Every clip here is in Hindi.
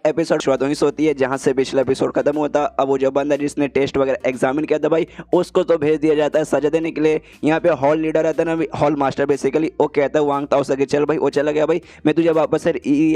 एपिसोड शुरुआत वहीं से होती है जहां से पिछला एपिसोड खत्म होता। अब वो जो बंदा जिसने टेस्ट वगैरह एग्जामिन किया था भाई उसको तो भेज दिया जाता है सजा देने के लिए। यहाँ पे हॉल लीडर रहता है ना, हॉल मास्टर बेसिकली, वो कहता है वांग ताओ से कि चल भाई, वो चला गया भाई, मैं तुझे वापस से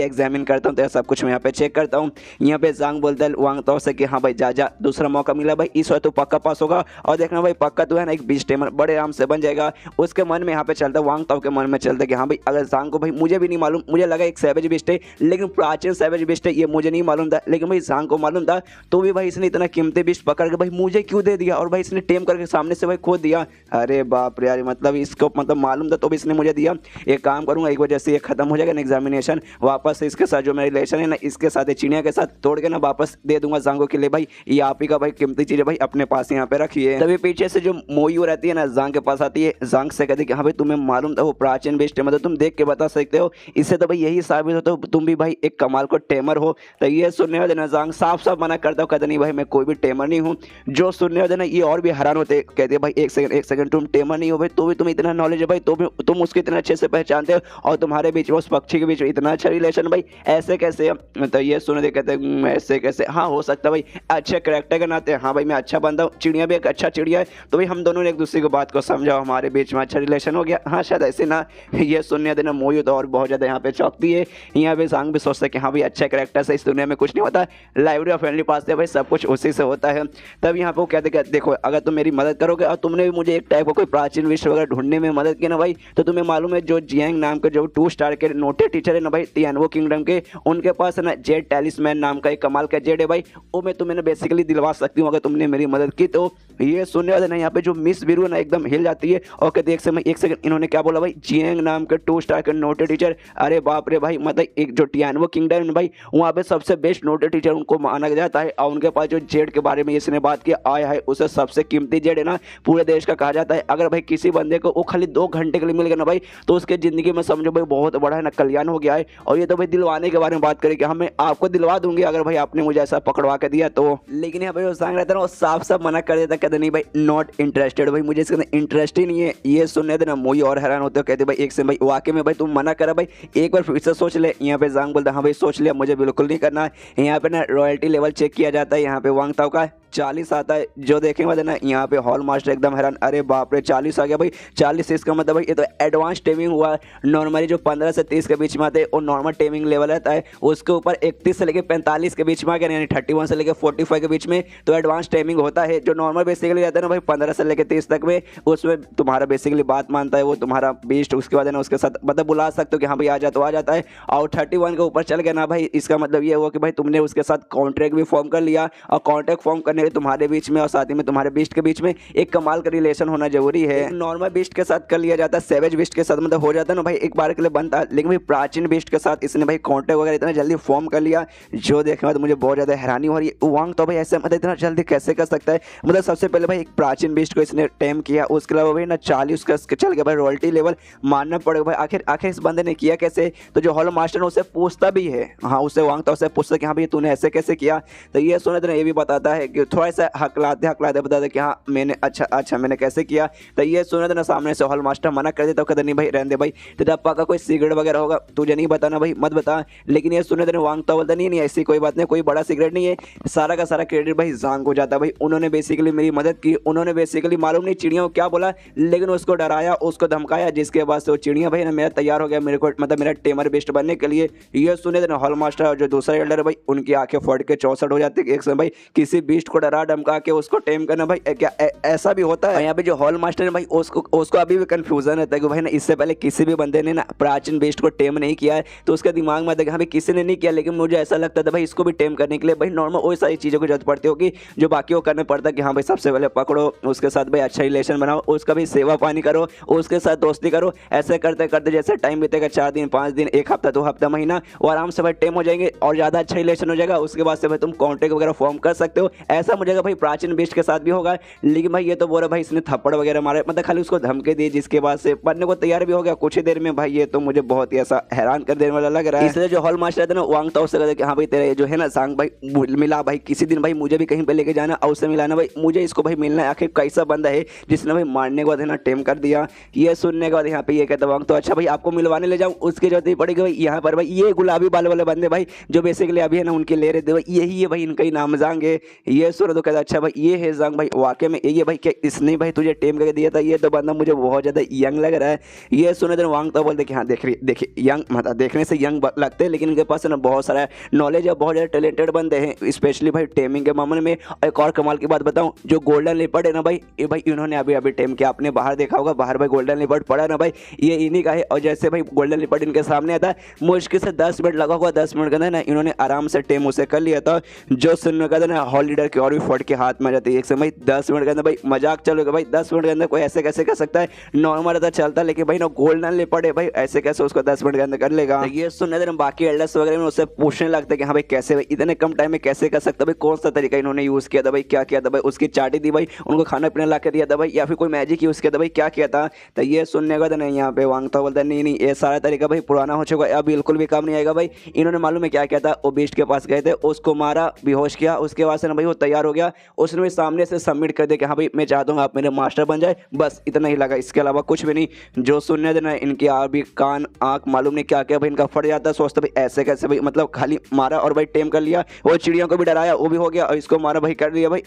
एग्जामिन करता हूँ, तो सब कुछ मैं यहाँ पे चेक करता हूँ। यहाँ पे जांग बोलता है वांग ताओ से कि हाँ भाई जा जा, दूसरा मौका मिला भाई, इस बार तो पक्का पास होगा और देखना भाई पक्का तो है ना एक बीच टेमर बड़े आराम से बन जाएगा। उसके मन में यहाँ पे चलता है, वांग ताओ के मन में चलता है कि हाँ भाई अगर जांग को, भाई मुझे भी नहीं मालूम, मुझे लगा एक सैवेज बिस्ट है लेकिन प्राचीन सैवेज बिस्ट है, ये मुझे नहीं मालूम था, लेकिन भाई जांग को मालूम था, तो भी भाई इसने इतना कीमती बिस्ट पकड़ के भाई मुझे क्यों दे दिया और भाई इसने टेम करके सामने से भाई खो दिया। अरे बाप रे यार, मतलब इसको मतलब मालूम था तो भी इसने मुझे दिया। एक काम करूंगा, एक वजह से ये खत्म हो जाएगा ना एग्जामिनेशन, वापस से इसके साथ जो मेरा रिलेशन है ना, इसके साथ चिड़िया के साथ तोड़ के ना वापस दे दूंगा जांगो के लिए। भाई ये आप ही का भाई कीमती चीज है भाई, अपने पास यहाँ पे रखिए। तभी पीछे से जो मोयू रहती है ना जांग के पास आती है, जांग से कहती है कि हाँ भाई तुम्हें मालूम था वो प्राचीन बेस्ट है, मतलब तुम देख के बता सकते हो, इससे तो भाई यही साबित होता है तुम भी भाई एक कमाल को टेमर हो। तो ये सुनने वाले ना जांग साफ साफ मना करता हो, कहते नहीं भाई मैं कोई भी टेमर नहीं हूँ। जो सुनने वाले ना ये और भी हैरान होते, कहते भाई एक सेकंड तुम टेमर नहीं हो भाई, तो भी तुम्हें इतना नॉलेज है भाई, तुम उसको इतना अच्छे से पहचानते हो और तुम्हारे बीच उस पक्षी के बीच इतना अच्छा रिलेशन भाई, ऐसे कैसे? तो ये सुन दे कहते ऐसे कैसे, हाँ हो सकता है भाई अच्छे करेक्टर के नाते, हाँ भाई मैं अच्छा बंदा हूँ, चिड़िया भी एक अच्छा चिड़िया है, तो भाई हम दोनों ने एक दूसरे को बात को समझा, हमारे बीच में अच्छा रिलेशन हो गया। हाँ शायद ऐसे ना। ये सुनने देना मोयू तो और बहुत ज़्यादा यहाँ पे चौंकती है। यहाँ पे सांग भी सोचता है कि हाँ भाई अच्छे करेक्टर से इस दुनिया में कुछ नहीं होता, लाइब्रेरी ऑफ फ्रेंडली पास से भाई सब कुछ उसी से होता है। तब यहाँ पे वो कहते कि देखो अगर तुम मेरी मदद करोगे और तुमने भी मुझे एक टाइप का कोई प्राचीन विश्व वगैरह ढूंढने में मदद की ना भाई, तो तुम्हें मालूम है जो जियांग नाम के जो 2 स्टार के नोटेड टीचर है ना भाई तियानवो किंगडम के, उनके पास है ना जेड टैलिस्मैन नाम का एक कमाल का जेड है भाई, वो मैं तुम्हें बेसिकली दिलवा सकती हूँ अगर तुमने मेरी मदद की तो। ये सुनने वाले ना यहाँ पे जो मिस वीरू ना एकदम हिल जाती है और कहते एक सेकंड इन्होंने क्या बोला भाई, जियांग नाम के 2 स्टार के नोटेड टीचर? अरे बाप रे भाई, मतलब एक जो तियानवो किंगडम है भाई वहाँ पे सबसे बेस्ट नोटेड टीचर उनको माना जाता है और उनके पास जो जेड के बारे में इसने बात की आया है उसे सबसे कीमती जेड है ना पूरे देश का कहा जाता है। अगर भाई किसी बंदे को वो खाली 2 घंटे के लिए मिल गया ना भाई तो उसके जिंदगी में समझो भाई बहुत बड़ा है ना कल्याण हो गया है। और ये तो भाई दिलवाने के बारे में बात करें कि हाँ मैं आपको दिलवा दूंगी अगर भाई आपने मुझे ऐसा पकड़वा के दिया तो, लेकिन यहाँ भाई वो सांग रहता है ना वो साफ साफ मना कर देता, कहते नहीं भाई नॉट इंटरेस्टेड, भाई मुझे इसके अंदर इंटरेस्ट ही नहीं है। ये सुनने देना मोई और हैरान होते हो, कहते भाई एक से भाई वाकई में भाई तुम मना करा भाई, एक बार फिर से सोच ले। यहाँ पे जांग बोलता हाँ भाई सोच लिया, मुझे बिल्कुल नहीं करना है। यहाँ पे ना रॉयल्टी लेवल चेक किया जाता है, यहाँ पे वांग ताओ का 40 आता है, जो देखेंगे मतलब ना यहाँ पे हॉल मास्टर एकदम हैरान, अरे बाप रे 40 आ गया भाई। 40 इसका मतलब भाई ये तो एडवांस टेमिंग हुआ। नॉर्मली जो 15 से 30 के बीच में आते हैं वो नॉर्मल टेमिंग लेवल रहता है, उसके ऊपर 31 से लेकर 45 के बीच में आ गया, यानी 31 से लेकर 45 के बीच में तो एडवांस टेमिंग होता है। जो नॉर्मल बेसिकली रहता है ना भाई 15 से लेकर 30 तक में, उसमें तुम्हारा बेसिकली बात मानता है वो तुम्हारा बीस्ट, उसके बाद है ना उसके साथ मतलब बुला सकते हो कि हाँ भाई आ जा, तो आ जाता है। और 31 के ऊपर चल गया ना भाई, इसका मतलब ये हुआ कि भाई तुमने उसके साथ कॉन्ट्रैक्ट भी फॉर्म कर लिया और कॉन्ट्रैक्ट फॉर्म करने के तुम्हारे बीच में और साथ ही में तुम्हारे बीस्ट के बीच में एक कमाल का रिलेशन होना जरूरी है। नॉर्मल बीस्ट के साथ कर लिया जाता है, सैवेज बीस्ट के साथ मतलब हो जाता है ना भाई एक बार के लिए बनता है, लेकिन भाई प्राचीन बीस्ट के साथ इसने भाई कॉन्टैक्ट वगैरह इतना जल्दी फॉर्म कर लिया, जो देखने तो मुझे बहुत ज्यादा हैरानी हो रही है। वांग तो भाई ऐसे मतलब इतना जल्दी कैसे कर सकता है? मतलब सबसे पहले भाई एक प्राचीन बीस्ट को इसने टेम किया, उसके अलावा भाई ना 40 का चल गया भाई, रॉयल्टी लेवल मानना पड़ेगा भाई। आखिर इस बंदे ने किया कैसे? तो जो हॉल मास्टर ने उसे पूछता भी है, हाँ उससे वांग तो उसे पूछता कि हाँ भाई तूने ऐसे कैसे किया? तो ये सुने तो ये भी बताता है कि थोड़ा सा हकलाते बताते कि हाँ मैंने अच्छा मैंने कैसे किया। तो ये सुने तो ना सामने से हॉल मास्टर मना कर देता, कहते नहीं भाई रहने दे भाई, तेरा पक्का कोई सिगरेट वगैरह होगा, तुझे नहीं बताना भाई मत बता। लेकिन ये सुने तो वांग तो बोलता नहीं ऐसी कोई बात नहीं, कोई बड़ा सिगरेट नहीं है, सारा का सारा क्रेडिट भाई जांग को जाता है भाई। उन्होंने बेसिकली मेरी मदद की, उन्होंने बेसिकली मालूम नहीं चिड़िया को क्या बोला, लेकिन उसको डराया, उसको धमकाया, जिसके बाद से वो चिड़िया भाई ना मेरा तैयार हो गया मेरे को मतलब मेरा टेमर बेस्ट बनने के लिए। ये सुने तो हॉल मास्टर और जो दूसरा एल्डर है भाई उनकी आंखें फट के 64 हो जाती है एक समय भाई, किसी बीस्ट को डरा धमका के उसको टेम करना भाई क्या ऐसा भी होता है? यहाँ पे जो हॉल मास्टर है भाई उसको अभी भी कंफ्यूजन रहता है कि भाई ना इससे पहले किसी भी बंदे ने ना प्राचीन बेस्ट को टेम नहीं किया है, तो उसके दिमाग में आता है कि भाई किसी ने नहीं किया, लेकिन मुझे ऐसा लगता था भाई इसको भी टेम करने के लिए भाई नॉर्मल वही सारी चीज़ों की जरूरत पड़ती होगी जो बाकी को करना पड़ता है कि हाँ भाई सबसे पहले पकड़ो, उसके साथ भाई अच्छा रिलेशन बनाओ, उसका भी सेवा पानी करो, उसके साथ दोस्ती करो। ऐसे करते करते जैसे टाइम बीतेगा 4 दिन 5 दिन 1 हफ्ता 2 हफ्ता महीना, वो आराम से भाई टेम हो जाएंगे और ज़्यादा अच्छा रिलेशन हो जाएगा। उसके बाद से भाई तुम कॉन्टैक्ट वगैरह फॉर्म कर सकते हो। ऐसा ऐसा मुझे भाई प्राचीन बेस्ट के साथ भी होगा, लेकिन भाई ये तो बोला भाई इसने थप्पड़ वगैरह मारे, मतलब खाली उसको धमके दी, जिसके बाद से बनने को तैयार भी हो गया कुछ ही देर में। भाई ये तो मुझे बहुत ही ऐसा हैरान कर देने वाला लग रहा है। इसलिए जो हॉल मास्टर है ना वांग ताओ से कहते कि हाँ भाई तेरे जो है ना सांग भाई मिला भाई, किसी दिन भाई मुझे भी कहीं पे लेके जाना और उससे मिलाना भाई, मुझे इसको भाई मिलना है, आखिर कैसा बंदा है जिसने भाई मारने के बाद है ना टेम कर दिया। ये सुनने के बाद यहाँ पे ये कहता वांग तो अच्छा भाई आपको मिलवाने ले जाऊँ, उसकी जरूरत नहीं पड़ेगी भाई। यहाँ पर भाई ये गुलाबी बाल वाले बंदे भाई जो बेसिकली अभी है ना उनके ले रहे थे भाई, यही है भाई इनका ही नाम जांग है। ये सुन तो कहता अच्छा भाई ये है जांग भाई, वाकई में ये भाई क्या इसने भाई तुझे टेम करके दिया था, ये तो बंदा मुझे बहुत ज्यादा यंग लग रहा है। ये सुने तो वांग तो बोलते कि हाँ देखिए यंग मतलब देखने से यंग लगते हैं, लेकिन इनके पास ना बहुत सारा नॉलेज है, बहुत ज़्यादा टैलेंटेड बंदे हैं स्पेशली भाई टेमिंग के मामले में। एक और कमाल की बात बताऊं, जो गोल्डन लेपर्ड है ना भाई, ये भाई इन्होंने अभी टेम किया, आपने बाहर देखा होगा बाहर भाई गोल्डन लेपर्ड पड़ा ना भाई, ये इन्हीं का है। और जैसे भाई गोल्डन लेपर्ड इनके सामने आता है, मुश्किल से 10 मिनट लगा होगा, 10 मिनट के अंदर ना इन्होंने आराम से टेम उसे कर लिया था। जो सुनने का था ना हॉल लीडर की और भी फट के हाथ में जाती है एक समय 10 मिनट के अंदर भाई, मजाक चलोगे भाई 10 मिनट के अंदर कोई ऐसे कैसे कर सकता है, नॉर्मल रहता चलता, लेकिन भाई ना गोल्डन लेपर्ड है भाई, ऐसे कैसे उसको 10 मिनट के अंदर कर लेगा। तो ये सुनने देना बाकी एल्डर्स वगैरह में उससे पूछने लगते कि हाँ भाई कैसे भाई इतने कम टाइम में कैसे कर सकता भाई, कौन सा तरीका इन्होंने यूज किया था भाई, क्या किया था भाई, उसकी चाटी दी भाई, उनको खाना पीना ला के दिया था भाई, या फिर कोई मैजिक यूज किया था भाई, क्या किया था। तो ये सुनने का नहीं यहाँ पे वांग ताओ बोलता है नहीं ये सारा तरीका भाई पुराना हो चुका है, अब बिल्कुल भी काम नहीं आएगा भाई। इन्होंने मालूम है क्या किया था, वो बीस्ट के पास गए थे, उसको मारा, बेहोश किया, उसके बाद से ना भाई वो तैयार हो गया, उसने भी सामने से सबमिट कर दिया कि हाँ भाई मैं चाहता हूँ आप मेरे मास्टर बन जाए, बस इतना ही लगा, इसके अलावा कुछ भी नहीं। जो सुनने देना इनकी भी कान आंख मालूम नहीं क्या क्या भाई इनका फट जाता है, सोचते भाई ऐसे कैसे भाई, मतलब खाली मारा और भाई टेम कर लिया, वो चिड़ियों को भी डराया वो भी हो गया, और इसको मारा भाई कर दिया भाई,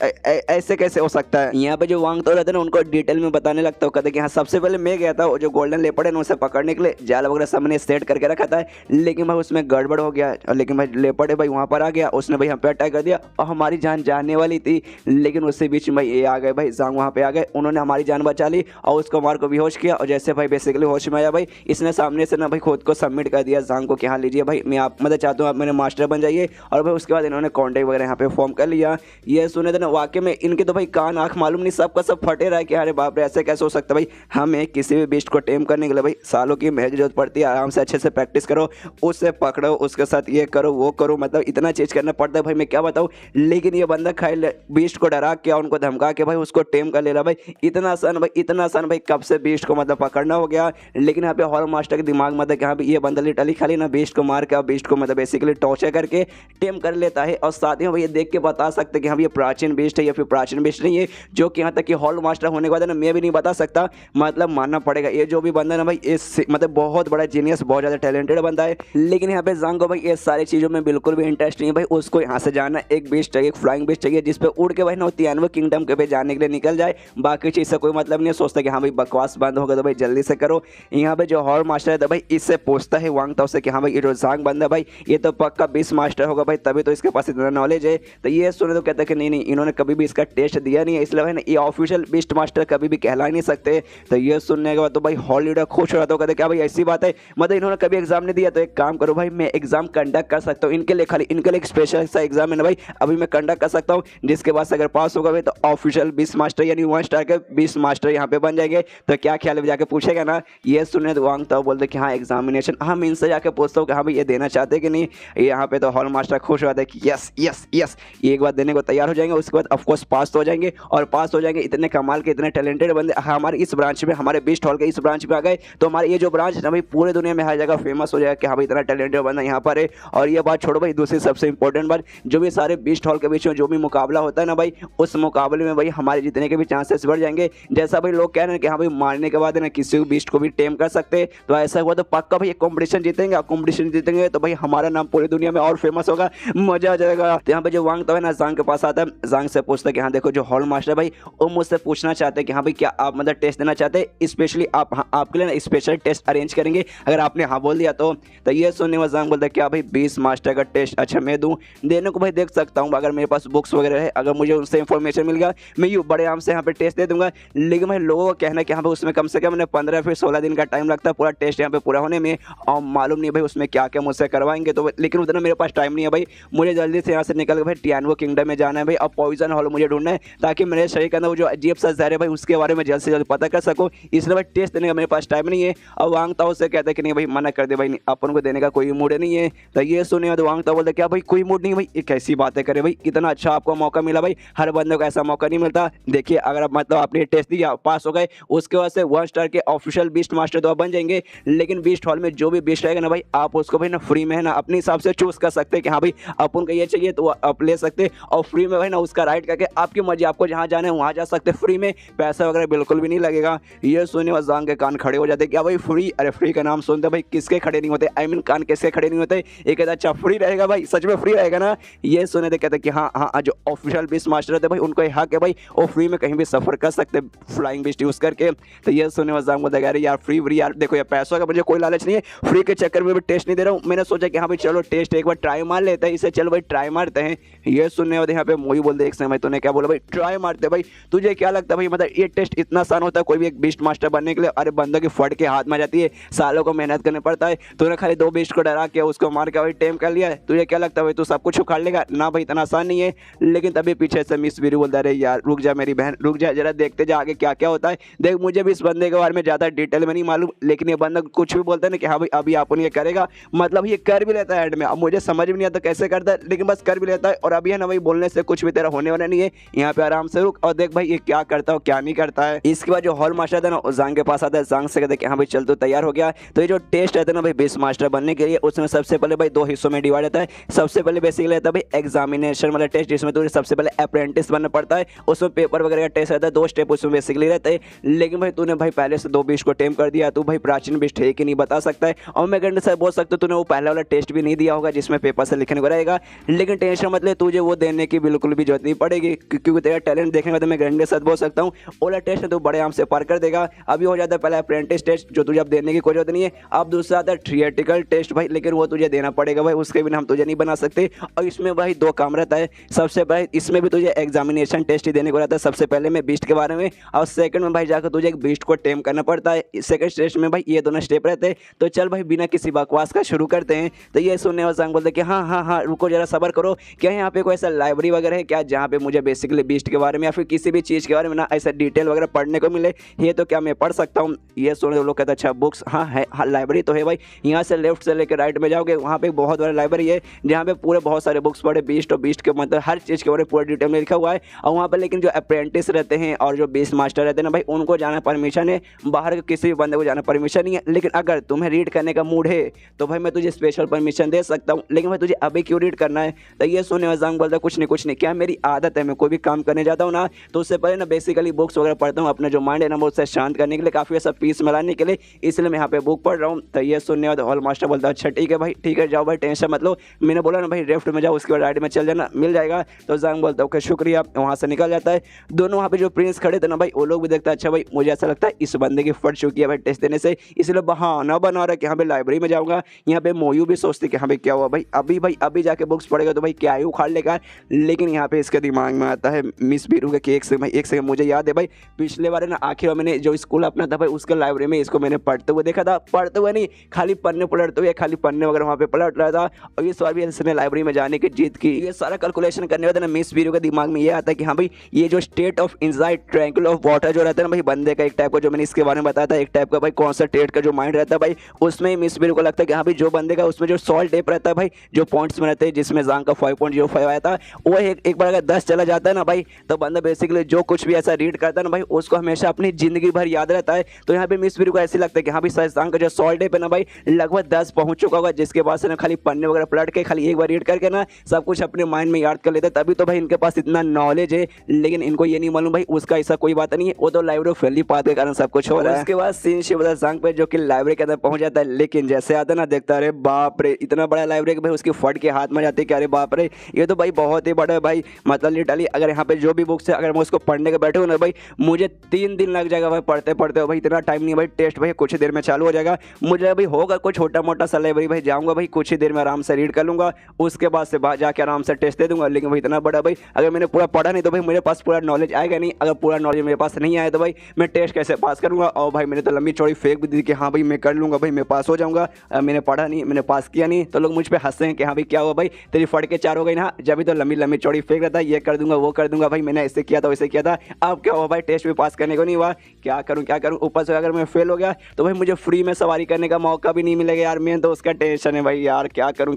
ऐसे कैसे हो सकता है। यहाँ पे जो वांग ताओ रहते हैं ना उनको डिटेल में बताने लगता है, कहते कि हाँ सबसे पहले मैं गया था, वो जो गोल्डन लेपर्ड है उसे पकड़ने के लिए जाल वगैरह सब मैंने सेट करके रखा था, लेकिन भाई उसमें गड़बड़ हो गया, लेकिन भाई लेपर्ड है भाई वहाँ पर आ गया, उसने भाई हम पे अटैक कर दिया और हमारी जान जाने वाली थी, लेकिन उससे बीच में ये आ गए भाई जांग वहाँ पे आ गए, उन्होंने हमारी जान बचा ली और उसको मार को बेहोश किया। और जैसे भाई बेसिकली होश में आया भाई, इसने सामने से ना भाई खुद को सबमिट कर दिया जांग को कि हाँ लीजिए भाई मैं आप मतलब चाहता हूँ आप मेरे मास्टर बन जाइए, और भाई उसके बाद इन्होंने कॉन्टेक्ट वगैरह यहाँ पे फॉर्म कर लिया। ये सुने थे ना वाकई में इनके तो भाई कान आँख मालूम नहीं सबका सब फटे रहा है कि अरे बाप रे ऐसे कैसे हो सकता है भाई, हमें किसी भी बीस्ट को टेम करने के लिए भाई सालों की मेहनत जरूरत पड़ती है, आराम से अच्छे से प्रैक्टिस करो, उससे पकड़ो, उसके साथ ये करो वो करो, मतलब इतना चीज करना पड़ता है भाई मैं क्या बताऊँ। लेकिन ये बंदा खाई बीस्ट को डरा के उनको धमका के भाई उसको टेम कर ले रहा भाई, इतना आसान भाई, इतना आसान भाई, कब से बीस्ट को मतलब पकड़ना हो गया। लेकिन यहाँ पे हॉल मास्टर के दिमाग में था कि हाँ ये बंदा लिटरली खाली ना बीस्ट को मार के बीस्ट को मतलब बेसिकली टॉर्चर करके टेम कर लेता है, और साथ ही भाई ये देख के बता सकते कि हाँ ये प्राचीन बीस्ट है या फिर प्राचीन बीस्ट नहीं है, जो कि यहाँ तक कि हॉल मास्टर होने के बाद ना मैं भी नहीं बता सकता, मतलब मानना पड़ेगा ये जो भी बंदा ना भाई इस मतलब बहुत बड़ा जीनियस बहुत ज़्यादा टैलेंटेड बंदा है। लेकिन यहाँ पे जांग को भाई ये सारी चीज़ों में बिल्कुल भी इंटरेस्ट नहीं है भाई, उसको यहाँ से जाना एक बीस्ट चाहिए, एक फ्लाइंग बीस्ट चाहिए जिसपे उड़ के भाई ना तियानवे किंगडम के पे जाने के लिए निकल जाए, बाकी चीज़ से कोई मतलब नहीं है। सोचता कि हाँ भाई बकवास बंद होगा तो भाई जल्दी से करो। यहाँ पे जो हॉल मास्टर है तो भाई इससे पूछता है वांग ताओ से कि हाँ भाई ये जो जांग बंदा भाई ये तो पक्का बीस्ट मास्टर होगा भाई, तभी तो इसके पास इतना नॉलेज है। तो ये सुने तो कहता है कि नहीं इन्होंने कभी भी इसका टेस्ट दिया नहीं है, इसलिए भाई ना ये ऑफिशियल बीस्ट मास्टर कभी भी कहला नहीं सकते। तो ये सुनने के बाद तो भाई हॉल लीडर खुश हो रहा था, कहते क्या भाई ऐसी बात है, मतलब इन्होंने कभी एग्जाम नहीं दिया तो एक काम करो भाई मैं एग्जाम कंडक्ट कर सकता हूँ इनके लिए, खाली इनके लिए एक स्पेशल सा एग्जाम है ना भाई अभी मैं कंडक्ट कर सकता हूँ, जिसके बाद अगर पास होगा भाई तो ऑफिशियल बीस्ट मास्टर यानी 1 स्टार के बीस्ट मास्टर यहाँ पे बन जाएंगे। तो क्या ख्याल है जाके पूछेगा ना। ये सुनने तो वांग ताओ बोलते कि हाँ एग्जामिनेशन हम इनसे जाके पूछता हूँ कि हाँ भाई ये देना चाहते कि नहीं। यहाँ पे तो हॉल मास्टर खुश हो जाता है कि यस यस यस ये एक बार देने को तैयार हो जाएंगे, उसके बाद ऑफकोर्स पास हो जाएंगे, और पास हो जाएंगे इतने कमाल के इतने टैलेंटेड बंदे हमारे इस ब्रांच में, हमारे बीस्ट हॉल के इस ब्रांच में आ गए, तो हमारे ये जो ब्रांच है ना भाई पूरे दुनिया में हर जगह फेमस हो जाएगा कि हाँ भाई इतना टैलेंटेड बंदा यहाँ पर है। और ये बात छोड़ो भाई दूसरी सबसे इंपॉर्टेंट बात, जो भी सारे बीस्ट हॉल के बीच में जो भी मुकाबला होता है ना भाई, उस मुकाबले में भाई हमारे जीतने के भी चांसेस बढ़ जाएंगे। जैसा भाई लोग कह रहे हैं कि हाँ भाई मारने के बाद ना किसी बीस्ट को भी टेम कर सकते, तो ऐसा हुआ तो पक्का भाई कॉम्पिटिशन जीतेंगे, कॉम्पिटिशन जीतेंगे तो भाई हमारा नाम पूरी दुनिया में और फेमस होगा, मजा आ जाएगा। तो यहाँ पे जो वांग ताओ है ना जांग के पास आता है, जांग से पूछता है कि हाँ देखो जो हॉल मास्टर भाई वो मुझसे पूछना चाहते हैं कि हाँ भाई क्या आप मतलब टेस्ट देना चाहते हैं, स्पेशली आपके लिए ना स्पेशल टेस्ट अरेंज करेंगे अगर आपने हाँ बोल दिया तो। ये सुनने में जांग बोलता है क्या भाई 20 मास्टर का टेस्ट, अच्छा मैं दूं, देने को भाई देख सकता हूँ अगर मेरे पास बुक्स वगैरह है, अगर मुझे उनसे इन्फॉर्मेशन मिल गया मैं यूँ बड़े आराम से यहाँ पे टेस्ट दे दूंगा। लेकिन भाई लोगों का कहना है कि हाँ भाई उसमें कम से कम 15 फिर 16 दिन का टाइम लगता है पूरा टेस्ट यहाँ पे पूरा होने में, और मालूम नहीं भाई उसमें क्या क्या मुझसे करवाएंगे, तो लेकिन उतना मेरे पास टाइम नहीं है भाई, मुझे जल्दी से यहाँ से निकल के भाई तियानवे किंगडम में जाना है भाई, और पॉइजन हॉल मुझे ढूंढना है ताकि मेरे शरीर के अंदर वो जो अजीब सा जहर है भाई उसके बारे में जल्द से जल्द पता कर सकूँ, इसलिए भाई टेस्ट देने का मेरे पास टाइम नहीं है। और वांग ताओ से कहता है कि नहीं भाई मना कर दे भाई अपन को देने का कोई मूड नहीं है। तो ये सुने तो वांग ताओ बोलते क्या भाई कोई मूड नहीं भाई, ये कैसी बातें करे भाई, इतना अच्छा आपको मौका मिला भाई, हर बंदे को ऐसा मौका नहीं मिलता। देखिए अगर आप मतलब आपने टेस्ट दिया, पास हो गए, उसके बाद से 1 स्टार के ऑफिशियल बीस्ट मास्टर तो आप बन जाएंगे, लेकिन बीस्ट हॉल में जो भी बीस्ट रहेगा ना भाई, आप उसको भाई ना फ्री में है ना अपने हिसाब से चूज कर सकते हैं कि हाँ भाई अपन को ये चाहिए तो आप ले सकते हैं, और फ्री में भाई ना उसका राइड करके आपकी मर्जी, आपको जहाँ जाना है वहाँ जा सकते हैं फ्री में, पैसा वगैरह बिल्कुल भी नहीं लगेगा। ये सुनने और जान के कान खड़े हो जाते क्या भाई फ्री, अरे फ्री का नाम सुनते भाई किसके खड़े नहीं होते, आई मीन कान किसके खड़े नहीं होते। ये कहता अच्छा फ्री रहेगा भाई, सच में फ्री रहेगा ना। ये सुने थे कहते कि हाँ हाँ जो ऑफिशियल बीस्ट मास्टर रहते भाई उनको हक है भाई, वो फ्री में कहीं भी सफर कर सकते फ्लाइंग बीस्ट यूज करके। तो ये सुनने और जान बोलते यार फ्री फ्री यार, देखो यार पैसों का मुझे कोई लालच नहीं है, फ्री के चक्कर में भी टेस्ट नहीं दे रहा हूँ। मैंने सोचा कि हाँ भाई चलो टेस्ट एक बार ट्राई मार लेते हैं, इसे चलो भाई ट्राई मारते हैं। ये सुनने वाले यहाँ पे मोही बोल दे एक समय, तूने क्या बोला भाई ट्राई मारते भाई, तुझे क्या लगता है भाई मतलब ये टेस्ट इतना आसान होता है कोई भी एक बीस्ट मास्टर बनने के लिए? अरे बंदों की फट के हाथ में जाती है, सालों को मेहनत करने पड़ता है, तूने खाली 2 बीस्ट को डरा के उसको मार के भाई टेम कर लिया है, तुझे क्या लगता है भाई तू सब कुछ उखाड़ लेगा? ना भाई इतना आसान नहीं है। लेकिन तभी पीछे से मिस वीरू बोलता रहे यार रुक जा मेरी बहन, रुक जा जरा, देखते जा आगे क्या क्या होता है। देख मुझे भी इस बंदे के बारे में ज्यादा डिटेल में नहीं मालूम, लेकिन ये बंदा कुछ भी बोलता है ना कि हाँ भाई अभी अपन ये करेगा, मतलब ये कर भी लेता है एंड में। अब मुझे समझ भी नहीं आता कैसे करता है, लेकिन बस कर भी लेता है। और अभी है ना भाई बोलने से कुछ भी तेरा होने वाला नहीं है, यहाँ पे आराम से रुक और देख भाई ये क्या करता है क्या नहीं करता है। इसके बाद जो हॉल मास्टर था ना जांग के पास आता है, जांग से कहते हैं हाँ भाई चल तो तैयार हो गया। तो ये जो टेस्ट रहता है ना भाई बीस्ट मास्टर बनने के लिए, उसमें सबसे पहले भाई 2 हिस्सों में डिवाइड होता है। सबसे पहले बेसिकली रहता है भाई एग्जामिनेशन वाला टेस्ट, जिसमें तुझे सबसे पहले अप्रेंटिस बनना पड़ता है, उसमें पेपर वगैरह का टेस्ट रहता है, 2 स्टेप उसमें बेसिकली रहते हैं। लेकिन भाई तूने भाई पहले से 2 बीस्ट को टेम कर दिया, तू भाई प्राचीन बीस्ट है कि नहीं बता सकता है। और मैं गंडे से बोल सकता तूने वो पहला वाला टेस्ट भी नहीं दिया होगा जिसमें पेपर से लिखने को रहेगा, लेकिन टेंशन मतलब तुझे वो देने की बिल्कुल भी जरूरत नहीं पड़ेगी, क्योंकि तेरा टैलेंट देखने का तो मैं गंडे से बोल सकता हूँ ओला टेस्ट है तो बड़े आराम से पार कर देगा। अभी हो जाता है पहला अप्रेंटिस टेस्ट जो तुझे अब देने की कोई जरूरत नहीं है। अब दूसरा आता है थियोरेटिकल टेस्ट भाई, लेकिन वो तुझे देना पड़ेगा भाई, उसके बिना हम तुझे नहीं बना सकते। और इसमें भाई 2 काम रहता है, सबसे पहले इसमें भी तुझे एग्जामिनेशन टेस्ट ही देने को रहता है, सबसे पहले में बीस्ट के बारे में, और सेकंड में भाई जाकर तुझे एक बीस्ट को टेम करना पड़ता है। सेकंड टेस्ट में भाई ये दोनों स्टेप रहते हैं। तो चल भाई बिना किसी बकवास का शुरू करते हैं। तो ये सुनने वाले सांग बोलते कि हाँ हाँ हाँ रुको जरा सबर करो, क्या यहाँ पे कोई ऐसा लाइब्रेरी वगैरह है क्या जहाँ पे मुझे बेसिकली बीस्ट के बारे में या फिर किसी भी चीज़ के बारे में ना ऐसा डिटेल वगैरह पढ़ने को मिले? ये तो क्या मैं पढ़ सकता हूँ? ये सुनने लोग कहते अच्छा बुक्स हाँ है, हाँ लाइब्रेरी तो है भाई, यहाँ से लेफ्ट से लेकर राइट में जाओगे वहाँ पे बहुत बड़ा लाइब्रेरी है जहाँ पे पूरे बहुत सारे बुक्स पढ़े बीस्ट और बीस्ट के मतलब हर चीज़ के बारे में पूरा डिटेल में लिखा हुआ है। और वहाँ पर लेकिन जो अप्रेंटिस रहते हैं और जो बीस्ट मास्टर रहते हैं ना भाई उनको जाना परमिशन है, बाहर के किसी भी बंदे को जाना परमिशन नहीं है। लेकिन अगर तुम्हें रीड करने का मूड है तो भाई मैं तुझे स्पेशल परमिशन दे सकता हूँ, लेकिन भाई तुझे अभी क्यों रीड करना है? तो ये सुनने वाला जांग बोलता कुछ नहीं, क्या मेरी आदत है, मैं कोई भी काम करने जाता हूँ ना तो उससे पहले ना बेसिकली बुक्स वगैरह पढ़ता हूँ, अपना जो माइंड है ना वो उससे शांत करने के लिए, काफ़ी ऐसा पीस मिलाने के लिए, इसलिए मैं यहाँ पे बुक पढ़ रहा हूँ। तो ये सुनने वाला हॉल मास्टर बोलता है अच्छा ठीक है भाई, ठीक है जाओ भाई टेंशन मत लो, मैंने बोला ना भाई लेफ्ट में जाओ उसके बाद राइट में चल जाना मिल जाएगा। तो जांग बोलता है ओके शुक्रिया, वहाँ से निकल जाता है। दोनों वहाँ पे जो प्रिंस खड़े थे ना भाई वो लोग भी देखता है अच्छा भाई मुझे ऐसा लगता है इस बंदे की फट चुकी है भाई टेस्ट देने से, इसलिए बहाना बना रहा है कि हाँ भाई लाइब्रेरी में जाऊँगा। यहाँ पे मोयू भी सोचती कि हाँ भाई क्या हुआ भाई अभी जाके बुक्स पढ़ेगा तो भाई क्या ही उखाड़ लेगा। लेकिन यहाँ पे इसके दिमाग में आता है मिस बीरू के एक सेकंड मुझे याद है भाई पिछले बार ना आखिर मैंने जो स्कूल अपना था भाई उसके लाइब्रेरी में इसको मैंने पढ़ते हुए देखा था, पढ़ते हुए नहीं खाली पढ़ने पलटते हुए, खाली पढ़ने वगैरह वहाँ पे पलट रहा था। और इस बार भी इसने लाइब्रेरी में जाने की जीत की। ये सारा कैलकुलेशन करने वाला ना मिस बीरू के दिमाग में ये आता है कि हाँ भाई ये जो state of insight tranquil of water जो रहता है ना भाई बंदे का एक टाइप का, जो मैंने इसके बारे में बताया था एक टाइप का भाई कॉन्सनट्रेट का जो माइंड रहता है भाई, उसमें मिस बीरू को लगता है कि हाँ भाई जो बंदे का उसमें जो सॉल्ट टेप रहता है भाई जो पॉइंट्स में रहते हैं, जिसमें जांग का 5.05 आया था, वो एक बार अगर 10 चला जाता है ना भाई तो बंदा बेसिकली जो कुछ भी ऐसा रीड करता है ना भाई उसको हमेशा अपनी जिंदगी भर याद रहता है। तो यहाँ पे मिस बीरू को ऐसे लगता है कि हाँ भाई जांग का जो सॉल्ट टेप है ना भाई लगभग 10 पहुंच चुका होगा, जिसके बाद से ना खाली पन्ने वगैरह पलट के खाली एक बार रीड करके ना सब कुछ अपने माइंड में याद कर लेते, तभी तो भाई इनके पास इतना नॉलेज है। लेकिन इनको ये नहीं मालूम भाई उसका ऐसा कोई बात नहीं है, वो तो लाइब्रेरी फैली पात के कारण सब कुछ हो रहा है। उसके बाद सीन शिव जांग पे जो कि लाइब्रेरी के अंदर पहुंच जाता है, लेकिन जैसे आता ना देखता अरे बाप रे इतना बड़ा लाइब्रेरी भाई उसकी फट के हाथ में जाती है कि अरे बाप रे ये तो भाई बहुत ही बड़ा है भाई, मतलब लिटरली अगर यहाँ पे जो भी बुक्स है अगर मैं उसको पढ़ने के बैठे हूँ ना भाई मुझे 3 दिन लग जाएगा भाई पढ़ते पढ़ते भाई, इतना टाइम नहीं भाई, टेस्ट भाई कुछ ही देर में चालू हो जाएगा। मुझे भाई होगा कोई छोटा मोटा सा लाइब्रेरी भाई जाऊँगा भाई कुछ ही देर में आराम से रीड कर लूँगा, उसके बाद से बाहर जाके आराम से टेस्ट दे दूंगा। लेकिन भाई इतना बड़ा भाई अगर मैंने पूरा पढ़ा नहीं तो भाई मेरे पास पूरा नॉलेज आएगा नहीं, अगर पूरा नॉलेज मेरे पास नहीं आया तो भाई मैं टेस्ट कैसे पास करूँगा। और भाई मैंने तो लंबी चौड़ी फेंक भी दी कि हाँ भाई मैं कर लूँगा भाई मैं पास हो जाऊँगा, मैंने पढ़ा नहीं मैंने पास किया नहीं, तो लोग मुझ पर हंसते हैं कि हाँ भाई क्या हुआ भाई तेरी फट के 4 हो गई ना, जब भी तो लंबी लंबी चौड़ी फेंक रहा था ये कर दूंगा वो कर दूंगा भाई मैंने ऐसे किया था वैसे किया था, अब क्या हुआ भाई टेस्ट भी पास करने को नहीं हुआ, क्या करूँ ऊपर से अगर मैं फेल हो गया तो भाई मुझे फ्री में सवारी करने का मौका भी नहीं मिलेगा यार, मैं तो उसका टेंशन है भाई यार क्या करूँ।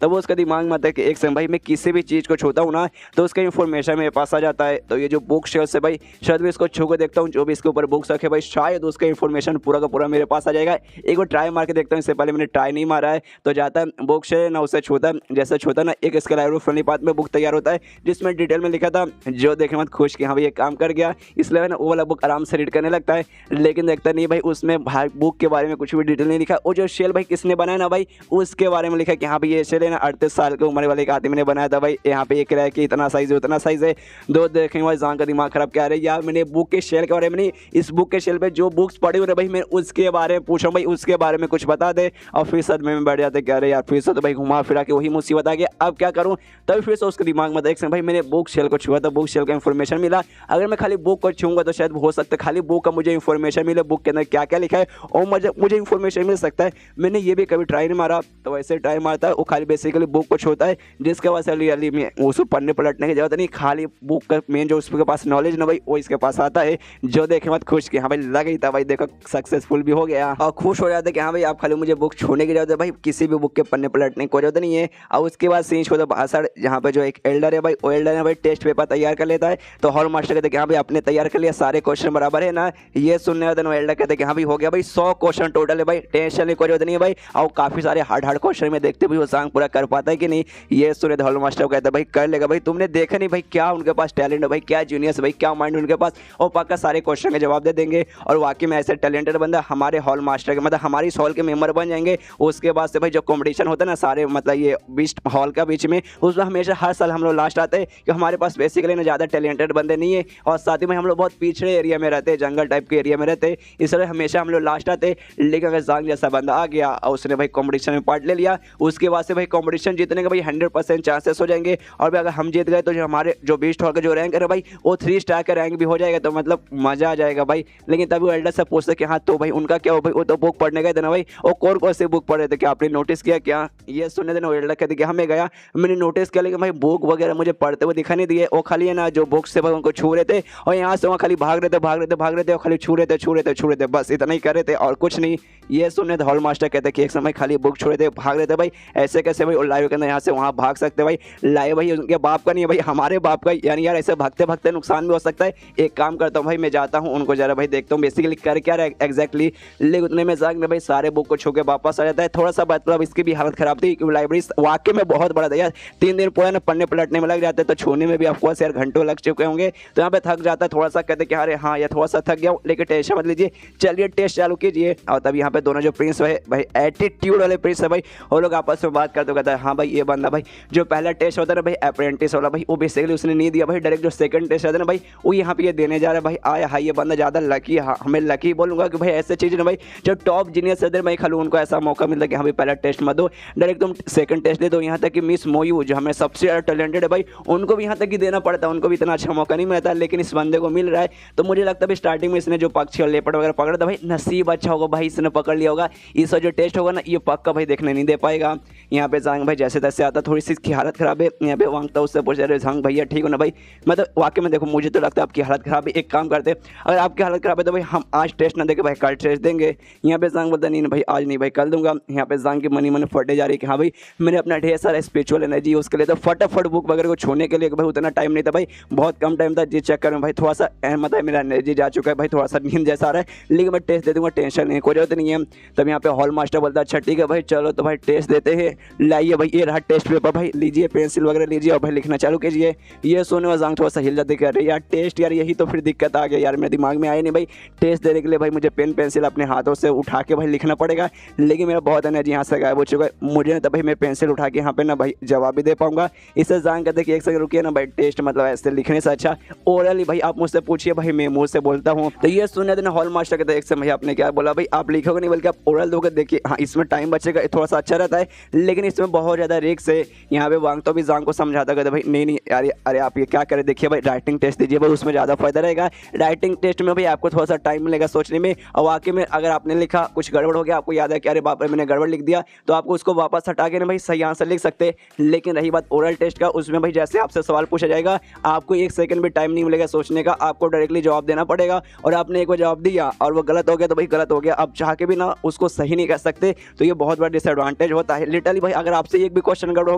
तब वो उसका दिमाग में आता है कि एक समय भाई मैं किसी भी चीज़ को छूता छूता हूँ ना तो उसका इन्फॉर्मेशन मेरे पास आ जाता है। तो ये जो बुक शेल्फ है भाई, शायद भी इसको छू के देखता हूँ, जो भी इसके ऊपर बुक्स रखे भाई शायद उसका इन्फॉर्मेशन पूरा का पूरा मेरे पास आ जाएगा। एक बार ट्राई मार के देखता हूँ, इससे पहले मैंने ट्राई नहीं मारा है। तो जाता है बुक शेल्फ ना, उसे छूता, जैसे छूता ना एक इसका लाइब्रेरी फ्रेंडली पाथ में बुक तैयार होता है जिसमें डिटेल में लिखा था, जो देखे मत खुश कि हाँ भाई ये काम कर गया, इसलिए ना वो वाला बुक आराम से रीड करने लगता है। लेकिन देखता नहीं भाई उसमें बुक के बारे में कुछ भी डिटेल नहीं लिखा। वो जो शेल भाई किसने बनाया ना भाई, उसके बारे में लिखा कि हाँ भाई ये शेल है ना 38 साल की उम्र वाले एक आदमी ने बनाया था भाई, यहाँ पे एक रहा कि इतना साइज है उतना साइज है। दो देखेंगे भाई जान का दिमाग खराब क्या रही यार, मैंने बुक के शेल के बारे में नहीं, इस बुक के शेल पे जो बुक्स पढ़े हुए भाई मैं उसके बारे में पूछा भाई, उसके बारे में कुछ बता दे। और फिर सद में बैठ जाते, कह रहे यार फिर से तो भाई घुमा फिरा के वही मुसीबत आ गया, अब क्या करूँ। तभी फिर से उसके दिमाग में देख भाई मैंने बुक शेल को छुआ था, बुक शेल का इन्फॉर्मेशन मिला, अगर मैं खाली बुक को छूंगा तो शायद हो सकता है खाली बुक का मुझे इन्फॉर्मेशन मिले, बुक के अंदर क्या क्या लिखा है और मुझे इन्फॉर्मेशन मिल सकता है। मैंने ये भी कभी ट्राई नहीं मारा, तो वैसे ट्राई मारता है वो खाली बेसिकली बुक को छूता है, जिसके वजह से रियली में उसको पढ़ने पलटने की जरूरत नहीं, खाली बुक का मेन जो उसके पास नॉलेज ना भाई वो इसके पास आता है। जो देखे मत खुश कि हाँ भाई लग ही था भाई, देखो सक्सेसफुल भी हो गया और खुश हो जाते कि हाँ भाई आप खाली मुझे बुक छूने की जरूरत है भाई, किसी भी बुक के पन्ने पलटने की कोई जरूरत नहीं है। और उसके बाद सीन छोड़ भाषण, जहाँ पे जो एक एल्डर है भाई, वो एल्डर है भाई टेस्ट पेपर तैयार कर लेता है। तो हॉल मास्टर कहते कि हाँ भाई आपने तैयार कर लिया, सारे क्वेश्चन बराबर है ना, ये सुनने वाले एल्डर कहते कि हाँ भाई हो गया भाई, 100 क्वेश्चन टोटल है भाई, टेंशन की कोई जरूरत नहीं है भाई। और काफी सारे हार्ड क्वेश्चन में देखते भी वो सांग पूरा कर पाता है कि नहीं, ये सुने हॉल मास्टर कहता है भाई कर लेगा भाई, तुमने देखा नहीं भाई क्या उनके पास टैलेंट है भाई, क्या जीनियस है भाई, क्या माइंड उनके पास, और पक्का सारे क्वेश्चन के जवाब दे देंगे। और वाकई में ऐसे टैलेंटेड बंदा हमारे हॉल मास्टर के मतलब हमारी हॉल के मेंबर बन जाएंगे। उसके बाद से भाई जो कॉम्पिटिशन होता है ना सारे मतलब ये बीच हॉल का बीच में, उसमें हमेशा हर साल हम लोग लास्ट आते हैं कि हमारे पास बेसिकली ना ज़्यादा टैलेंटेड बंदे नहीं है, और साथ ही में हम लोग बहुत पिछड़े एरिया में रहते हैं, जंगल टाइप के एरिया में रहते हैं, इसलिए हमेशा हम लोग लास्ट आते हैं। लेकिन अगर जांग जैसा बंदा आ गया और उसने भाई कॉम्पिटिशन में पार्ट ले लिया, उसके बाद से भाई कॉम्पिटिशन जीतने के भाई 100% चांसेस हो जाएंगे। और भाई अगर हम जीत गए तो जो हमारे जो बीस्ट हॉल का जो रैंक है भाई वो 3 स्टार का रैंक भी हो जाएगा, तो मतलब मजा आ जाएगा भाई। लेकिन तभी वो एल्डर से पूछते कि हाँ तो भाई उनका क्या हो भाई, वो तो बुक पढ़ने गए थे ना भाई, और कौन से बुक पढ़े थे, क्या आपने नोटिस किया क्या, ये सुनने देना। एल्डर कहते कि हमें गया, मैंने नोटिस किया, लेकिन भाई बुक वगैरह मुझे पढ़ते हुए दिखा नहीं दिए, वो खाली है ना जो बुक्स थे भाई उनको छू रहे थे और यहाँ से वहाँ खाली भाग रहे थे और खाली छू रहे थे, बस इतना ही कर रहे थे और कुछ नहीं। ये सुनने हॉल मास्टर कहते कि एक समय खाली बुक छू रहे थे, भाग रहे थे भाई, ऐसे कैसे भाई लाइव के अंदर यहाँ से वहाँ भाग सकते भाई, लाइव भाई उनके बाप का नहीं है भाई, हमारे बाप का, यानी यार ऐसे भागते भागते नुकसान भी हो सकता है। एक काम करता हूँ भाई मैं जाता हूँ उनको जरा भाई देखता हूँ बेसिकली कर क्या रहा है एग्जैक्टली। लेकिन उतने में जाग में भाई सारे बुक को छू के वापस आ जाता है। थोड़ा सा मतलब इसकी भी हालत खराब थी क्योंकि लाइब्रेरी वाकई में बहुत बड़ा था यार, 3 दिन पूरा ना पढ़ने पलटने में लग जाते, तो छूने में भी ऑफकोर्स यार घंटों लग चुके होंगे, तो यहाँ पे थक जाता है थोड़ा सा। कहते कि अरे हाँ यार थोड़ा सा थक गया हूँ, लेकिन टेंशन मत लीजिए, चलिए टेस्ट चालू कीजिए। और तब यहाँ पे दोनों जो प्रिंस है भाई एटीट्यूड वाले प्रिंस है भाई, वो लोग आपस में बात करते कहता है हाँ भाई ये बंदा भाई जो पहला टेस्ट होता है ना भाई अप्रेंटिस वाला भाई, वो बेसिकली उसने नहीं दिया भाई, डायरेक्ट जो सेकंड टेस्ट होता है ना भाई वो यहाँ पे ये देने जा रहा है भाई। आया हाँ ये बंदा ज़्यादा लकी है, हमें लकी बोलूँगा कि भाई ऐसे चीज़ ना भाई जो टॉप जीनियस है भाई खाली उनको ऐसा मौका मिलता है कि हाँ भाई पहला टेस्ट मत दो, डायरेक्ट तुम सेकंड टेस्ट दे दो। यहाँ तक कि मिस मोयू जो हमें सबसे ज़्यादा टैलेंटेड है भाई उनको भी यहाँ तक कि देना पड़ता है, उनको भी इतना अच्छा मौका नहीं मिलता, लेकिन इस बंदे को मिल रहा है। तो मुझे लगता है स्टार्टिंग में इसने जो पक्षी और लेपर्ड वगैरह पकड़ा था भाई नसीब अच्छा होगा भाई, इसने पकड़ लिया होगा, इसका जो टेस्ट होगा ना ये पक्का भाई देखने नहीं दे पाएगा। यहाँ पे जांग भाई जैसे तैसे आता, थोड़ी सी इसकी हालत खराब है, यहाँ पे वांगता उससे पूछ रहे जांग भैया ठीक हो ना भाई, मतलब वाकई में देखो मुझे तो लगता है आपकी हालत खराब है, एक काम करते अगर आपकी हालत खराब है तो भाई हम आज टेस्ट ना देके भाई कल टेस्ट देंगे। यहाँ पे जांग बोलता नहीं भाई आज नहीं भाई कल दूंगा। यहाँ पे जांग की मन फटे जा रही कि हाँ भाई मैंने अपना ढेर सारा स्पिरिचुअल एनर्जी उसके लिए तो फटाफट बुक वगैरह को छूने के लिए भाई उतना टाइम नहीं था भाई, बहुत कम टाइम था, जिस चक्कर में भाई थोड़ा सा मतलब मेरा एनर्जी जा चुका है भाई, थोड़ा सा नींद जैसा आ रहा है, लेकिन मैं टेस्ट दे दूंगा, टेंशन नहीं कोई जरूरत नहीं है। तब यहाँ पे हॉल मास्टर बोलता अच्छा ठीक है भाई चलो तो भाई टेस्ट देते हैं, लाइए भाई ये रहा टेस्ट पेपर भाई, लीजिए पेंसिल वगैरह लीजिए और भाई लिखना चालू कीजिए। ये सोने में जांग थोड़ा सा हिल जाते कर रही यार टेस्ट यार, यही तो फिर दिक्कत आ गया यार, मेरे दिमाग में आया नहीं भाई टेस्ट देने के लिए भाई मुझे पेन पेंसिल अपने हाथों से उठा के भाई लिखना पड़ेगा, लेकिन मेरा बहुत एनर्जी यहाँ से गायब हो चुका है, मुझे ना तो भाई मैं पेंसिल उठा के यहाँ पे ना भाई जवाब भी दे पाऊंगा। इससे जांग कहते कि एक सेकंड रुकिए ना भाई, टेस्ट मतलब ऐसे लिखने से अच्छा ओरली भाई आप मुझसे पूछिए भाई मैं मुँह से बोलता हूँ। तो ये सुनने देना हॉल मास्टर कहते एक से भाई आपने क्या बोला भाई, आप लिखोगे नहीं बल्कि आप ओरल दोगे, देखिए हाँ इसमें टाइम बचेगा थोड़ा सा अच्छा रहता है, लेकिन इसमें बहुत ज़्यादा रिस्क है। यहाँ पे वांग तो भी जांग को समझाता कहते भाई नहीं यार अरे आप ये क्या करें, देखिए भाई राइटिंग टेस्ट दीजिए भाई उसमें ज़्यादा फायदा रहेगा, राइटिंग टेस्ट में भाई आपको थोड़ा सा टाइम मिलेगा सोचने में, और वाकई में अगर आपने लिखा कुछ गड़बड़ हो गया आपको याद है कि अरे बाप रे मैंने गड़बड़ लिख दिया, तो आपको उसको वापस हटा के ना भाई सही आंसर लिख सकते। लेकिन रही बात ओरल टेस्ट का, उसमें भाई जैसे आपसे सवाल पूछा जाएगा आपको 1 सेकंड भी टाइम नहीं मिलेगा सोचने का, आपको डायरेक्टली जवाब देना पड़ेगा, और आपने एक बार जवाब दिया और वो गलत हो गया तो भाई गलत हो गया, अब चाह के भी ना उसको सही नहीं कर सकते। तो ये बहुत बड़ा डिसएडवांटेज होता है लिटरली भाई, अगर आपसे एक भी क्वेश्चन गड़बड़ हो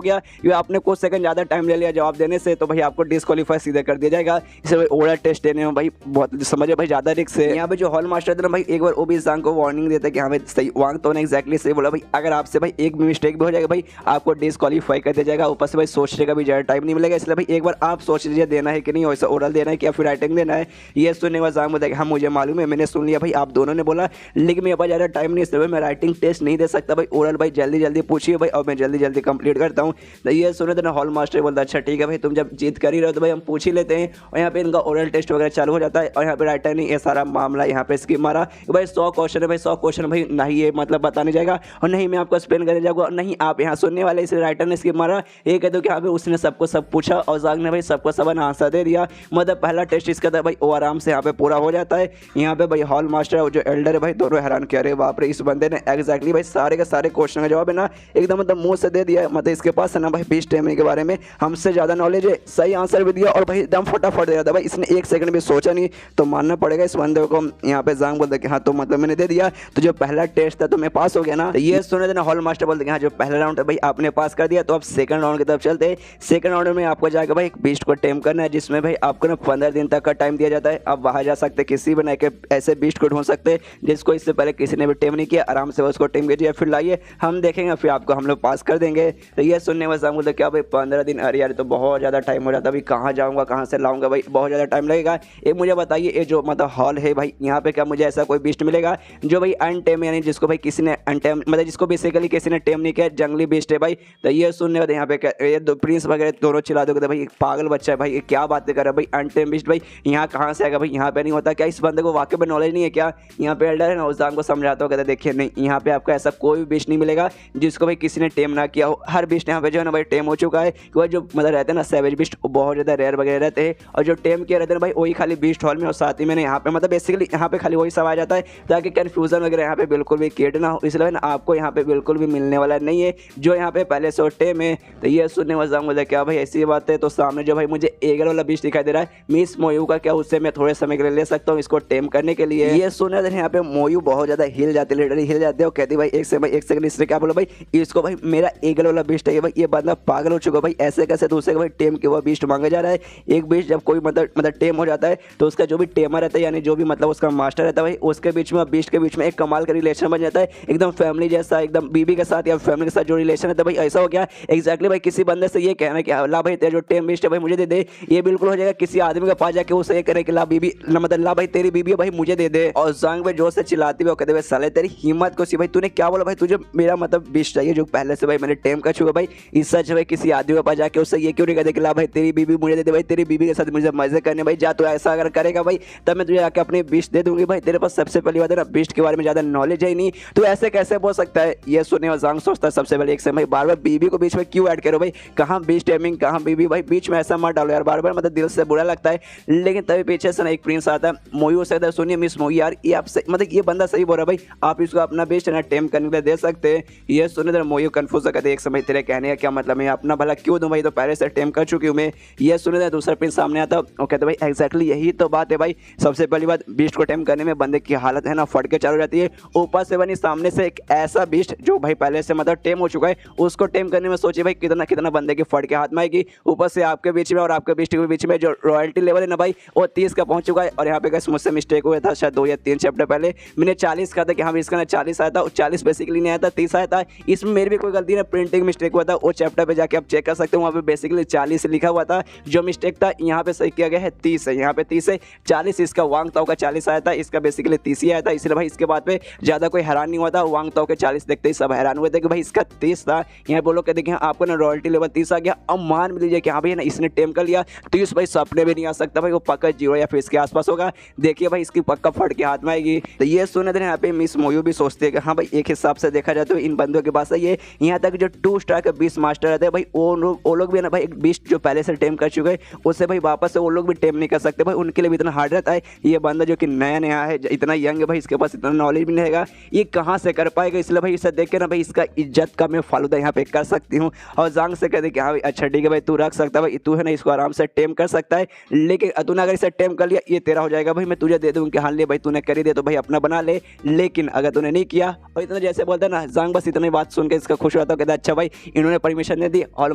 गया, ये आपने कुछ सेकंड ज़्यादा टाइम ले लिया जवाब देने से तो भाई आपको डिस्क्वालीफाई सीधे कर दिया जाएगा। इसलिए भाई ओरल टेस्ट देने में भाई बहुत समझे भाई ज़्यादा रिस्क है। यहाँ पे जो हॉल मास्टर थे ना भाई एक बार वो भी जांग को वार्निंग देता है कि हाँ भाई सही वांग तो एक्जैक्टली सही बोला भाई, अगर आपसे भाई एक मिस्टेक भी हो जाएगा भाई आपको डिस्क्वालीफाई कर दिया जाएगा। ऊपर से भाई सोचने का भी ज़्यादा टाइम नहीं मिलेगा, इसलिए भाई एक बार आप सोच लीजिए देना है कि नहीं, वैसा ओरल देना है कि फिर राइटिंग देना है। ये सुनने के बाद जांग बोलता है हाँ मुझे मालूम है, मैंने सुन लिया भाई आप दोनों ने बोला, लेकिन मेरे पास ज़्यादा टाइम नहीं, इसलिए मैं राइटिंग टेस्ट नहीं दे सकता भाई, ओरल भाई जल्दी जल्दी पूछिए भाई और मैं जल्दी जल्दी कंप्लीट करता हूँ। तो ये सुने तो ना हॉल मास्टर बोलता अच्छा ठीक है भाई तुम जब जीत कर ही रहे हो तो भाई हम पूछ ही लेते हैं। और यहाँ पे इनका ओरल टेस्ट वगैरह चालू हो जाता है और यहाँ पे राइटर ने ये सारा मामला यहाँ पे स्किप मारा भाई 100 क्वेश्चन है भाई, 100 क्वेश्चन भाई नहीं ये मतलब बताने जाएगा और नहीं मैं आपको एक्सप्लेन करने जाऊँगा और नहीं आप यहाँ सुनने वाले, इसलिए राइटर ने स्किप मारा। ये कह दो कि हाँ भाई उसने सबको सब पूछा और जांग ने भाई सबको सब आंसर दे दिया, मतलब पहला टेस्ट इसका था भाई वो आराम से यहाँ पे पूरा हो जाता है। यहाँ पे भाई हॉल मास्टर जो एल्डर है भाई दोनों हैरान किया, अरे बाप रे इस बंदे ने एग्जैक्टली भाई सारे के सारे क्वेश्चन का जवाब है ना एकदम मतलब मुंह से दे दिया, मतलब इसके पास है ना भाई बीच टेमनी के बारे में हमसे ज़्यादा नॉलेज है, सही आंसर भी दिया और भाई एकदम फटाफट दे दिया था भाई, इसने एक सेकंड भी सोचा नहीं, तो मानना पड़ेगा इस बंदे को। यहाँ पे जांग बोलते कि हाँ तो मतलब मैंने दे दिया, तो जो पहला टेस्ट था तो मैं पास हो गया ना। तो ये सुने देना हॉल मास्टर बोलते कि हाँ जो पहला राउंड है भाई आपने पास कर दिया, तो अब सेकंड राउंड की तरफ चलते। सेकंड राउंड में आपको जाकर भाई एक बीस्ट को टेम करना है, जिसमें भाई आपको ना 15 दिन तक का टाइम दिया जाता है। आप वहाँ जा सकते किसी बना के ऐसे बीस्ट को ढूंढ सकते जिसको इससे पहले किसी ने भी टेम नहीं किया, आराम से उसको टेम कीजिए फिर लाइए हम देखेंगे, फिर आपको हम लोग पास कर देंगे। तो ये सुनने में जांग बोलते क्या भाई 15 दिन, अरे यार तो बहुत ज़्यादा टाइम हो जाता है भाई, कहाँ जाऊँगा कहाँ से लाऊंगा भाई, बहुत ज़्यादा टाइम लगेगा। एक मुझे बताइए ये जो मतलब हॉल है भाई यहाँ पे क्या मुझे ऐसा कोई बीस्ट मिलेगा जो भाई अनटेम यानी जिसको भाई किसी ने अनटेम मतलब जिसको बेसिकली किसी ने टेम नहीं किया, जंगली बीस्ट है भाई। तो ये सुनने वाले यहाँ पे ये दो प्रिंस वगैरह दोनों चिल्ला दोगे भाई पागल बच्चा है भाई, ये क्या बातें कर रहा है भाई, अनटेम बीस्ट भाई यहाँ कहाँ से आएगा भाई, यहाँ पे नहीं होता क्या, इस बंदे को वाकई में नॉलेज नहीं है क्या। यहाँ पे एल्डर है ना उस को समझाता हो कहते देखिए नहीं यहाँ पे आपको ऐसा कोई भी बीस्ट नहीं मिलेगा जिसको भाई किसी ने टेम ना किया हो, हर बीस्ट यहाँ पे जो है ना भाई टेम हो चुका है, क्योंकि जो मतलब रहते हैं ना सैवेज बीस्ट वो बहुत ज़्यादा रेयर वगैरह रहते हैं और जो टेम किया रहते हैं भाई वही खाली बीस्ट हॉल में, और साथ ही मैंने यहाँ पे मतलब बेसिकली यहाँ पे खाली वही सब आ जाता है ताकि कन्फ्यूजन वगैरह यहाँ पे बिल्कुल भी क्रिएट ना हो, इसलिए ना आपको यहाँ पे बिल्कुल भी मिलने वाला नहीं है जो यहाँ पे पहले से टेम है। तो ये सुनने मजा मुझे क्या भाई ऐसी बात है, तो सामने जो भाई मुझे एगर वाला बीस्ट दिखाई दे रहा है मिस मोयू का, क्या उससे मैं थोड़े समय के लिए ले सकता हूँ इसको टेम करने के लिए। ये सुनने यहाँ पे मोयू बहुत ज़्यादा हिल जाते लिटरली हिल जाते हैं, कहती भाई एक सेकंड इससे क्या बोला भाई इसको भाई मेरा एगर वाला बीस्ट है भाई, ये बंदा पागल हो चुका भाई, ऐसे कैसे दूसरे का भाई टेम के वो बीस्ट मांगा जा रहा है। एक बीस्ट जब कोई मतलब टेम हो जाता है तो उसका जो भी टेमर रहता है यानी जो भी मतलब उसका मास्टर रहता है भाई उसके बीच में बीस्ट के बीच में एक कमाल का रिलेशन बन जाता है, एकदम फैमिली जैसा, एकदम बीबी के साथ या फैमिली के साथ जो रिलेशन रहता है भाई ऐसा हो गया एग्जैक्टली भाई किसी बंदे से ये कहना कि ला भाई तेरा जो टेम बीस्ट है भाई मुझे दे दे, ये बिल्कुल हो जाएगा किसी आदमी के पास जाके उसे ये करे कि ला बीबी मतलब ला भाई तेरी बीबी है भाई मुझे दे दे, और जांग भाई जोर से चिल्लाती हुई कहते भाई साले तेरी हिम्मत को सी भाई तूने क्या बोला भाई तुझे मेरा मतलब बीस्ट चाहिए जो पहले से भाई मैंने टेम कर चुका भाई, इस सच भाई किसी आदमी के पास जाके उससे ये क्यों नहीं कहते कि ला भाई तेरी बीबी मुझे दे दे भाई, तेरी बीबी के साथ मुझे मजे करने भाई जा, तो ऐसा अगर करेगा भाई तब मैं तुझे जाके अपनी बीस्ट दे दूंगी भाई, तेरे पास सबसे पहली बात है ना बीस्ट के बारे में ज्यादा नॉलेज है ही नहीं, तो ऐसे कैसे बोल सकता है। ये सुनने और जांग सोचता है सबसे पहले एक से भाई बार बार बीबी को बीच में क्यों ऐड करो भाई, कहाँ बीस्ट टेमिंग कहाँ बीबी भाई, बीच में ऐसा मत डालो यार बार बार, मतलब दिल से बुरा लगता है। लेकिन तभी पीछे से ना एक प्रिंस आता है मोयू से कहता है सुनिए मिस मोयू यार ये आपसे मतलब ये बंदा सही बोल रहा है भाई, आप इसको अपना बेस्ट है ना टेम करने के लिए दे सकते हैं। ये सुने तो मोयू कंफ्यूज हो कहते एक समय तेरे कहने का क्या मतलब मैं अपना भला क्यों दूं भाई, तो पहले से टेम कर चुकी हूँ मैं। ये सुने तो दूसरा प्रिंस सामने आता और कहते भाई एग्जैक्टली यही तो बात है भाई, सबसे पहली बात बीस्ट को टेम करने में बंदे की हालत है ना फट के चालू हो जाती है, ऊपर से बनी सामने से एक ऐसा बीस्ट जो भाई पहले से मतलब टेम हो चुका है उसको टेम करने में सोचिए भाई कितना कितना बंदे की फट के हाथ में आएगी, ऊपर से आपके बीच में और आपके बीस्ट के बीच में जो रॉयल्टी लेवल है ना भाई वो 30 का पहुंच चुका है। और यहाँ पे कैसे मुझसे मिस्टेक हुआ था शायद 2 या 3 चैप्टर पहले मैंने 40 कहा था कि हाँ इसका ना 40 आया था, 40 बेसिकली नहीं आया था 30 आया था, इसमें मेरी भी कोई गलती ना प्रिंटिंग मिस्टेक हुआ था, वो चैप्टर पे जाके आप चेक कर सकते हो वहाँ पे बेसिकली 40 लिखा हुआ था, जो मिस्टेक था यहाँ पे सही किया गया है 30 है, यहाँ पे 30 है 40 इसका वांग ताओ का 40 आया था, इसका बेसिकली 30 ही आया था, इसलिए भाई इसके बाद पे ज़्यादा कोई हैरान नहीं हुआ था, वांग ताओ के 40 देखते ही सब हैरान हुए थे कि भाई इसका 30 था। यहाँ बोलो कहते कि आपको ना रॉयल्टी लेवल 30 आ गया, अब मान भी लीजिए कि हाँ भाई ना इसने टेम कर लिया 30 भाई सपने भी नहीं आ सकता भाई, वो पक्का 0 या फिर इसके आसपास होगा, देखिए भाई इसकी पक्का फट के हाथ में आएगी। तो ये सुने थे यहाँ पे मिस मोयू भी सोचते हैं कि हाँ भाई एक हिसाब से देखा जाए तो इन बंदों के पास है ये, यहाँ तक जो 2 स्टार के बीस्ट मास्टर रहते हैं भाई वो लोग भी ना भाई एक बीस्ट जो पहले से टेम कर चुके हैं उससे भाई वापस से वो लोग भी टेम नहीं कर सकते भाई, उनके लिए भी इतना हार्ड रहता है। ये बंदा जो कि नया नया है इतना यंग है भाई इसके पास इतना नॉलेज भी नहीं रहेगा, ये कहाँ से कर पाएगा, इसलिए भाई इसे देख के ना भाई इसका इज्जत का मैं फालूदा यहाँ पे कर सकती हूँ। और जांग से कहते कि हाँ भाई अच्छा ठीक है भाई तू रख सकता है भाई, तू है ना इसको आराम से टेम कर सकता है, लेकिन तूने अगर इसे टेम कर लिया ये तेरा हो जाएगा भाई, मैं तुझे दे दूँ कि हाँ ले भाई तूने कर ही दे तो भाई अपना बना ले, लेकिन अगर तूने नहीं किया और इतना जैसे बोलता है ना जांग बस इतनी बात सुन के इसका खुश होता है, कहता अच्छा भाई इन्होंने परमिशन दे दी, हॉल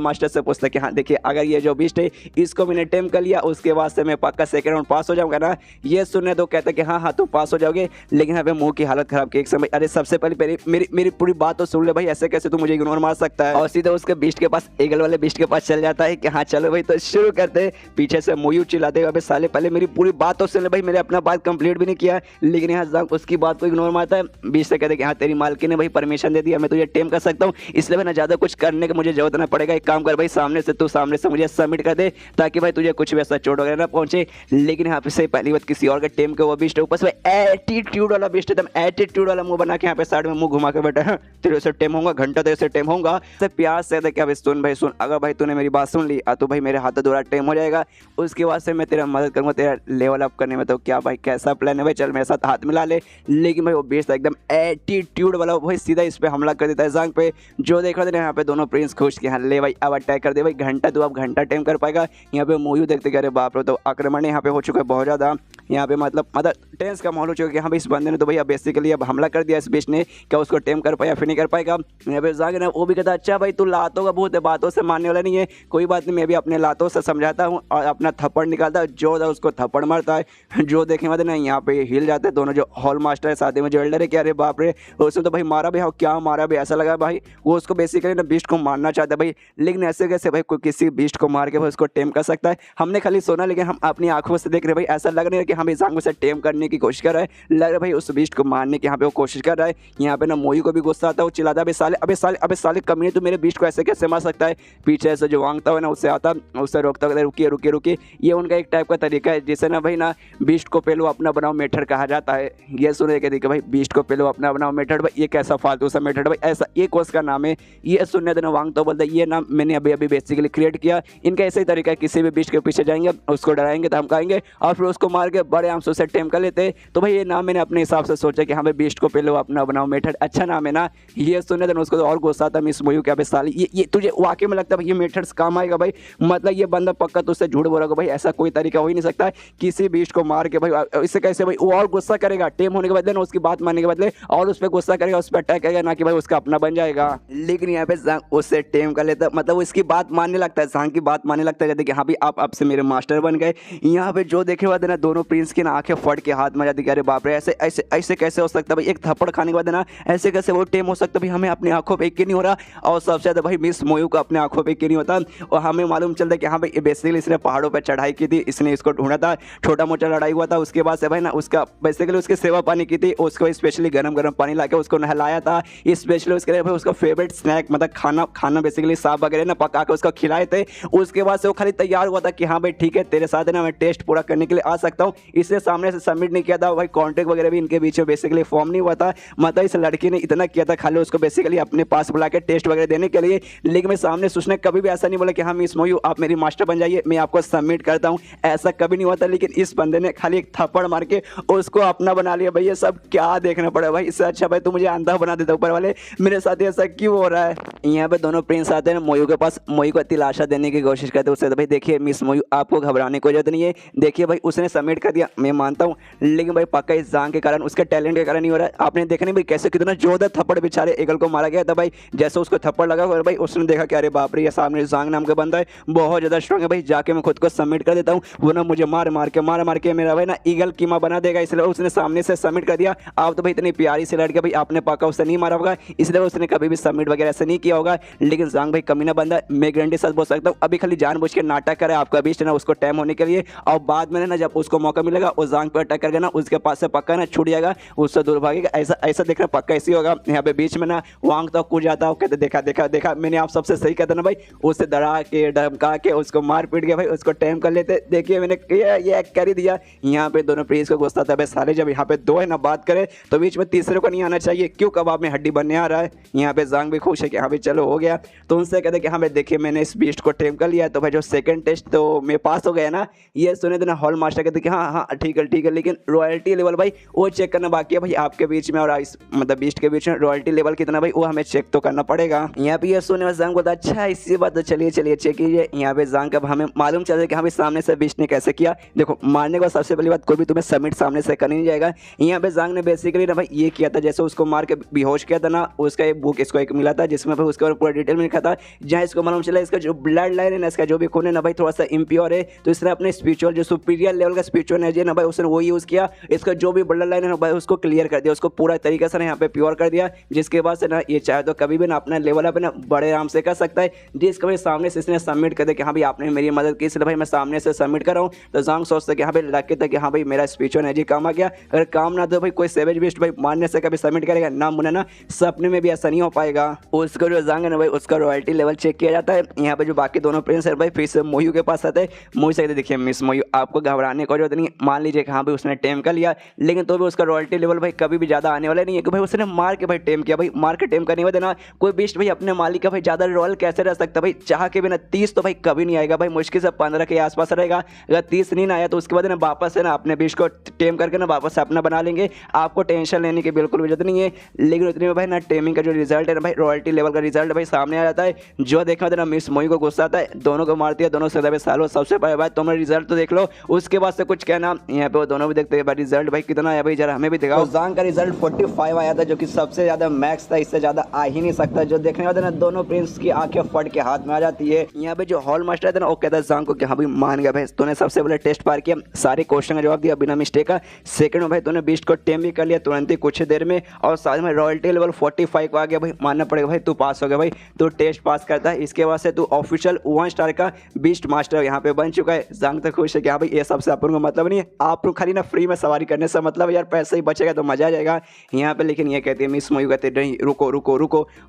मास्टर से पूछता है कि हाँ देखिए अगर ये जो बीस्ट है इसको मैंने टेम कर लिया उसके बाद से मैं पक्का सेकंड राउंड पास हो जाऊंगा ना। ये सुनने तो कहता है कि हाँ हाँ तुम पास हो जाओगे, लेकिन यहाँ पे मुंह की हालत खराब की एक समय। अरे सबसे पहले मेरी पूरी बात तो सुन ले भाई, ऐसे कैसे तू मुझे इग्नोर मार सकता है। और सीधे उसके बीस्ट के पास, ईगल वाले बीस्ट के पास चल जाता है कि हाँ चलो भाई तो शुरू करते। पीछे से मोयू चिल्लाते अबे साले पहले मेरी पूरी बात तो सुन ले भाई, मेरे अपना बात कंप्लीट भी नहीं किया। लेकिन यहाँ ज़ंग उसकी बात को इग्नोर मारता है। बीस्ट से कहते कि हाँ तेरी मालकिन ने भाई परमिशन दे दिया, मैं तुझे टेम कर सकता हूँ, इसलिए भाई ना ज़्यादा कुछ करने की मुझे जरूरत ना पड़ेगा। एक काम कर भाई सामने से मुझे सबमिट कर दे ताकि भाई तुझे कुछ भी ऐसा चोट वगैरह ना पहुंचे। लेकिन यहाँ पे से पहली बात किसी और का टेम के वो बीस्ट ऊपर से एटीट्यूड वाला बीस्ट, एकदम एटीट्यूड वाला मुंह बना के यहाँ पे साइड में मुंह घुमा के बैठा है। तेरे से टेम होगा घंटा, तेरे से टेम होगा। से प्यार से क्या भाई सुन भाई सुन, अगर भाई तूने मेरी बात सुन ली तो भाई मेरे हाथ दोबारा टेम हो जाएगा, उसके बाद से मैं तेरा मदद करूंगा तेरा लेवल अप करने में। तो क्या भाई कैसा प्लान है भाई, चल मेरे साथ हाथ मिला ले। लेकिन भाई वो बेस्ट एकदम एटीट्यूड वाला भाई सीधा इस पे हमला कर देता है ज़ंग पे। जो देख रहे थे यहाँ पे दोनों प्रिंस खुश कि हाँ ले भाई अब अटैक कर दे भाई, घंटा तू अब घंटा टाइम कर पाएगा। यहाँ पे मोयू देखते कि अरे बाप रे, तो आक्रमण यहाँ पे हो चुका है बहुत ज़्यादा। यहाँ पे मतलब टेंस का माहौल हो चुका है कि हाँ भाई इस बंदे ने तो भाई अब बेसिकली अब हमला कर दिया इस बीच ने, क्या उसको टेम कर पाया फिर नहीं कर पाएगा। यहाँ पे ज़ंग ना वो भी कहता अच्छा भाई तू लातों का बहुत है, बातों से मानने वाला नहीं है, कोई बात नहीं मैं भी अपने लातों से समझाता हूँ। और अपना थप्पड़ निकालता है, जो उसको थप्पड़ मारता है। जो देखने वाले ना यहाँ पे हिल जाते हैं दोनों, जो हॉल मास्टर है साथ में जो एल्डर है कि अरे बाप रे उसने तो भाई मारा भी है, क्या मारा भी, ऐसा लगा भाई वो उसको बेसिकली ना बीस्ट को मारना चाहता है भाई। लेकिन ऐसे कैसे भाई कोई किसी बीस्ट को मार के भाई उसको टेम कर सकता है। हमने खाली सुना लेकिन हम अपनी आंखों से देख रहे भाई, ऐसा लग रहा है कि हम ज़ंग से टेम करने की कोशिश कर रहा है, लग रहा है भाई उस बीस्ट को मारने की यहाँ पे वो कोशिश कर रहा है। यहाँ पे ना मोयू को भी गुस्सा आता है, वो चिल्लाता है अबे साले कमीने तो मेरे बीस्ट को ऐसे कैसे मार सकता है। पीछे से जो वांगता है ना उससे आता, उससे रोकता है रुकिए। ये उनका एक टाइप का तरीका है जिसे ना भाई ना बीस्ट को पहले अपना बनाओ मेथड कहा जाता है। ये सुने के देखिए भाई बीस्ट को पहले अपना बनाओ मेथड, भाई ये कैसा फालतू सा मेथड भाई, ऐसा एक उसका नाम है। ये सुनने देना वांग तो बोलता है ये नाम मैंने अभी बेसिकली क्रिएट किया। इनका ऐसा ही तरीका है, किसी भी बीस्ट के पीछे जाएंगे उसको डराएंगे धमकाएंगे और फिर उसको मार के बड़े आम से टेम कर लेते। तो भाई ये नाम मैंने अपने हिसाब से सोचा कि हमें बीस्ट को पहले अपना बनाओ मेथड, अच्छा नाम है ना। ये सुनने देना उसको तो और गुस्सा था मिस मोयू क्या साली ये तुझे वाकई में लगता है ये मेथड्स काम आएगा भाई, मतलब ये बंदा पक्का तुझसे झूठ बोल रहा भाई, ऐसा कोई तरीका हो ही नहीं सकता है किसी बीस्ट को मार के भाई। इससे कैसे भाई वो और गुस्सा करेगा टेम होने के बदले ना, उसकी बात मानने के बदले और उस पर गुस्सा करेगा, उस पर अटैक करेगा, ना कि भाई उसका अपना बन जाएगा। लेकिन यहाँ पे ज़ंग उससे टेम कर लेता, मतलब वो इसकी बात मानने लगता है, ज़ंग की बात मानने लगता है, कहते कि हाँ भाई आप अब से मेरे मास्टर बन गए। यहाँ पे जो देखे बाद ना दोनों प्रिंस की ना आंखें फट के हाथ में जाती, अरे बाप रे ऐसे कैसे हो सकता भाई, एक थप्पड़ खाने के बाद ना ऐसे कैसे वो टेम हो सकता भाई, हमें अपनी आंखों पे यकीन नहीं हो रहा। और सबसे ज़्यादा भाई मिस मोयू को अपने आंखों पे यकीन नहीं होता। और हमें मालूम चलता है कि हाँ भाई बेसिकली इसने पहाड़ों पर चढ़ाई की थी, इसने इसको ढूंढा था, छोटा मोटा लड़ाई हुआ था, उसके बाद से भाई ना उसका बेसिकली उसकी सेवा पानी की थी, उसको स्पेशली गरम पानी ला के उसको नहलाया था, स्पेशली उसके लिए भाई उसका फेवरेट स्नैक मतलब खाना बेसिकली साफ वगैरह ना पका के उसको खिलाए थे। उसके बाद से वो खाली तैयार हुआ था कि हाँ भाई ठीक है तेरे साथ है ना मैं टेस्ट पूरा करने के लिए आ सकता हूँ, इसलिए सामने से सबमिट नहीं किया था भाई, कॉन्ट्रैक्ट वगैरह भी इनके बीच में बेसिकली फॉर्म नहीं हुआ था। मतलब इस लड़की ने इतना किया था खाली उसको बेसिकली अपने पास बुला के टेस्ट वगैरह देने के लिए। लेकिन मैं सामने उसने कभी भी ऐसा नहीं बोला कि हाँ मिस मोयू आप मेरी मास्टर बन जाइए मैं आपको सबमिट करता हूँ, ऐसा कभी नहीं हुआ था। लेकिन इस बंदे ने खाली एक थप्पड़ मार के उसको अपना बना लिया। भाई ये सब क्या देखना पड़ा भाई, इससे अच्छा भाई तू मुझे अंधा बना देता ऊपर वाले, मेरे साथ ऐसा क्यों हो रहा है। यहाँ पे दोनों प्रिंस आते हैं मोयू के पास, मोयू को दिलासा देने की कोशिश करते हैं उससे, तो भाई देखिए मिस मोयू आपको घबराने की जरूरत नहीं है, देखिए भाई उसने सबमिट कर दिया मैं मानता हूँ, लेकिन भाई पक्का इस ज़ंग के कारण उसके टैलेंट के कारण नहीं हो रहा है। आपने देखा नहीं भाई कैसे कितना जोरदार थप्पड़ बेचारे ईगल को मारा गया था भाई, जैसे उसको थप्पड़ लगा और भाई उसने देखा कि अरे बाप रे ये सामने ज़ंग नाम का बंदा है बहुत ज़्यादा स्ट्रॉन्ग है भाई, जाके मैं खुद को सबमिट कर देता हूँ, वो ना मुझे मार मार के मेरा भाई ना ईगल कीमा बना देगा, इसलिए उसने सामने से सबमिट कर दिया। आप तो भाई इतनी प्यारी सी लड़की भाई आपने पक्का उससे नहीं मारा होगा, इसलिए उसने कभी भी सबमिट वगैरह ऐसा नहीं किया होगा। लेकिन ज़ंग भाई कमीना बंदा, मैं गारंटी साथ बोल सकता हूँ अभी खाली जानबूझ के नाटक करे आपका बीच ना उसको टाइम होने के लिए, और बाद में ना जब उसको मौका मिलेगा उस ज़ंग पर अटैक करके ना उसके पास से पक्का ना छूट जाएगा, उससे दूर भागेगा, ऐसा देखना पक्का ऐसी होगा। यहाँ पे बीच में ना वांग तो कूद जाता है, कहते देखा मैंने आप सबसे सही कहता ना भाई, उससे डरा के धमका के उसको मार पीट के भाई उसको टाइम कर लेते, देखिए मैंने ये कर ही दिया। यहाँ पे दोनों प्रिंस को गुस्सा था भाई साले, जब यहाँ पे दो है ना बात करे तो बीच में तीसरे को नहीं आना चाहिए, क्यों कबाब में हड्डी बनने आ रहा है। यहाँ पे ज़ंग भी खुश है कि हाँ भाई चलो हो गया, तो उनसे कहते कि हाँ भाई देखिए मैंने इस बीस्ट को टेम कर लिया, तो भाई जो सेकंड टेस्ट तो मैं पास हो गया ना। ये सुने थे ना हॉल मास्टर कहते कि हाँ हाँ ठीक है, लेकिन रॉयल्टी लेवल भाई वो चेक करना बाकी है भाई आपके बीच में और मतलब बीस्ट के बीच में रॉयल्टी लेवल कितना भाई वो हमें चेक तो करना पड़ेगा। यहाँ पे ये सुनने में जांग बोलता अच्छा इसी बात, तो चलिए चेक कीजिए। यहाँ पे जांग का हमें मालूम चल रहा है कि हाँ भाई सामने से बीस्ट ने कैसे किया। देखो मारने के बाद सबसे पहली बात कोई भी तुम्हें सबमिट सामने से करनी नहीं जाएगा। यहाँ पे जांग ने बेसिकली ना भाई ये किया था, जैसे उसको मार के बेहोश किया था ना, उसका एक बुक इसको एक मिला था जिसमें भाई उसके पूरा डिटेल में लिखा था, जहाँ इसको मालूम चला इसका जो ब्लड लाइन है ना, इसका जो भी खून है ना भाई थोड़ा सा इम्प्योर है, तो इसने अपने स्पिरिचुअल जो सुपीरियर लेवल का स्पिरिचुअल एनर्जी है ना भाई उसने वो यूज़ किया, इसका जो भी ब्लड लाइन है ना भाई उसको क्लियर कर दिया, उसको पूरा तरीके से ना यहाँ पे प्योर कर दिया, जिसके बाद से ना ये चाहे तो कभी भी ना अपना लेवल अप ना बड़े आराम से कर सकता है। जिसको भाई सामने से इसने सबमिट कर दे कि हाँ भाई आपने मेरी मदद की, इसलिए भाई मैं सामने से सबमिट कर रहा हूँ, तो जांग सोचता कि हाँ भाई लकी था कि हाँ भाई मेरा स्पिरिचुअल एनर्जी काम आ गया। अगर काम ना तो भाई कोई सेवेज बेस्ट भाई मारने से कभी सबमिट करेगा ना, मुन्ना ना सपने में भी ऐसा नहीं हो पाएगा। उसका जो जांग है ना भाई उसका रॉयल्टी लेवल चेक किया जाता है। यहाँ पे जो बाकी दोनों प्रिंस है भाई फिर से मोयू के पास आते हैं। मोयू से देखिए मिस मोयू आपको घबराने की जरूरत नहीं, मान लीजिए कि हाँ भाई उसने टेम कर लिया, लेकिन तो भी उसका रॉयल्टी लेवल भाई कभी भी ज़्यादा आने वाला नहीं है कि भाई उसने मार के भाई टेम किया। भाई मार के टेम करने में देना कोई बिस्ट भाई अपने मालिक का भाई ज़्यादा रॉयल कैसे रह सकता भाई, चाह के बिना 30 तो भाई कभी नहीं आएगा भाई, मुश्किल से 15 के आसपास रहेगा। अगर 30 नहीं आया तो उसके बाद ना वापस है ना अपने बिस्ट को टेम करके ना वापस से अपना बना लेंगे, आपको टेंशन लेने की बिल्कुल भी जरूरत नहीं है। लेकिन उतने में भाई ना टेमिंग का जो रिजल्ट है ना भाई रॉयल्टी लेवल का रिजल्ट भाई सामने आ जाता है। जो देखा ना मिस मोई को गुस्सा आता है, दोनों को मारती है, दोनों से दबे सालों सबसे पहले भाई तुम्हारा रिजल्ट तो देख लो, उसके बाद से कुछ कहना। यहाँ पे वो दोनों भी देखते हैं भाई रिजल्ट भाई कितना आया भाई जरा हमें भी दिखाओ। जांग का रिजल्ट 45 आया था जो कि सबसे ज्यादा मैक्स था, इससे ज्यादा आ ही नहीं सकता। जो देखने वाले ना दोनों प्रिंस की आंखें फट के हाथ में आ जाती है। यहाँ पे जो हॉल मास्टर था ना वो कहता है जांग को कि हाँ भाई मान गया भाई, तूने सबसे पहले टेस्ट पार किया, सारे क्वेश्चन का जवाब दिया बिना मिस्टेक का। सेकंड में भाई तूने बीस्ट को टेम भी कर लिया तुरंत ही कुछ देर में, और साथ में रॉयल्टी लेवल 45 को आ गया भाई, मानना पड़ेगा भाई तू पास हो गया भाई, तू टेस्ट पास करता है। इसके बाद से तू ऑफिशियल 1 स्टार का बीस्ट मास्टर यहाँ पे बन चुका है। जांग तो खुश है कि हाँ भाई ये सबसे अपन को मतलब नहीं है, आप लोग खाली ना फ्री में सवारी करने से मतलब यार पैसे ही बचेगा तो मजा आ जाएगा यहाँ पे। लेकिन ये कहती है मिस मोयू कहते नहीं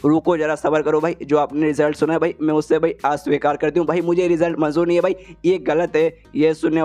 रुको जरा सबर करो भाई, जो आपने रिजल्ट सुना है भाई मैं उससे भाई अस्वीकार करती हूँ भाई, मुझे रिजल्ट मंजूर नहीं है भाई, ये गलत है। ये सुनने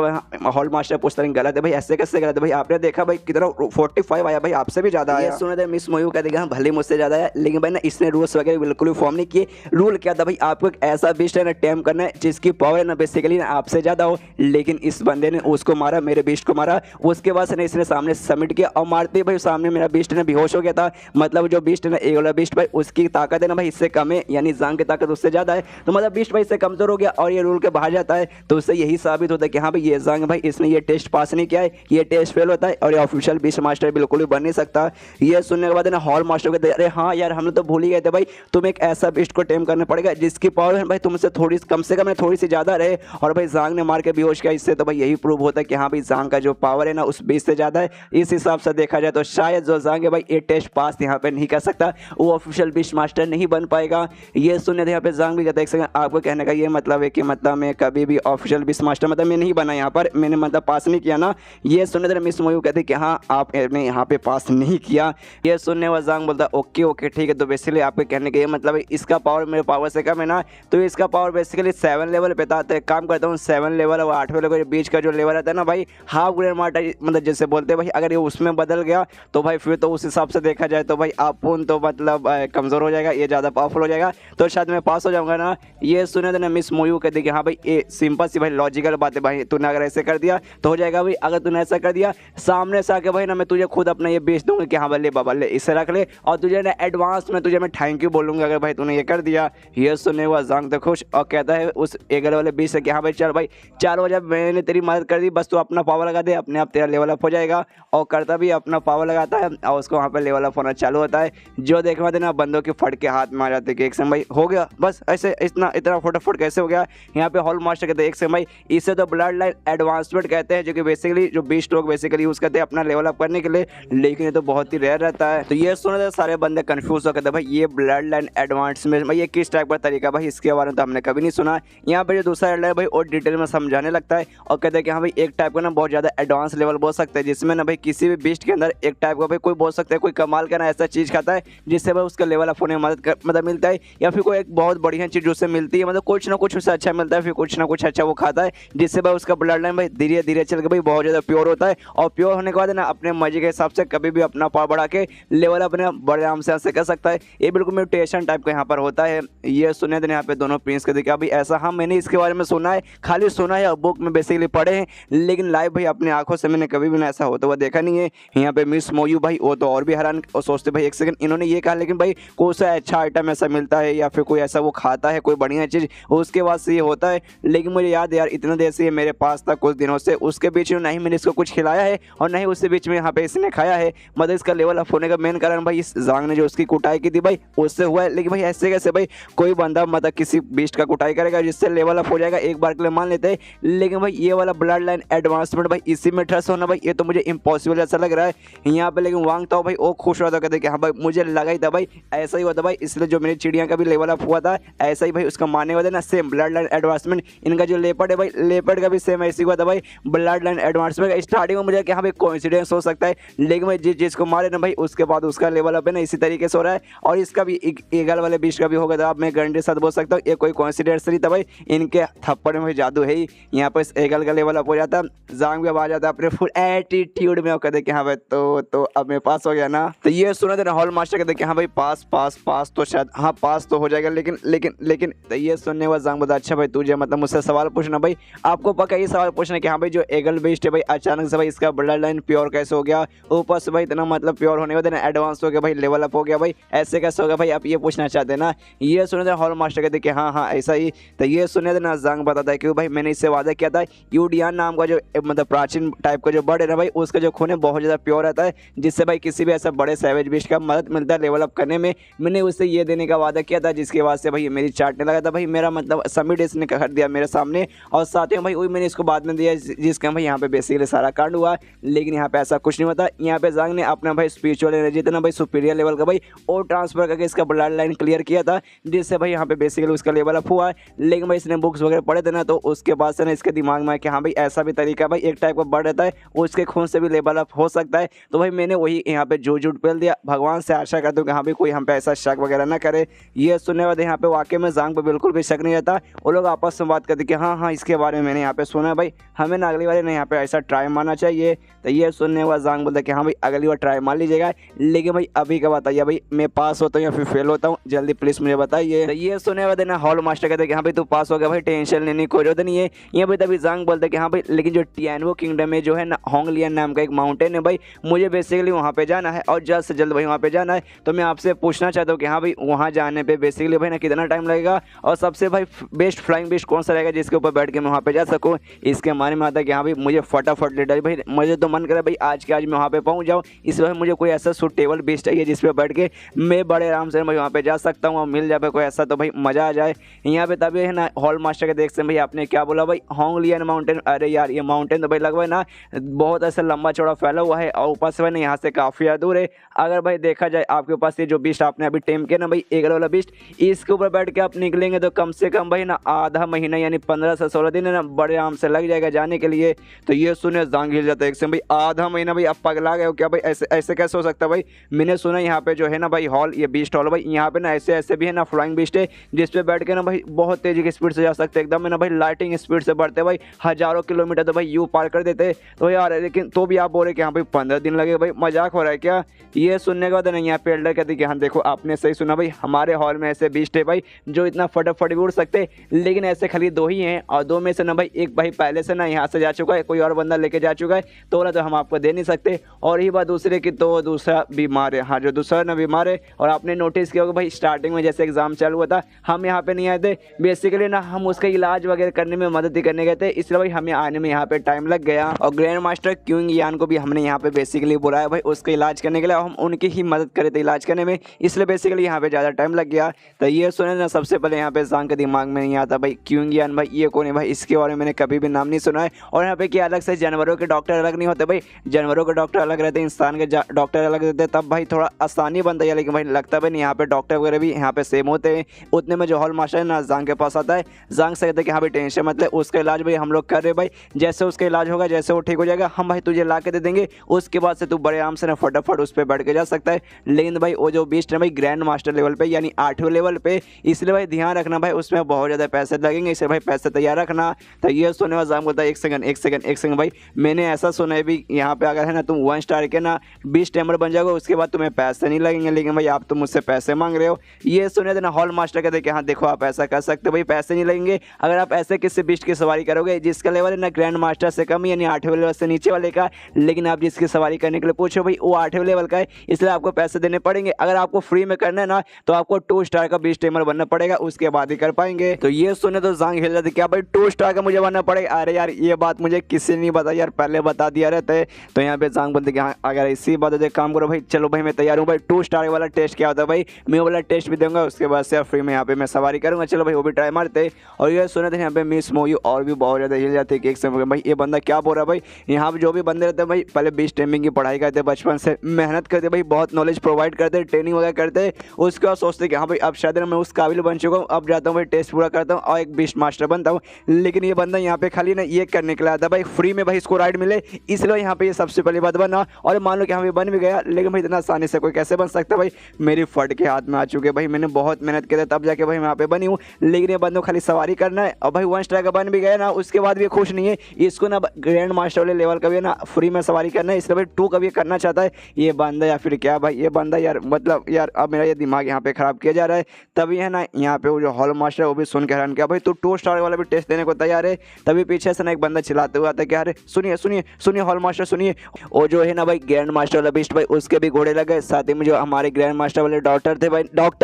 हॉल मास्टर पूछता है गलत है भाई, ऐसे कैसे गलत है भाई, आपने देखा भाई कितना 45 आया भाई, आपसे भी ज्यादा आया। सुना था मिस मोयू कहते हैं भले मुझसे ज्यादा आया, लेकिन भाई ना इसने रूल्स वगैरह बिल्कुल भी फॉर्म नहीं किए। रूल क्या था भाई, आपको एक ऐसा बिस्ट है ना टेम करना है जिसकी पावर है ना बेसिकली ना आपसे ज्यादा हो, लेकिन इस बंदे ने उसको मारा, मेरे बिस्ट को मारा, उसके बाद से इसने सामने सबमिट किया और मारते भाई सामने मेरा बिस्ट ना बेहोश हो गया था। मतलब जो बिस्ट है ना एक वाला बिस्ट भाई उसकी ताकत है ना भाई इससे कम है, यानी जांग की ताकत उससे ज्यादा है, तो मतलब बिस्ट भाई इससे कमजोर हो गया और ये रूल के बाहर जाता है। तो उससे यही साबित होता है कि हाँ भाई ये जांग भाई इसने ये टेस्ट पास नहीं किया है, ये टेस्ट फेल होता है और ये ऑफिशियल बिस्ट मास्टर बिल्कुल भी बन नहीं सकता। ये सुनने के बाद ना हॉल मास्टर कहते अरे हाँ यार हम लोग तो भूल ही गए थे भाई, तुम एक ऐसा बिस्ट को टेम करना पड़ेगा जिसकी पावर है भाई तुमसे थोड़ी कम से कम थोड़ी सी ज्यादा रहे, और भाई जांग ने मार के बेहोश किया। इससे तो भाई यही प्रूव होता है कि हाँ भाई जांग का जो पावर है ना उस बिस्ट से ज्यादा है। इस हिसाब से देखा जाए तो शायद जो जांग है भाई ये टेस्ट पास यहाँ पे नहीं कर सकता, वो ऑफिशियल बिस्ट मास्टर नहीं बन पाएगा। ये सुनने थे यहाँ पे जांग भी कहते हैं आपको कहने का ये मतलब है कि मतलब मैं कभी भी ऑफिशियल बिस्ट मास्टर मतलब मैं नहीं बना यहाँ पर, मैंने मतलब पास नहीं किया ना। ये सुनने थे मिस मोयू कहते कि हाँ आपने यहाँ पे पास नहीं किया। ये सुनने वाला जांग बोलता ओके ठीक है, तो बेसिकली आपके कहने का ये मतलब है इसका पावर मेरे पावर से कम है ना, तो इसका पावर बेसिकली 7 लेवल पे था। तो काम करता हूँ 7 लेवल और 8वें लेवल के बीच का जो लेवल रहता है ना भाई हाफ ग्रेड मार्टर मतलब जैसे बोलते हैं भाई, अगर ये उसमें बदल गया तो भाई फिर तो उस हिसाब से देखा जाए तो भाई अपन तो मतलब कमज़ोर हो जाएगा, ये ज़्यादा पावरफुल हो जाएगा, तो शायद मैं पास हो जाऊँगा ना। ये सुने थे ना मिस मोयू कहती कि हाँ भाई ये सिंपल सी भाई लॉजिकल बात है भाई, तूने अगर ऐसे कर दिया तो हो जाएगा भाई, अगर तूने ऐसा कर दिया सामने से आके भाई ना मैं तुझे खुद अपना ये बेच दूंगा कि हाँ भले बाबा ले इसे रख ले, और तुझे ना एडवांस में तुझे मैं थैंक यू बोलूँगा अगर भाई तूने ये कर दिया। ये सुनने हुआ जांग तो खुश और कहता है उस एगल वाले बीच से कि हाँ भाई चल भाई 4 बजे मैंने तेरी मदद कर दी, बस तू अपना पावर लगा दे, अपने आप तेरा लेवल अप हो जाएगा। और करता भी अपना पावर लगाता है और उसको वहाँ पर लेवल अप होना चालू होता है। जो देखने वाले ना बंदों के फट के हाथ में आ जाते कि एक समय भाई हो गया बस ऐसे इतना फटाफट कैसे हो गया। यहाँ पे हॉल मास्टर कहते हैं एक समय भाई इसे तो ब्लड लाइन एडवांसमेंट कहते हैं, जो कि बेसिकली जो 20 लोग बेसिकली यूज करते हैं अपना लेवल अप करने के लिए, लेकिन ये तो बहुत ही रेयर रहता है। तो ये सुने थे सारे बंदे कंफ्यूज हो कहते भाई ये ब्लड लाइन एडवांसमेंट भाई ये किस टाइप का तरीका भाई, इसके बारे में तो हमने कभी नहीं सुना। यहाँ पे जो दूसरा है भाई और डिटेल में समझाने लगता है और कहते हैं कि हाँ भाई एक टाइप का ना बहुत ज़्यादा एडवांस लेवल बोल सकते हैं, जिसमें ना भाई किसी भी बीस्ट के अंदर एक टाइप का भाई कोई बोल सकता है कोई कमाल का ना ऐसा चीज़ खाता है जिससे भाई उसका लेवल अप होने में मतलब मिलता है, या फिर कोई एक बहुत बढ़िया चीज़ उससे मिलती है, मतलब कुछ ना कुछ उससे अच्छा मिलता है, फिर कुछ ना कुछ अच्छा वो खाता है जिससे भाई उसका ब्लड लाइन भाई धीरे धीरे चल के भाई बहुत ज़्यादा प्योर होता है। और प्योर होने के बाद ना अपने मर्जी के हिसाब से कभी भी अपना पावर बढ़ा के लेवल अपने बड़े आराम से ऐसे कर सकता है। ये बिल्कुल म्यूटेशन टाइप का यहाँ पर होता है। ये सुने थे यहाँ पे दोनों प्रिंस के देखा अभी ऐसा, हाँ मैंने इसके बारे में सुना है, खाली सुना है बुक में बेसिकली पढ़े हैं, लेकिन लेकिन लाइव भाई अपनी आंखों से मैंने कभी भी ना ऐसा होता हुआ देखा नहीं है। यहाँ पे मिस मोयू भाई वो तो और भी हैरान और सोचते भाई एक सेकंड इन्होंने ये कहा, लेकिन भाई कोई सा अच्छा आइटम ऐसा मिलता है या फिर कोई ऐसा वो खाता है कोई बढ़िया चीज़ उसके बाद से ये होता है। लेकिन मुझे याद है यार इतना देर से ये मेरे पास था कुछ दिनों से, उसके बीच में नहीं मैंने इसको कुछ खिलाया है और नहीं उसके बीच में यहाँ पे इसने खाया है। मतलब इसका लेवल अप होने का मेन कारण भाई इस जांग ने जो उसकी कुटाई की थी भाई उससे हुआ है। लेकिन भाई ऐसे कैसे भाई कोई बंदा मतलब किसी बीस्ट का कुटाई करेगा जिससे लेवल अप हो जाएगा एक बार के लिए मान लेते हैं। लेकिन भाई ये वाला ब्लड लाइन एडवांसमेंट भाई इसी में ट्रस्ट होना भाई ये तो मुझे इम्पॉसिबल ऐसा लग रहा है यहाँ पे। लेकिन वांग ताओ भाई वो खुश रहा था, कहते कि हाँ भाई मुझे लगा ही था भाई ऐसा ही होता भाई, इसलिए जो मेरी चिड़िया का भी लेवल अप हुआ था ऐसा ही भाई उसका मानने वाले ना सेम ब्लड लाइन एडवांसमेंट। इनका जो लेपर्ड है भाई लेपर्ड का भी सेम ऐसी हुआ था भाई ब्लड लाइन एडवांसमेंट। स्टार्टिंग में मुझे कि हाँ भाई कोइंसिडेंस हो सकता है, लेकिन भाई जिसको मारे ना भाई उसके बाद उसका लेवल अप है ना इसी तरीके से हो रहा है। और इसका भी ईगल वाले बीच का भी होगा था, अब मैं गारंटी साथ बोल सकता हूँ ये कोई कोइंसिडेंस नहीं था भाई, इनके थप्पड़ में जादू है ही। यहाँ पर इस ईगल का लेवल अप हो जाता, जांग भी अब आ जाता अपने फुल एटीट्यूड में और कहते कि हाँ भाई तो अब मैं पास हो गया ना। तो ये सुना था हॉल मास्टर कहते कि हाँ भाई पास पास पास तो शायद हाँ पास तो हो जाएगा, लेकिन लेकिन लेकिन तो ये सुनने के बाद जांग बता अच्छा भाई तुझे मतलब मुझसे सवाल पूछना भाई, आपको पक्का ये सवाल पूछना कि हाँ भाई जो ईगल बीस्ट है भाई अचानक से भाई इसका ब्लड लाइन प्योर कैसे हो गया, ऊपर से भाई इतना मतलब प्योर होने के बाद एडवांस हो गया भाई लेवल अप हो गया भाई ऐसे कैसे हो गया भाई, आप ये पूछना चाहते हैं ना। ये सुने थे हॉल मास्टर कहते कि हाँ हाँ ऐसा ही। तो ये सुने थे ना जांग बताता है क्योंकि भाई मैंने इससे वादा किया था यूडियान नाम का जो मतलब प्राचीन टाइप का जो बर्ड है ना भाई उसका जो खून है बहुत ज़्यादा प्योर रहता है, जिससे भाई किसी भी ऐसा बड़े सैवेज बीस्ट का मदद मिलता है लेवल अप करने में। मैंने उससे ये देने का वादा किया था जिसके बाद से भाई मेरी चाटने लगा था भाई मेरा मतलब समिट इसने कर दिया मेरे सामने, और साथ ही भाई वही मैंने इसको बाद में दिया जिसका भाई यहाँ पे बेसिकली सारा कांड हुआ। लेकिन यहाँ पे ऐसा कुछ नहीं होता, यहाँ पे जांग ने अपना भाई स्पिरिचुअल एनर्जी था ना भाई सुपीरियर लेवल का भाई और ट्रांसफर करके इसका ब्लड लाइन क्लियर किया था, जिससे भाई यहाँ पे बेसिकली उसका लेवल अप हुआ। लेकिन भाई इसने बुक्स वगैरह पढ़े थे ना तो उसके बाद से ना इसके दिमाग में कि हाँ भाई ऐसा भी तरीका भाई एक टाइप का बर्ड रहता है उसके खून से भी लेवल अप हो सकता है। तो भाई मैंने वही यहाँ पे झूठ पेल दिया, भगवान से आशा करता हूँ कि हाँ भाई कोई हम पे ऐसा शक वगैरह ना करे। ये सुनने वाले यहाँ पे वाकई में जांग पे बिल्कुल भी शक नहीं रहता, वो लोग आपस में बात करते कि हाँ हाँ इसके बारे में मैंने यहाँ पे सुना है भाई हमें ना अगली बार ने यहाँ पे ऐसा ट्राई मारना चाहिए। तो ये सुनने वाला जांग बोलता कि हाँ भाई अगली बार ट्राई मार लीजिएगा, लेकिन भाई अभी का बताइए भाई मैं पास होता हूँ या फिर फेल होता हूँ जल्दी प्लीज मुझे बताइए। तो ये सुनने वाले ना हॉल मास्टर कहते कि हाँ भाई तू पास हो गया भाई टेंशन लेने की कोई जरूरत नहीं है। यहाँ पे तभी जांग बोलते कि हाँ भाई लेकिन जो टियानो किंगडम में जो है ना होंगलियन नाम का एक माउंटेन है भाई मुझे बेसिकली वहाँ पे जाना है और जल्द से जल्द भाई वहाँ पे जाना है। तो मैं आपसे पूछना चाहता हूँ कि हाँ भाई वहाँ जाने पे बेसिकली भाई ना कितना टाइम लगेगा और सबसे भाई बेस्ट फ्लाइंग बेस्ट कौन सा रहेगा जिसके ऊपर बैठ के मैं वहाँ पे जा सकूँ। इसके माने में आता है कि हाँ भाई मुझे फटाफट लेटर भाई मुझे तो मन करे भाई आज के आज मैं वहाँ पे पहुँच जाऊँ, इस वजह मुझे कोई ऐसा सुटेबल बेस्ट चाहिए जिस पे बैठ के मैं बड़े आराम से भाई वहाँ पे जा सकता हूँ और मिल जाए कोई ऐसा तो भाई मज़ा आ जाए। यहाँ पे तभी है ना हॉल मास्टर के देख सकते भाई आपने क्या बोला भाई होंगलियन माउंटेन, अरे यार ये माउंटेन तो भाई लगभग ना बहुत ऐसा लंबा चौड़ा फैला हुआ है और ऊपर से भाई यहाँ से काफ़ी दूर है। अगर भाई देखा जाए आपके पास ये जो बीस्ट आपने अभी टेम किया ना भाई ईगल वाला बीस्ट इसके ऊपर बैठ के आप निकलेंगे तो कम से कम भाई ना आधा महीना यानी 15 से 16 दिन है ना बड़े आराम से लग जाएगा जाने के लिए। तो ये सुने जांग हिल जाता है एक भाई आधा महीना भाई आप पगला गए हो क्या भाई, ऐसे ऐसे कैसे हो सकता है भाई। मैंने सुना यहाँ पे जो है ना भाई हॉल ये बीस्ट हॉल भाई यहाँ पे ना ऐसे ऐसे भी है ना फ्लाइंग बीस्ट है जिसपे बैठ के ना भाई बहुत तेजी की स्पीड से जा सकते एकदम है ना भाई लाइटिंग स्पीड से बढ़ते भाई हजारों किलोमीटर तो भाई यू पार कर देते। तो यार लेकिन तो भी आप बोल रहे कि हाँ भाई 15 दिन लगे भाई मजाक हो रहा है क्या। ये सुनने के बाद ना यहाँ पे एल्डर कहते कि हाँ देखो आपने सही सुना भाई हमारे हॉल में ऐसे बीस्ट है भाई जो इतना फटाफट भी उड़ सकते, लेकिन ऐसे खाली 2 ही हैं और 2 में से ना भाई एक भाई पहले से ना यहाँ से जा चुका है कोई और बंदा लेके जा चुका है तो ना तो हम आपको दे नहीं सकते। और ही बात दूसरे की तो दूसरा बीमार है, हाँ जो दूसरा ना बीमार है। और आपने नोटिस किया होगा भाई स्टार्टिंग में जैसे एग्जाम चालू हुआ था हम यहाँ पे नहीं आए थे बेसिकली ना हम उसका इलाज वगैरह करने में मदद ही करने गए थे, इसलिए भाई हमें आने में यहाँ पे टाइम लग गया। और ग्रैंड मास्टर क्यूंग यान को भी हमने यहाँ पे बेसिकली बुलाया भाई उसका इलाज करने के लिए, हम उनकी ही मदद करे थे इलाज करने में, इसलिए बेसिकली यहाँ पे ज़्यादा टाइम लग गया। तो ये सुने ना सबसे पहले यहाँ पे जांग के दिमाग में नहीं आता भाई क्यूंग यान भाई ये कौन है भाई, इसके बारे में मैंने कभी भी नाम नहीं सुना है। और यहाँ पे क्या अलग से जानवरों के डॉक्टर अलग नहीं होते भाई, जानवरों के डॉक्टर अलग रहते हैं इंसान के डॉक्टर अलग रहते हैं, तब भाई थोड़ा आसानी बनता है। लेकिन भाई लगता भी नहीं यहाँ पे डॉक्टर वगैरह भी यहाँ पे सेम होते हैं। उतने में जो हॉल मास्टर है ना जांग के पास आता है, जांग से कहते हैं कि हाँ भाई टेंशन मतलब उसका इलाज भाई हम लोग कर रहे भाई, जैसे उसका इलाज होगा जैसे वो ठीक हो जाएगा हम भाई तुझे ला के दे देंगे, उसके बाद से तू बड़े आराम से ना फटाफट उस पर बैठ के जा सकता है। लेकिन भाई वो जो बीस्ट है भाई ग्रैंड मास्टर लेवल पे यानी 8वें लेवल पे, इसलिए भाई ध्यान रखना भाई उसमें बहुत ज़्यादा पैसे लगेंगे, इसलिए भाई पैसे तैयार रखना। तो ये सुनने वाला जांग बोलता है एक सेकंड भाई मैंने ऐसा सुना है भी यहाँ पे अगर है ना तुम 1 स्टार के ना 20 टेम्बर बन जाओगे उसके बाद तुम्हें पैसे नहीं लगेंगे, लेकिन भाई आप तो मुझसे पैसे मांग रहे हो। ये सुने थे ना हॉल मास्टर कहते कि हाँ देखो आप ऐसा कर सकते हो भाई पैसे नहीं लगेंगे अगर आप ऐसे किसी बीस्ट की सवारी करोगे जिसका लेवल है ना ग्रैंड मास्टर मास्टर से कम यानी 8वें लेवल से नीचे वाले का, लेकिन आप जिसकी सवारी करने के लिए पूछो भाई वो 8वें लेवल का है, इसलिए आपको पैसे देने पड़ेंगे। अगर आपको फ्री में करना है ना तो आपको 2 स्टार का बीच टाइमर बनना पड़ेगा, उसके बाद ही कर पाएंगे। तो ये सुने तो जांग हिल जाती, क्या भाई 2 स्टार का मुझे बनना पड़ेगा? अरे यार ये बात मुझे किसी ने नहीं बताई यार, पहले बता दिया रहते। तो यहाँ पे जांग बोलते कि हाँ अगर इसी बात है काम करो भाई, चलो भाई मैं तैयार हूँ भाई। 2 स्टार वाला टेस्ट क्या होता है भाई, मैं वाला टेस्ट भी दूंगा, उसके बाद से फ्री में यहाँ पे मैं सवारी करूँगा। चलो भाई वो भी ट्राई मारते। और ये सुने थे यहाँ पे मिस मोयू और भी बहुत ज़्यादा हिल जाते कि एक समय भाई ये बंदा क्या बोल रहा है भाई। यहाँ पे जो भी बंदे रहते हैं भाई पहले बीच टाइमिंग की पढ़ाई करते, बचपन से मेहनत करते भाई, बहुत नॉलेज प्रोवाइड करते, ट्रेनिंग वगैरह करते, उसके बाद सोचते कि हाँ भाई अब शायद मैं उस काबिल बन चुका हूँ, अब जाता हूँ भाई टेस्ट पूरा करता हूँ और एक बीस्ट मास्टर बनता हूँ। लेकिन ये बंदा यहाँ पे खाली ना ये करने के लिए आता भाई, फ्री में भाई इसको राइड मिले, इसलिए यहाँ पे ये सबसे पहली बात बना। और मान लो कि हमें बन भी गया, लेकिन भाई इतना आसानी से कोई कैसे बन सकता भाई, मेरी फट के हाथ में आ चुके भाई, मैंने बहुत मेहनत किया तब जाके भाई मैं यहाँ पे बनी हूँ। लेकिन ये बंदों खाली सवारी करना है और भाई 1 स्टार का बन भी गया ना, उसके बाद भी खुश नहीं है, इसको ना ग्रैंड मास्टर वाले लेवल का भी ना फ्री में सवारी करना है, इसलिए भाई 2 का भी करना चाहता है ये बंदा। या फिर क्या भाई ये बंदा यार, मतलब यार अब मेरा ये दिमाग यहाँ पे खराब किया जा रहा है। तभी है ना यहाँ पे वो जो हॉल मास्टर है वो भी सुन के हैरान किया भाई तू 2 स्टार वाला भी टेस्ट देने को तैयार है। तभी पीछे से ना एक बंदा चिल्लाते हुए आता है कि अरे सुनिए सुनिए सुनिए हॉल मास्टर सुनिए, वो जो है ना भाई ग्रैंड मास्टर वाला बिस्ट भाई उसके भी घोड़े लग गए, साथ ही में जो हमारे ग्रैंड मास्टर वाले डॉक्टर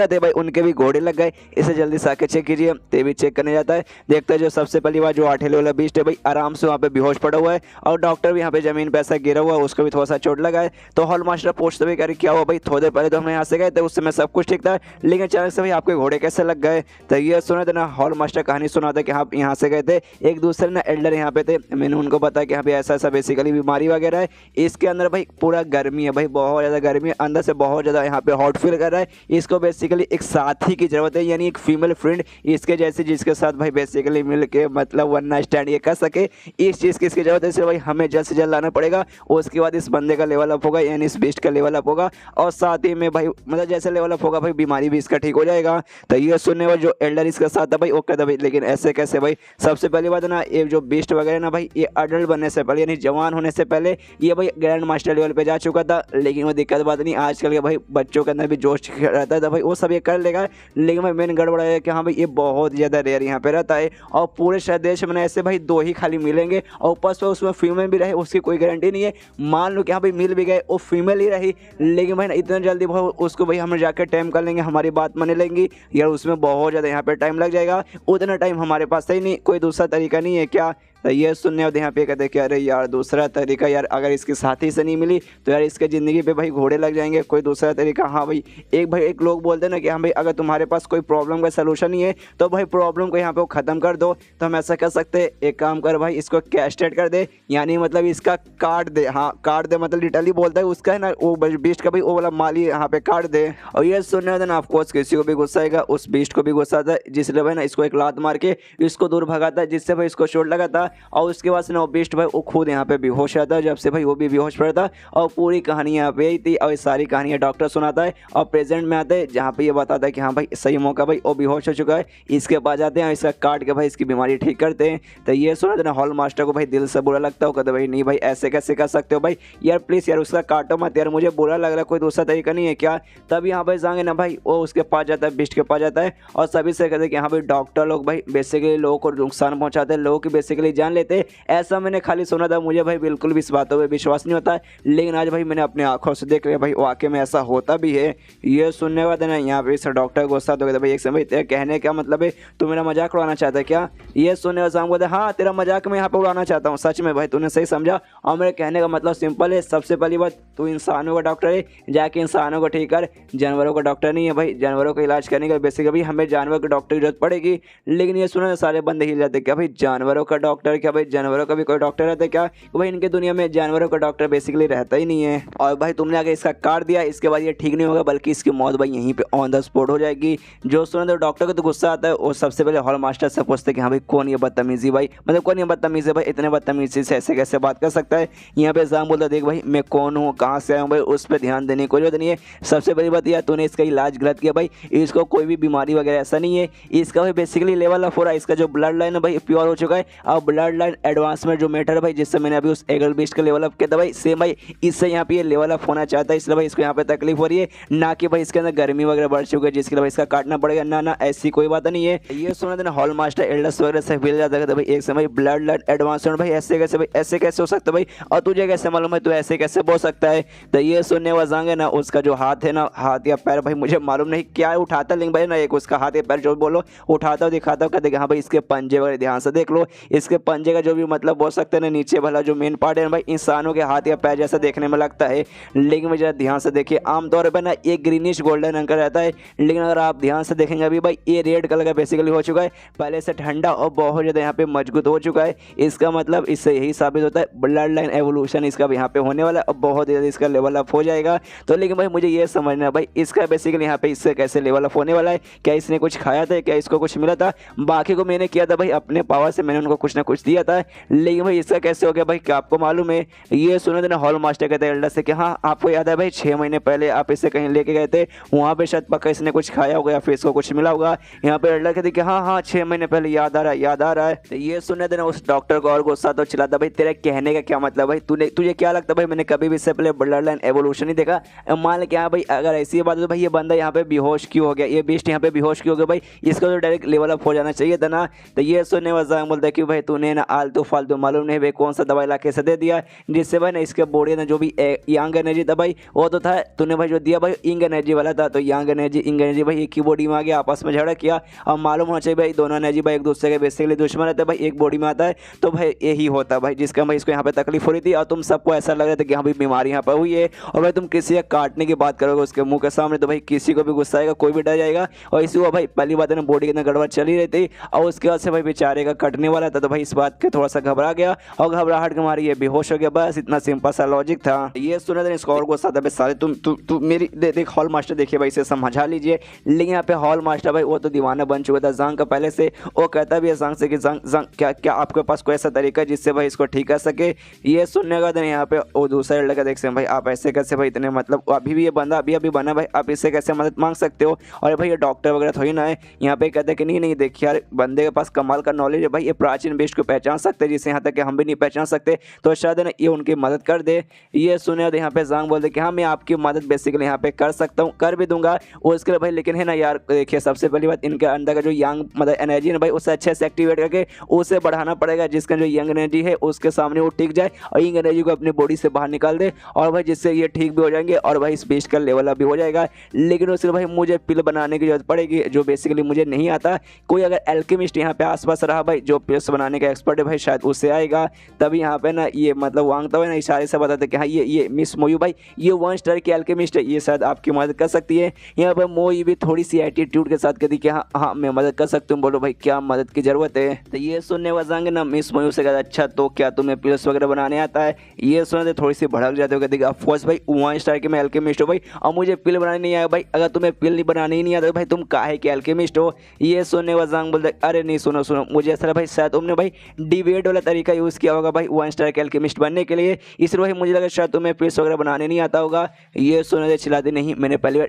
थे भाई उनके भी घोड़े लग गए। इसे जल्दी से आके चेक कीजिए। ते भी चेक करने जाता है, देखता है जो सबसे पहली बार जो 8वें वाला बिस्ट है भाई आराम से वहाँ पे बेहोश पड़ा हुआ है और डॉक्टर भी यहाँ पे जमीन पे ऐसा गिरा हुआ है, उसको भी थोड़ा सा चोट लगा है। तो हॉल मास्टर पूछते हुए क्या हुआ भाई, थोड़ी देर पहले तो हम यहाँ से गए थे, उस समय सब कुछ ठीक था, लेकिन अचानक से भाई आपके घोड़े कैसे लग गए? तो ये सुना था ना हॉल मास्टर कहानी सुनाता कि आप यहाँ से गए थे, एक दूसरे ना एल्डर यहाँ पे थे, मैंने उनको बताया कि यहाँ पे ऐसा ऐसा बेसिकली बीमारी वगैरह है, इसके अंदर भाई पूरा गर्मी है भाई, बहुत ज़्यादा गर्मी है, अंदर से बहुत ज़्यादा यहाँ पे हॉट फील कर रहा है, इसको बेसिकली एक साथी की ज़रूरत है, यानी एक फीमेल फ्रेंड इसके जैसे जिसके साथ भाई बेसिकली मिल के मतलब 1 नाइट स्टैंड ये कर सके, इस चीज़ की इसकी ज़रूरत है, इसलिए भाई हमें जल्द से जल्द लाना पड़ेगा। उसके बाद इस बंदे का लेवल अप होगा, यानी इस बीस्ट का लेवल अप होगा और साथ ही में भाई मतलब जैसे लेवल अप होगा भाई बीमारी भी इसका ठीक हो जाएगा। तो ये सुनने वाला जो एल्डर इसका साथ था भाई वो कहता भाई लेकिन ऐसे कैसे भाई, सबसे पहली बात ना ये जो बीस्ट वगैरह ना भाई ये अडल्ट बनने से पहले यानी जवान होने से पहले ये भाई ग्रैंड मास्टर लेवल पे जा चुका था। लेकिन वो दिक्कत बात नहीं, आजकल के भाई बच्चों के अंदर भी जोश रहता था भाई, वो सब ये कर लेगा। लेकिन भाई मेन गड़बड़ है कि हाँ भाई ये बहुत ज़्यादा रेयर यहाँ पे रहता है और पूरे शायद देश में ऐसे भाई 2 ही खाली मिलेंगे और ऊपर से उसमें फीमेल भी रहे उसकी कोई गारंटी नहीं है। मान लो कि हाँ भाई मिल भी गए वो फीमेल ही रही, लेकिन भाई इतना जल्दी भाई उसको भाई हम जाकर टाइम कर लेंगे, हमारी बात माने लेंगी यार, उसमें बहुत ज़्यादा यहाँ पे टाइम लग जाएगा, उतना टाइम हमारे पास सही नहीं, कोई दूसरा तरीका नहीं है क्या? तो ये सुनने और यहाँ पे कहते कि अरे यार दूसरा तरीका यार, अगर इसके साथी से नहीं मिली तो यार इसके ज़िंदगी पे भाई घोड़े लग जाएंगे, कोई दूसरा तरीका? हाँ भाई एक लोग बोलते हैं ना कि हाँ भाई अगर तुम्हारे पास कोई प्रॉब्लम का सलूशन नहीं है तो भाई प्रॉब्लम को यहाँ पे ख़त्म कर दो। तो हम ऐसा कर सकते हैं, एक काम कर भाई इसको कैस्ट्रेट कर दे, यानी मतलब इसका काट दे। हाँ काट दे मतलब लिटरली बोलता है उसका है ना वो बीस्ट का भाई वो वाला माली यहाँ पे काट दे। और ये सुनने वाले ना ऑफकोर्स किसी को भी गुस्सा आएगा, उस बीस्ट को भी गुस्सा आता है, जिसलिए भाई ना इसको एक लात मार के इसको दूर भगाता है, जिससे भाई इसको चोट लगा था। और उसके बाद से ना वो बीस्ट भाई वो खुद यहाँ पे बेहोश रहता है, जब से भाई वो भी बेहोश पड़ा था। और पूरी कहानी यहाँ पे आई थी और ये सारी कहानियाँ डॉक्टर सुनाता है और प्रेजेंट में आते हैं जहाँ पे ये बताता है कि हाँ भाई सही मौका भाई वो बेहोश हो चुका है, इसके पास जाते हैं इसका काट के भाई इसकी बीमारी ठीक करते हैं। तो ये सुना ना हॉल मास्टर को भाई दिल से बुरा लगता हो, कहते भाई नहीं भाई ऐसे कैसे कर सकते हो भाई, यार प्लीज़ यार उसका काटो मत यार, मुझे बुरा लग रहा है, कोई दूसरा तरीका नहीं है क्या? तब यहाँ पर जाएंगे ना भाई वो उसके पास जाता है, बीस्ट के पास जाता है और सभी से कहते हैं कि हाँ भाई डॉक्टर लोग भाई बेसिकली लोगों को नुकसान पहुँचाते हैं, लोगों की बेसिकली जान लेते हैं, ऐसा मैंने खाली सुना था, मुझे भाई बिल्कुल भी इस बातों पे विश्वास नहीं होता। लेकिन आज भाई मैंने अपने आंखों से देख लिया भाई वाकई में ऐसा होता भी है। ये सुनने वाले ना यहाँ पे इस डॉक्टर गुस्सा तो भाई एक समय तेरे कहने का मतलब है तू मेरा मजाक उड़ाना चाहता है क्या? ये सुनने वाले शाम को हाँ तेरा मजाक मैं यहाँ पे उड़ाना चाहता हूँ, सच में भाई तूने सही समझा। और मेरे कहने का मतलब सिंपल है, सबसे पहली बात तू इंसानों का डॉक्टर है, जाके इंसानों को ठीक कर, जानवरों का डॉक्टर नहीं है भाई। जानवरों का इलाज करने का बेसिकली हमें जानवर के डॉक्टर की जरूरत पड़ेगी। लेकिन ये सुना सारे बंदे हिल जाते क्या भाई जानवरों का डॉक्टर, क्या भाई जानवरों का भी कोई डॉक्टर रहता है क्या? भाई इनके दुनिया में जानवरों का डॉक्टर बेसिकली रहता ही नहीं है। और भाई तुमने अगर इसका काट दिया इसके बाद ये ठीक नहीं होगा, बल्कि इसकी मौत भाई यहीं पे ऑन द स्पॉट हो जाएगी। जो सुना तो डॉक्टर को तो गुस्सा आता है, और सबसे पहले हॉल मास्टर से पूछते कि हाँ भाई कौन ये बदतमीजी भाई, मतलब कौन ये बदतमीजी है भाई, इतने बदतमीजी से ऐसे कैसे बात कर सकता है? यहाँ पे जाम बोलता देख भाई मैं कौन हूँ, कहाँ से आया हूँ भाई, उस पर ध्यान देने की कोई जरूरत नहीं है। सबसे बड़ी बात यार तूने इसका इलाज गलत किया भाई, इसको कोई भी बीमारी वगैरह ऐसा नहीं है, इसका भाई बेसिकली लेवल ऑफ हो रहा है, इसका जो ब्लड लाइन है भाई प्योर हो चुका है और ब्लड ब्लड लाइन एडवांसमेंट जो मैटर है भाई, जिससे मैंने अभी उस एगल बीस्ट का लेवल अप किया था भाई, सेम भाई इससे यहाँ पे ये लेवल अप होना चाहता है, इसलिए भाई इसको यहाँ पे तकलीफ हो रही है, ना कि भाई इसके अंदर गर्मी वगैरह बढ़ चुकी है जिसके लिए भाई इसका काटना पड़ेगा, ना ऐसी कोई बात नहीं है। ये सुना था हॉल मास्टर एल्डस वगैरह से मिल जाता है भाई एक समय ब्लड लाइन एडवांसमेंट भाई, ऐसे कैसे भाई, ऐसे कैसे हो सकता है भाई, और तुझे कैसे मालूम है तू ऐसे कैसे बोल सकता है। तो ये सुनने वजांगे ना उसका जो हाथ है ना, हाथ या पैर भाई मुझे मालूम नहीं क्या उठाता, लेकिन भाई ना एक उसका हाथ या पैर जो बोलो उठाता दिखाता कहते हाँ भाई इसके पंजे वगैरह ध्यान से देख लो, इसके पंजे का जो भी मतलब बोल सकते हैं ना, नीचे वाला जो मेन पार्ट है ना भाई इंसानों के हाथ या पैर जैसा देखने में लगता है, लेकिन मुझे ध्यान से देखिए आमतौर पर ना ये ग्रीनिश गोल्डन रंग का रहता है, लेकिन अगर आप ध्यान से देखेंगे अभी भाई ये रेड कलर का बेसिकली हो चुका है, पहले से ठंडा और बहुत ज़्यादा यहाँ पे मजबूत हो चुका है। इसका मतलब इससे यही साबित होता है ब्लड लाइन एवोल्यूशन इसका भी यहाँ पे होने वाला है और बहुत ज़्यादा इसका लेवल अप हो जाएगा। तो लेकिन भाई मुझे ये समझना है भाई इसका बेसिकली यहाँ पे इससे कैसे लेवल अप होने वाला है, क्या इसने कुछ खाया था, क्या इसको कुछ मिला था, बाकी को मैंने किया था भाई अपने पावर से, मैंने उनको कुछ ना कुछ दिया था, लेकिन भाई इसका कैसे हो गया भाई क्या आपको मालूम है। ये सुने थे ना हॉल मास्टर कहते हैं एल्डर से कि हाँ आपको याद है भाई 6 महीने पहले आप इसे कहीं लेके गए थे, वहाँ पे शायद पक्का इसने कुछ खाया होगा या फिर इसको कुछ मिला होगा। यहाँ पे एल्डर कहते कि हाँ 6 महीने पहले याद आ रहा है, याद आ रहा है। तो ये सुने थे ना उस डॉक्टर को और गुस्सा तो चिल्लाता भाई तेरे कहने का क्या मतलब भाई, तुझे क्या लगता भाई मैंने कभी भी इससे पहले ब्लड लाइन एवोल्यूशन नहीं देखा। मान ले क्या भाई अगर ऐसी बात है तो भाई ये बंदा यहाँ पे बेहोश क्यों हो गया, ये बीस्ट यहाँ पे बेहोश क्यों हो गया भाई, इसका तो डायरेक्ट लेवल अप हो जाना चाहिए था ना। तो ये सुनने वजांग बोलता है कि भाई तूने ना आलतू फालतू मालूम नहीं भाई कौन सा दवाई ला के से दे दिया, जिससे भाई ना इसके बॉडी में जो भी यंग एनर्जी था भाई वो तो था, तूने भाई जो दिया भाई इंग एनर्जी वाला था, तो यंग एनर्जी इंग एनर्जी भाई एक ही बॉडी में आ गया, आपस में झगड़ा किया। अब मालूम होना चाहिए भाई दोनों एनर्जी भाई एक दूसरे के बेसिकली दुश्मन रहते हैं भाई, एक बॉडी में आता है तो भाई यही होता है भाई, जिसका भाई इसको यहाँ पे तकलीफ हो रही थी और तुम सबको ऐसा लग रहा था कि हाँ भाई बीमारी यहाँ पर हुई है, और भाई तुम किसी का काटने की बात करोगे उसके मुंह के सामने तो भाई किसी को भी गुस्सा आएगा, कोई भी डर जाएगा। और इसी को भाई पहली बात है ना बॉडी के अंदर गड़बड़ चली रही थी और उसके बाद से भाई बेचारे का कटने वाला था, तो भाई इस बात के थोड़ा सा घबरा गया और घबराहट के मारी ये बेहोश हो गया, बस इतना सिंपल सा लॉजिक था। ये सुना था इसको और गुस्सा था भाई साले तुम मेरी देख हॉल मास्टर देखिए भाई इसे समझा लीजिए, लेकिन यहाँ पे हॉल मास्टर भाई वो तो दीवाना बन चुका था जांग का पहले से, वो कहता भी है जांग से कि जांग क्या आपके पास कोई ऐसा तरीका है जिससे भाई इसको ठीक कर सके। ये सुनने का था यहाँ पे वो दूसरा लड़का देख सकते भाई आप ऐसे कैसे भाई इतने मतलब अभी भी ये बंदा अभी बना भाई आप इससे कैसे मदद मांग सकते हो, और भाई ये डॉक्टर वगैरह थोड़ी ना है। यहाँ पे कहते हैं कि नहीं देखिए यार बंदे के पास कमाल का नॉलेज है भाई, ये प्राचीन बेस्ट को पहचान सकते हैं जिसे यहाँ तक कि हम भी नहीं पहचान सकते, तो शायद ना ये उनकी मदद कर दे। ये सुने यहाँ पे जांग बोलते कि हाँ मैं आपकी मदद बेसिकली यहाँ पे कर सकता हूँ, कर भी दूंगा उसके लिए भाई, लेकिन है ना यार देखिए सबसे पहली बात इनके अंदर का जो यंग मतलब एनर्जी है भाई उसे अच्छे से एक्टिवेट करके उसे बढ़ाना पड़ेगा, जिसका जो यंग एनर्जी है उसके सामने वो टिक जाए और यंग एनर्जी को अपनी बॉडी से बाहर निकाल दे, और भाई जिससे ये ठीक भी हो जाएंगे और भाई इस बेस्ट का लेवल अप भी हो जाएगा। लेकिन उसके भाई मुझे पिल बनाने की जरूरत पड़ेगी जो बेसिकली मुझे नहीं आता, कोई अगर एल्केमिस्ट यहाँ पे आसपास रहा भाई जो पिल्स बनाने का एक्सपर्ट है भाई शायद उससे आएगा, तभी यहाँ पे ना ये मतलब वांगता हुआ ना इशारे से बताते कि हाँ ये मिस मोयू भाई ये 1 स्टार की एल्केमिस्ट है, ये शायद आपकी मदद कर सकती है। यहाँ पर मोयू भी थोड़ी सी एटीट्यूड के साथ कहती कि हाँ मैं मदद कर सकती हूँ, बोलो भाई क्या मदद की जरूरत है। तो ये सुनने वजाएंगे ना मिस मोयू से कहता अच्छा तो क्या तुम्हें पिल्स वगैरह बनाने आता है, ये सुनते थोड़ी सी भड़क जाते हो, कहते ऑफकोर्स भाई 1 स्टार की मैं एल्केमिस्ट हूँ भाई और मुझे पिल बनाने नहीं आया भाई, अगर तुम्हें पिल नहीं बनाने ही नहीं आता भाई तुम काहे के एल्केमिस्ट हो। ये सुनने वजांग बोलते अरे नहीं सुनो मुझे ऐसा भाई शायद तुमने भाई डिबेट वाला तरीका यूज़ किया होगा भाई 1 स्टार के एल्केमिस्ट बनने के लिए, इसलिए भाई मुझे लगा शायद तुम्हें पिल्स वगैरह बनाने नहीं आता होगा। ये सुनने चिल्लाते नहीं मैंने पहली बार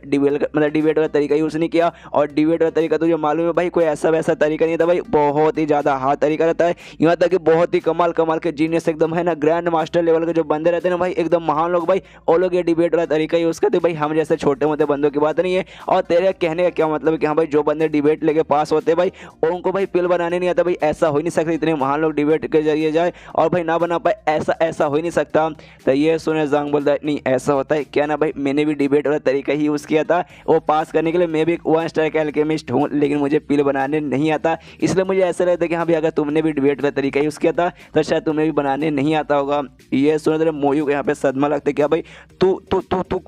डिबेट वाला तरीका यूज़ नहीं किया, और डिबेट वाला तरीका तो जो मालूम है भाई कोई ऐसा वैसा तरीका नहीं था भाई, बहुत ही ज़्यादा हार्ड तरीका रहता है, यहाँ तक कि बहुत ही कमाल के जीनियस एकदम है ना ग्रैंड मास्टर लेवल के जो बंदे रहते हैं ना भाई एकदम महान लोग भाई वो लोग ये डिबेट वाला तरीका यूज़ करते भाई, हम जैसे छोटे मोटे बंदों की बात नहीं है। और तेरे कहने का क्या मतलब है कि हाँ भाई जो बंदे डिबेट लेके पास होते हैं भाई उनको भाई पिल बनाने नहीं आता भाई, ऐसा हो ही नहीं सकता, इतने महान लोग डिबेट के जरिए जाए और भाई ना बना पाए, ऐसा हो ही नहीं सकता। तो ये सुने जांग बोलता है नहीं ऐसा होता है क्या ना भाई, मैंने भी डिबेट वाला तरीका ही यूज़ किया था, वो पास करने के लिए मैं भी 1 स्टार का एल्केमिस्ट हूँ, लेकिन मुझे पिल बनाने नहीं आता, इसलिए मुझे ऐसा लगता है कि हाँ भाई अगर तुमने भी डिबेट वाला तरीका यूज़ किया था तो शायद तुम्हें भी बनाने नहीं आता होगा। ये सुने तेरे मोयू को यहाँ पे सदमा लगता है क्या भाई तू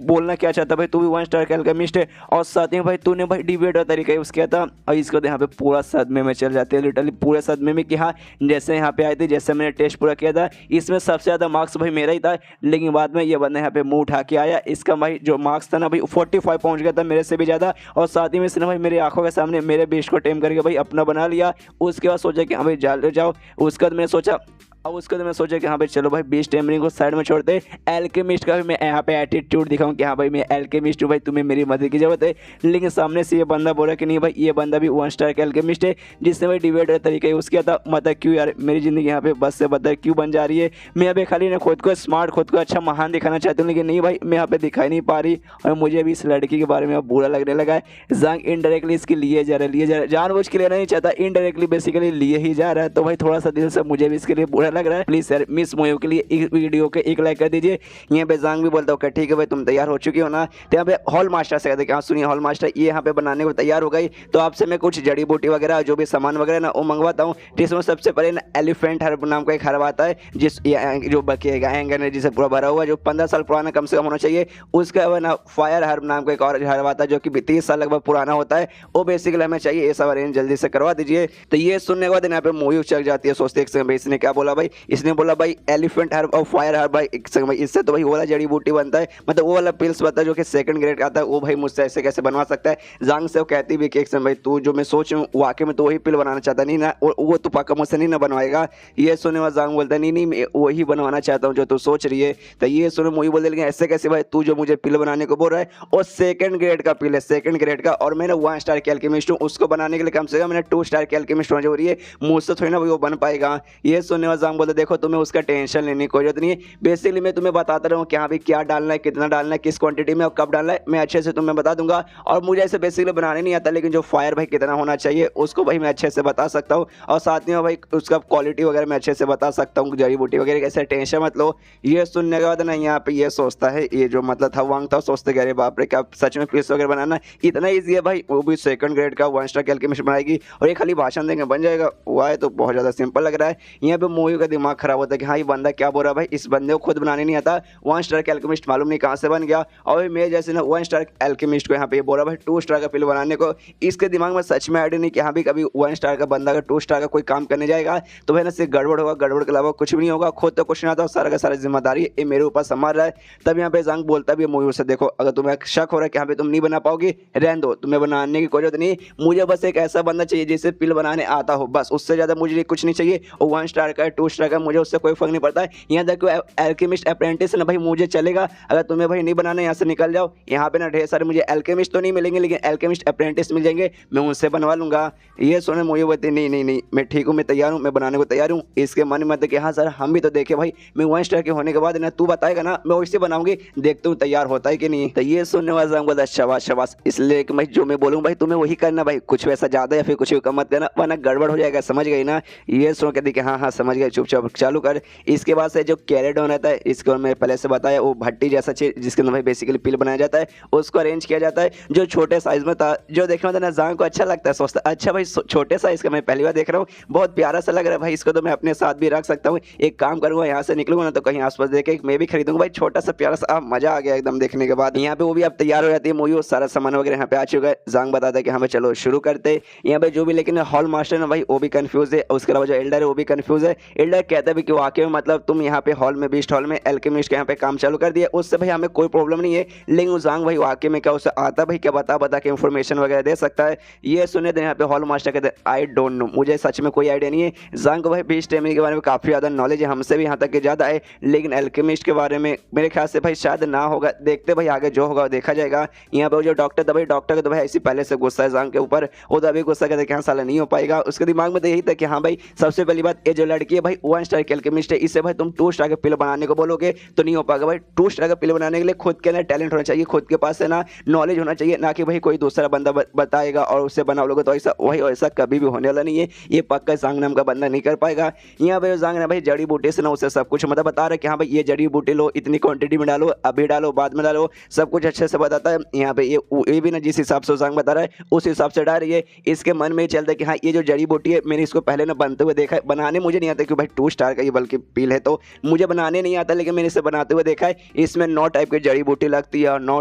बोलना क्या चाहता भाई, तू भी 1 स्टार का एल्केमिस्ट है और साथ में भाई तूने भाई डिबेट वाला तरीका यूज़ किया था, और इसको यहाँ पे पूरा सदमे में चल जाते हैं, लिटरली पूरे सदमे में कि हाँ जैसे यहाँ पे आए थे जैसे मैंने टेस्ट पूरा किया था इसमें सबसे ज़्यादा मार्क्स भाई मेरा ही था, लेकिन बाद में ये बंदा यहाँ पे मुंह उठा के आया, इसका भाई जो मार्क्स था ना भाई 45 पहुँच गया था मेरे से भी ज़्यादा, और साथ ही में इसने भाई मेरी आंखों के सामने मेरे बेस्ट को टेम करके भाई अपना बना लिया। उसके बाद सोचा कि हाँ भाई जाओ, उसके बाद मैंने सोचा अब उसके बाद मैं सोचा कि हाँ भाई चलो भाई बीस्ट टेम्परिंग को साइड में छोड़ते, एल्केमिस्ट का भी मैं यहाँ पे एटीट्यूड दिखाऊं कि हाँ भाई मैं एल्केमिस्ट हूँ, भाई तुम्हें मेरी मदद की जरूरत है। लेकिन सामने से ये बंदा बोला कि नहीं भाई ये बंदा भी 1 स्टार का एल्केमिस्ट है, जिसने भाई डिवाइडर तरीका यूज़ किया था। मतलब क्यों यार मेरी ज़िंदगी यहाँ पे बस से बदतर क्यों बन जा रही है। मैं यहाँ पे खाली ना खुद को स्मार्ट, खुद को अच्छा महान दिखाना चाहती हूँ, लेकिन नहीं भाई मैं यहाँ पे दिखाई नहीं पा रही। और मुझे भी इस लड़की के बारे में अब बुरा लगने लगा है। ज़ांग इनडायरेक्टली इसकी लिए जा रहा है, जानबूझ के लेना नहीं चाहता, इनडायरेक्टली बेसिकली लिए ही जा रहा है। तो भाई थोड़ा सा दिल से मुझे भी इसके लिए बुरा लग रहा है। प्लीज़ यार मिस मोयो के लिए इस वीडियो के एक लाइक कर दीजिए। यहाँ पे ज़ांग भी बोलता हूँ ठीक है भाई तुम तैयार हो चुकी हो ना। तो यहाँ पे हॉल मास्टर से कहते हैं, हाँ सुनिए हॉल मास्टर ये यहाँ पे बनाने को तैयार हो गई, तो आपसे मैं कुछ जड़ी बूटी वगैरह जो भी सामान वगैरह ना वो मंगवाता हूँ। जिसमें सबसे पहले ना एलिफेंट हर्ब नाम का एक हर्ब आता है, जिस जो बकेगा एनर्जी से पूरा भरा हुआ, जो 15 साल पुराना कम से कम होना चाहिए। उसके अलावा ना फायर हर्ब नाम का एक और हर्ब आता है जो कि 30 साल लगभग पुराना होता है, वो बेसिकली हमें चाहिए। ये सब अरेंज जल्दी से करवा दीजिए। तो ये सुनने के बाद यहाँ पे मोयू चल जाती है, सोचते एक समय इसने क्या बोला भाई, इसने बोला भाई एलिफेंट हर्ब और फायर हर्ब भाई एक समय, इससे तो भाई वो वाला जड़ी बूटी बनता है, मतलब वो वाला पिल्स बनता है जो कि 2nd ग्रेड का आता है, वो भाई मुझसे ऐसे कैसे बनवा सकता है। ज़ांग से वो कहती भी कि एक समय भाई तू जो मैं सोच रहा हूँ वाकई में तो वही पिल बनाना चाहता नहीं ना, वो तो पक्का मुझसे नहीं ना बनवाएगा। ये सुनने में ज़ांग बोलता है नहीं नहीं मैं वही बनवाना चाहता हूँ जो तू सोच रही है। तो ये सुने मोयू बोलते लेकिन ऐसे कैसे भाई, तू जो मुझे पिल बनाने को बोल रहा है और 2nd ग्रेड का पिल है, 2nd ग्रेड का, और मैंने 1 स्टार के एल्केमिस्ट हूँ, उसको बनाने के लिए कम से कम मैंने 2 स्टार के एल्केमिस्ट होना जरूरी है, मुझसे थोड़ी ना वो बन पाएगा। ये सुनने में ज़ांग बोलते देखो तुम्हें उसका टेंशन लेने की कोई जरूरत नहीं है, बेसिकली मैं तुम्हें बताता रहूँ कि हाँ भाई क्या डालना है, कितना डालना है, किस क्वांटिटी में और कब डालना है, मैं अच्छे से तुम्हें बता दूंगा। और मुझे ऐसे बेसिकली बनाने नहीं आता, लेकिन जो फायर भाई कितना होना चाहिए उसको भाई मैं अच्छे से बता सकता हूँ, और साथ में भाई उसका क्वालिटी वगैरह मैं अच्छे से बता सकता हूँ, जड़ी बूटी वगैरह कैसे, टेंशन मत लो। ये सुनने के बाद ना यहाँ पे ये सोचता है, ये जो मतलब था वांग था, सोचते कि अरे बाप रे क्या सच में पिल्स वगैरह बनाना इतना ईजी है भाई, वो भी 2nd ग्रेड का 1 स्टार के एल्केमिस्ट बनाएगी और ये खाली भाषण देंगे बन जाएगा। वाह तो बहुत ज़्यादा सिंपल लग रहा है। यहाँ पे मोयू का दिमाग खराब होता है कि हाँ ये बंदा क्या बोल रहा है भाई, इस बंदे को खुद बनाने नहीं आता, 1 स्टार के एल्केमिस्ट मालूम नहीं कहाँ से बन गया। और मैं जैसे ना 1 स्टार एल्केमिस्ट को यहाँ पे बोल रहा भाई 2 स्टार का पिल बनाने को, इसके दिमाग में सच में आइडिया नहीं कि हाँ भी कभी 1 स्टार का बंदा अगर 2 स्टार का कोई काम करने जाएगा तो भाई ना सिर्फ गड़बड़ होगा, गड़बड़ के अलावा कुछ भी नहीं होगा। खुद तो कुछ नहीं आता, सारा का सारा जिम्मेदारी ये मेरे ऊपर संभाल रहा है। तब यहाँ पे ज़ांग बोलता भी मोयू से देखो अगर तुम्हें शक हो रहा है कि यहाँ पे तुम नहीं बना पाओगे, रहने दो, तुम्हें बनाने की कोई जरूरत नहीं, मुझे बस एक ऐसा बंदा चाहिए जिसे पिल बनाने आता हो, बस उससे ज़्यादा मुझे कुछ नहीं चाहिए। और 1 स्टार का 2 स्टार का मुझे उससे कोई फर्क नहीं पड़ता है। यहाँ तक एल्केमिस्ट अप्रेंटिस ना भाई मुझे चलेगा, अगर तुम्हें भाई नहीं बनाना यहाँ से निकल जाओ। यहाँ पे ना ढेर सारे मुझे एल्केमिस्ट तो नहीं मिलेंगे, लेकिन एल्केमिस्ट अप्रेंटिस मिल जाएंगे, मैं उनसे बनवा लूंगा। ये सुने मोयू बोलते नहीं नहीं नहीं मैं ठीक हूँ, मैं तैयार हूँ, मैं बनाने को तैयार हूँ। इसके मन में कि हाँ सर हम भी तो देखे भाई, मैं 1 स्टार के होने के बाद ना तू बताएगा ना मैं वैसे बनाऊंगी, देखता हूँ तैयार होता है कि नहीं। तो ये सुनने वाला बोला शाबाश शाबाश, इसलिए कि मैं जो मैं बोलूँ भाई तुम्हें वही करना भाई, कुछ वैसा ज़्यादा या फिर कुछ भी कम मत करना वरना गड़बड़ हो जाएगा, समझ गई ना। ये सुन के देखिए हाँ हाँ समझ गए, चुपचाप चालू कर। इसके बाद से जो कैरेडोन रहता है, इसको मैं पहले से बताया, वो भट्टी जैसा चीज जिसके अंदर भाई बेसिकली पिल बनाया जाता है, उसको अरेंज किया जाता है, जो छोटे साइज में था, जो देखने में ना ज़ांग को अच्छा लगता है, सोचता अच्छा भाई छोटे साइज का मैं पहली बार देख रहा हूँ, बहुत प्यारा सा लग रहा है भाई, इसको तो मैं अपने साथ भी रख सकता हूँ। एक काम करूँगा यहाँ से निकलूंगा ना तो कहीं आसपास देखे मैं भी खरीदूंगा भाई, छोटा सा प्यारा सा, मजा आ गया एकदम देखने के बाद। यहाँ पे वो भी अब तैयार हो जाती है मोयू, सारा सामान वगैरह यहाँ पे आ चुका है। ज़ांग बताता है कि हमें चलो शुरू करते यहाँ पे जो भी, लेकिन हॉल मास्टर ना भाई वो भी कंफ्यूज है, उसके अलावा जो एल्डर है वो भी कंफ्यूज है। एल्डर कहता है कि वाकई में मतलब तुम यहाँ पे हॉल में बीस्ट हॉल में एल्केमिस्ट के यहाँ पे काम चालू कर दिया, उससे भाई हमें कोई प्रॉब्लम नहीं है, लेकिन ज़ांग भाई वाकई में क्या उसे आता भाई क्या बता बता के इन्फॉर्मेशन वगैरह दे सकता है। ये सुने तो यहाँ पे हॉल मास्टर कहते हैं आई डोंट नो, मुझे सच में कोई आइडिया नहीं है। ज़ांग को भाई बीस्ट टेमिंग के बारे में काफ़ी ज़्यादा नॉलेज है, हमसे भी यहाँ तक कि ज़्यादा है, लेकिन एल्केमिस्ट के बारे में मेरे ख्याल से भाई शायद ना होगा, देखते भाई आगे जो होगा देखा जाएगा। यहाँ पे जो डॉक्टर था भाई, डॉक्टर का तो भाई ऐसी पहले से गुस्सा है ज़ांग के ऊपर, वो तो अभी गुस्सा कहते कि हाँ साला नहीं हो पाएगा। उसके दिमाग में तो यही था कि हाँ भाई सबसे पहली बात ये जो लड़की है भाई 1 स्टार की एल्केमिस्ट है, इससे भाई तुम 2 स्टार के पिल बनाने को बोलोगे तो नहीं हो पाएगा भाई। 2 स्टार का पिल बनाने के लिए खुद के अंदर टैलेंट होना चाहिए, खुद के पास है ना नॉलेज होना चाहिए, ना कि भाई कोई दूसरा बंदा बताएगा और उससे बना लोगे, तो ऐसा वही ऐसा कभी भी होने वाला नहीं है, ये पक्का ज़ांग नाम का बंदा नहीं कर पाएगा। यहाँ पे ज़ांग ने भाई जड़ी बूटी से ना उसे सब कुछ मतलब बता रहा है कि हाँ भाई ये जड़ी बूटी लो, इतनी क्वांटिटी में डालो, अभी डालो बाद में डालो, सब कुछ अच्छे से बताता है। यहाँ पे ये भी ना जिस हिसाब से ज़ांग बता रहा है उस हिसाब से डाल रही है। इसके मन में चलता है कि हाँ ये जो जड़ी बूटी है मैंने इसको पहले ना बनते हुए देखा है, बनाने मुझे नहीं आता क्योंकि भाई 2 स्टार का ये बल्कि पिल है तो मुझे बनाने नहीं आता, लेकिन मैंने इसे बनाते हुए देखा है। इसमें 9 टाइप की जड़ी बूटी लगती है और 9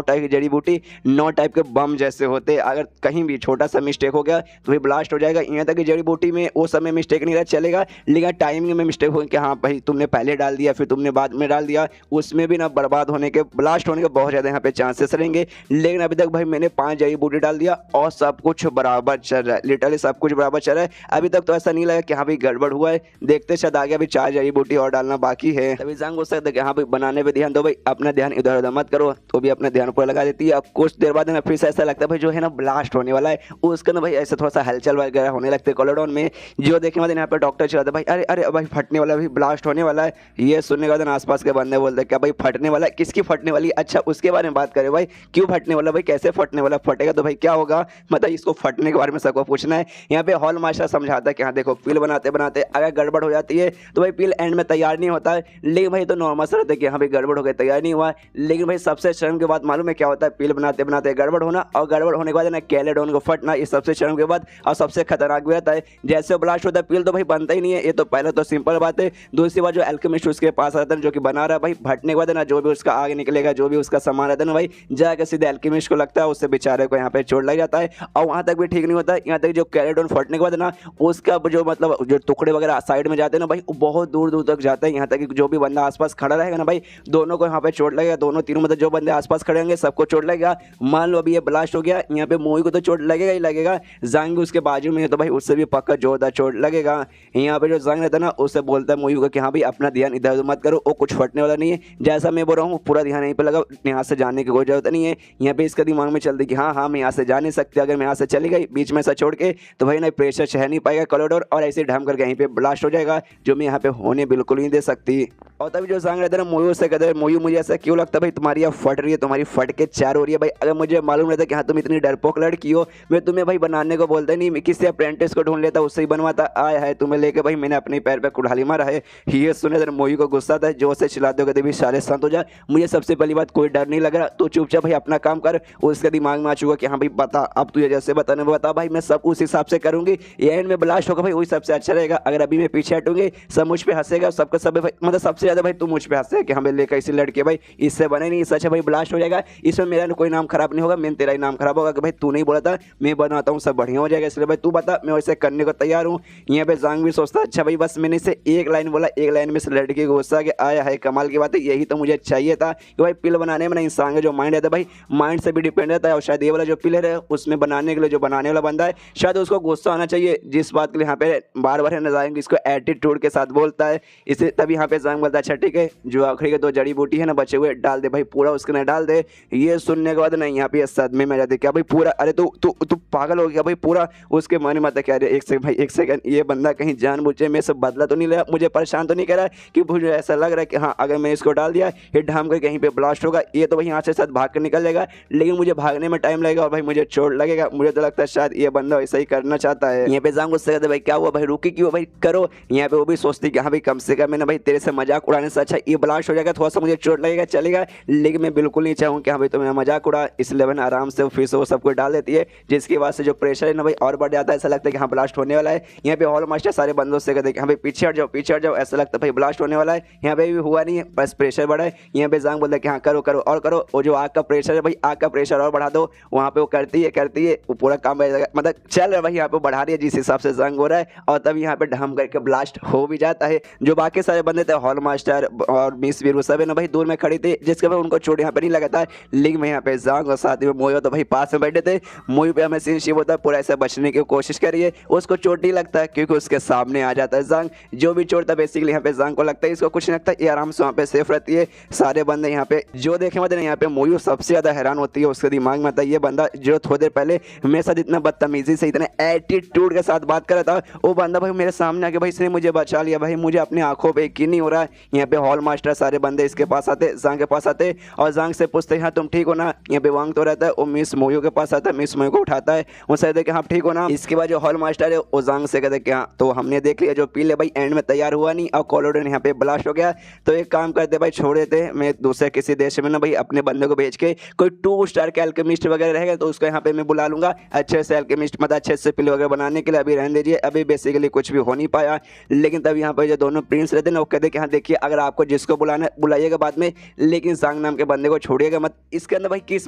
टाइप की जड़ी बूटी 9 टाइप के बम जैसे होते हैं, अगर कहीं भी छोटा सा मिस्टेक हो गया तो फिर ब्लास्ट हो जाएगा। यहाँ तक कि जड़ी बूटी में वो समय मिस्टेक नहीं रहा चलेगा, लेकिन टाइमिंग में मिस्टेक हो कि हाँ भाई तुमने पहले डाल दिया फिर तुमने बाद में डाल दिया, उसमें भी ना बर्बाद होने के ब्लास्ट होने के बहुत ज़्यादा यहाँ पे चांसेस रहेंगे। लेकिन अभी तक भाई मैंने 5 जड़ी बूटी डाल दिया और सब कुछ बराबर चल रहा है, लिटरली सब कुछ बराबर चल रहा है। अभी तक तो ऐसा नहीं लगा कि हाँ भाई गड़बड़ हुआ है, देखते शायद बता गया अभी 4 जड़ी बूटी और डालना बाकी है। तभी जांग गुस्सा था कि हाँ भाई बनाने पे ध्यान दो भाई, अपना ध्यान इधर उधर मत करो। तो भी अपना ध्यान पूरा लगा देती है। अब कुछ देर बाद ना फिर से ऐसा लगता है भाई जो है ना ब्लास्ट होने वाला है, उसका ना भाई ऐसे थोड़ा सा हलचल वगैरह होने लगते हैं कोलोडॉन में। जो देखने वाले यहाँ पे डॉक्टर चला था भाई, अरे अरे भाई फटने वाला, भाई ब्लास्ट होने वाला है। ये सुनने के बाद आसपास के बंदे बोलते क्या भाई फटने वाला है, किसकी फटने वाली, अच्छा उसके बारे में बात करें भाई, क्यों फटने वाला भाई, कैसे फटने वाला, फटेगा तो भाई क्या होगा, मतलब इसको फटने के बारे में सबको पूछना है। यहाँ पे हॉल मास्टर समझाता है कि हाँ देखो पिल बनाते बनाते अगर गड़बड़ हो जाती है तो भाई पिल एंड में तैयार नहीं होता है। लेकिन भाई तो नॉर्मल सा रहता है कि हाँ भाई गड़बड़ हो गई, तैयार नहीं हुआ। लेकिन भाई सबसे शर्म की बात मालूम है क्या होता है, पिल बनाते बनाते गड़बड़ होना और गड़बड़ होने के बाद ना कैलेडोन को फटना, ये सबसे शर्म के बाद और सबसे खतरनाक भी रहता है। जैसे ब्लास्ट होता है पिल तो भाई बनता ही नहीं है, ये तो पहले तो सिंपल बात है। दूसरी बात जो एल्केमिस्ट उसके पास आता है जो कि बना रहा है भाई, फटने के बाद ना जो भी उसका आगे निकलेगा, जो भी उसका सामान रहता है ना भाई, जाकर सीधे एल्केमिस्ट को लगता है, उससे बेचारे को यहाँ पे चोट लग जाता है। और वहाँ तक भी ठीक नहीं होता है, यहाँ तक जो कैलेडोन फटने के बाद ना उसका जो मतलब जो टुकड़े वगैरह साइड में जाते हैं ना भाई, वो बहुत दूर दूर तक जाता है। यहाँ तक कि जो भी बंदा आसपास खड़ा रहेगा ना भाई, दोनों को यहाँ पे चोट लगेगा, दोनों तीनों मतलब जो बंदे आसपास खड़े होंगे सबको चोट लगेगा। मान लो अभी ये ब्लास्ट हो गया, यहाँ पे मोई को तो चोट लगेगा ही लगेगा, जांग उसके बाजू में है तो भाई उससे भी पक्का जोरदार चोट लगेगा। यहाँ पे जो जांग रहता है ना उससे बोलता है मोई को कि हाँ भाई अपना ध्यान इधर उधर मत करो, वो कुछ फटने वाला नहीं है। जैसा मैं बोल रहा हूँ पूरा ध्यान यहीं पे लगा, यहाँ से जाने की कोई जरूरत नहीं है। यहाँ पे इसका दिमाग में चलती कि हाँ हाँ मैं यहाँ से जा नहीं सकती, अगर मैं यहाँ से चली गई बीच में से छोड़ के तो भाई ना प्रेशर सह नहीं पाएगा कोलोडोर और ऐसे ढम करके यहीं पे ब्लास्ट हो जाएगा, जो मैं यहाँ पे होने बिल्कुल नहीं दे सकती। और तभी जो जांग रहता है ना मोयू से कहते हैं, मोयू मुझे ऐसा क्यों लगता है भाई तुम्हारी यहाँ फट रही है, तुम्हारी फट के चार हो रही है भाई। अगर मुझे मालूम रहता कि हाँ तुम इतनी डरपोक लड़की हो, मैं तुम्हें भाई बनाने को बोलता नहीं, मैं किसी अप्रेंटिस को ढूंढ लेता उससे ही बनवाता। आया है तुम्हें लेके भाई मैंने अपने पैर पे कुल्हाड़ी मारा है। ये सुने जरा मोयू को गुस्सा था, जोर से चिल्लाते हो कहते भी सारे शांत हो जा, मुझे सबसे पहली बात कोई डर नहीं लग रहा, तो चुपचाप भाई अपना काम कर। उसके दिमाग में आ चुका कि हाँ भाई बता, अब तुझे जैसे बताने में बता भाई, मैं सब उस हिसाब से करूंगी। ये एंड में ब्लास्ट होगा भाई वही सबसे अच्छा रहेगा। अगर अभी मैं पीछे हटूंगी सब मुझ पे हंसेगा, सबका सब भाई मतलब सबसे ज्यादा भाई तू मुझ पे हंसे कि हमें लेकर इसी लड़के भाई इससे बने नहीं, सच है भाई ब्लास्ट हो जाएगा, इसमें मेरा कोई नाम खराब नहीं होगा, मैं तेरा ही नाम खराब होगा कि भाई तू नहीं बोला था, मैं बनाता हूँ सब बढ़िया हो जाएगा, इसलिए भाई तू बता, मैं वैसे करने को तैयार हूँ। यहाँ पे जांग भी सोचता अच्छा भाई बस मैंने इसे एक लाइन बोला, एक लाइन में इस लड़के को गुस्सा कि आया है कमाल की बात है, यही तो मुझे चाहिए था कि भाई पिल बनाने में ना इंसान का जो माइंड रहता है भाई माइंड से भी डिपेंड रहता है। और शायद ये वाला जो पिलर है उसमें बनाने के लिए जो बनाने वाला बंदा है शायद उसको गुस्सा आना चाहिए, जिस बात के लिए यहाँ पे बार बार है जाएंगे इसको एटीट्यूड के साथ बोलता है इसे। तभी यहाँ पे जांग बोलता है अच्छा ठीक है जो आखिरी के 2 जड़ी बूटी है ना बचे हुए डाल दे भाई, पूरा उसके अंदर डाल दे। ये सुनने के बाद ना यहाँ पे सदमे में जाते क्या भाई पूरा, अरे तू तू तू पागल हो गया भाई पूरा। उसके मन में क्या अरे एक सेकंड भाई एक सेकंड, ये बंदा कहीं जानबूझे मैं सब बदला तो नहीं लिया, मुझे परेशान तो नहीं कर रहा है कि मुझे ऐसा लग रहा है कि हाँ अगर मैं इसको डाल दिया ये ढाम कर कहीं पे ब्लास्ट होगा, ये तो भाई यहाँ से साथ भाग कर निकल जाएगा, लेकिन मुझे भागने में टाइम लगेगा और भाई मुझे चोट लगेगा। मुझे तो लगता है शायद ये बंदा वैसा ही करना चाहता है। यहाँ पे जांग उससे कहते भाई क्या हुआ भाई रुकी क्यों भाई करो। यहाँ पे वो भी सोचती कि हाँ भाई कम से कम मैंने भाई तेरे से मजाक उड़ाने से अच्छा ये ब्लास्ट हो जाएगा, थोड़ा सा मुझे चोट लगेगा चलेगा, लेकिन मैं बिल्कुल नहीं चाहूँ कि हाँ भाई तुम्हें मजाक उड़ा, इसलिए मैंने आराम से फिर से वो सब कुछ डाल देती है, जिसकी वजह से जो प्रेशर है ना भाई और बढ़ जाता है, ऐसा लगता है कि हाँ ब्लास्ट होने वाला है। यहाँ पे हॉल मास्टर सारे बंदों से कहते हैं कि हाँ भाई पीछे हट जाओ, ऐसा लगता है भाई ब्लास्ट होने वाला है। यहाँ पे भी हुआ नहीं है, बस प्रेशर बढ़ा है। यहाँ पे जांग बोलता है कि हाँ करो करो और करो, वो जो आग का प्रेशर है भाई आग का प्रेशर और बढ़ा दो। वहाँ पे वो करती है वो पूरा काम मतलब चल रहा है भाई, यहाँ पे बढ़ा रही है जिस हिसाब से जंग हो रहा है, और तब यहाँ पे ढम करके ब्लास्ट हो भी जाता है। जो बाकी सारे बंदे थे हॉल मास्टर और मिस वीरू सब है ना भाई दूर में खड़ी थी, जिसके बाद उनको चोट यहाँ पे नहीं लगा था। लेकिन मैं यहाँ पे जांग और साथ में मोयो तो भाई पास में बैठे थे। मोयो पे हमें सीन शिव होता है पूरा ऐसे बचने की कोशिश करिए, उसको चोट नहीं लगता है क्योंकि उसके सामने आ जाता है जांग। जो भी चोट था बेसिकली यहाँ पे जांग को लगता है, इसको कुछ नहीं लगता, ये आराम से वहाँ पे सेफ रहती है। सारे बंदे यहाँ पे जो देखे मतलब यहाँ पे मोयो सबसे ज्यादा हैरान होती है, उसके दिमाग में आता है ये बंदा जो थोड़ी देर पहले मेरे साथ इतना बदतमीजी से इतने एटीट्यूड के साथ बात कर रहा था, वो बंदा भाई मेरे सामने आके भाई इसने मुझे बचा लिया भाई, मुझे अपनी आंखों पे यकीन नहीं हो रहा है। यहाँ पे हॉल मास्टर सारे बंदे इसके पास आते, जांग के पास आते और जांग से पूछते हाँ तुम ठीक हो ना। यहाँ पे वांग तो रहता है, वो मिस मोयो के पास आता है, मिस मोयो को उठाता है, वो कहते कि हाँ ठीक हो ना। इसके बाद जो हॉल मास्टर है वो जांग से कहते कि हाँ तो हमने देख लिया जो पीले भाई एंड में तैयार हुआ नहीं और कोलोडन यहाँ पे ब्लास्ट हो गया, तो एक काम करते भाई छोड़ देते, मैं दूसरे किसी देश में ना भाई अपने बंदे को भेज के कोई 2 स्टार के अल्केमिस्ट वगैरह रहेगा तो उसको यहाँ पे मैं बुला लूंगा अच्छे से अल्केमिस्ट मतलब अच्छे से पिल वगैरह बनाने के लिए। अभी रहने दीजिए, अभी बेसिकली कुछ भी हो नहीं पाया। लेकिन तब यहाँ पे जो दोनों प्रिंस रहते ना वो कहते कि हाँ देखिए अगर आपको जिसको बुलाना बुलाइएगा बाद में, लेकिन सांग नाम के बंदे को छोड़िएगा मत। इसके अंदर भाई किस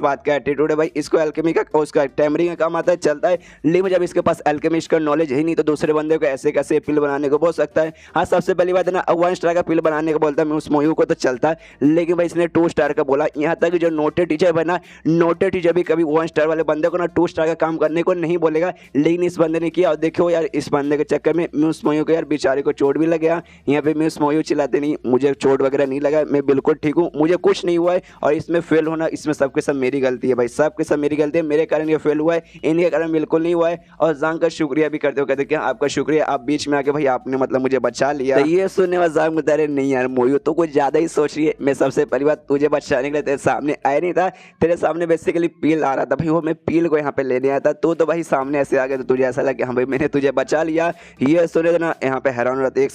बात का एटीट्यूड है भाई, इसको एल्केमी का उसका टेमरिंग का काम आता है, चलता है, लेकिन जब इसके पास एल्केमिस्ट का नॉलेज ही नहीं तो दूसरे बंदे को ऐसे कैसे पिल बनाने को बोल सकता है। हाँ, सबसे पहली बात है ना, 1 स्टार का पिल बनाने को बोलता है मैं उस मोयू को तो चलता है, लेकिन भाई इसने 2 स्टार का बोला। यहाँ तक जो नोटेड टीचर है ना, नोटेड टीचर भी कभी 1 स्टार वाले बंदे को ना 2 स्टार का काम करने को नहीं बोलेगा, लेकिन इस बंदे ने किया। और देखो यार, इस बंदे के चक्कर में म्यूस मोयू को यार बेचारे को चोट भी लग गया। यहाँ पे म्यूस मोयू चिल्लाते नहीं, मुझे चोट वगैरह नहीं लगा, मैं बिल्कुल ठीक हूँ, मुझे कुछ नहीं हुआ है। और इसमें फेल होना, इसमें सबके सब मेरी गलती है भाई, सबके सब मेरी गलती है, मेरे कारण ये फेल हुआ है, इनके कारण बिल्कुल नहीं हुआ है। और जांग का शुक्रिया भी करते हो, कहते क्या आपका शुक्रिया, आप बीच में आके भाई आपने मतलब मुझे बचा लिया। तो ये सुनने में जांग बता रहे नहीं यार मोयू तो कुछ ज्यादा ही सोच रही है, मैं सबसे पहली बात तुझे बचाने के लिए तेरे सामने आया नहीं था, तेरे सामने बेसिकली पील आ रहा था भाई, वो मैं पील को यहाँ पे लेने आया था, तो भाई सामने ऐसे आ गया तो तुझे ऐसा लगा हाँ भाई मैंने तुझे बचा लिया। ये सुने ना यहाँ पे हैरान हो रहा था। एक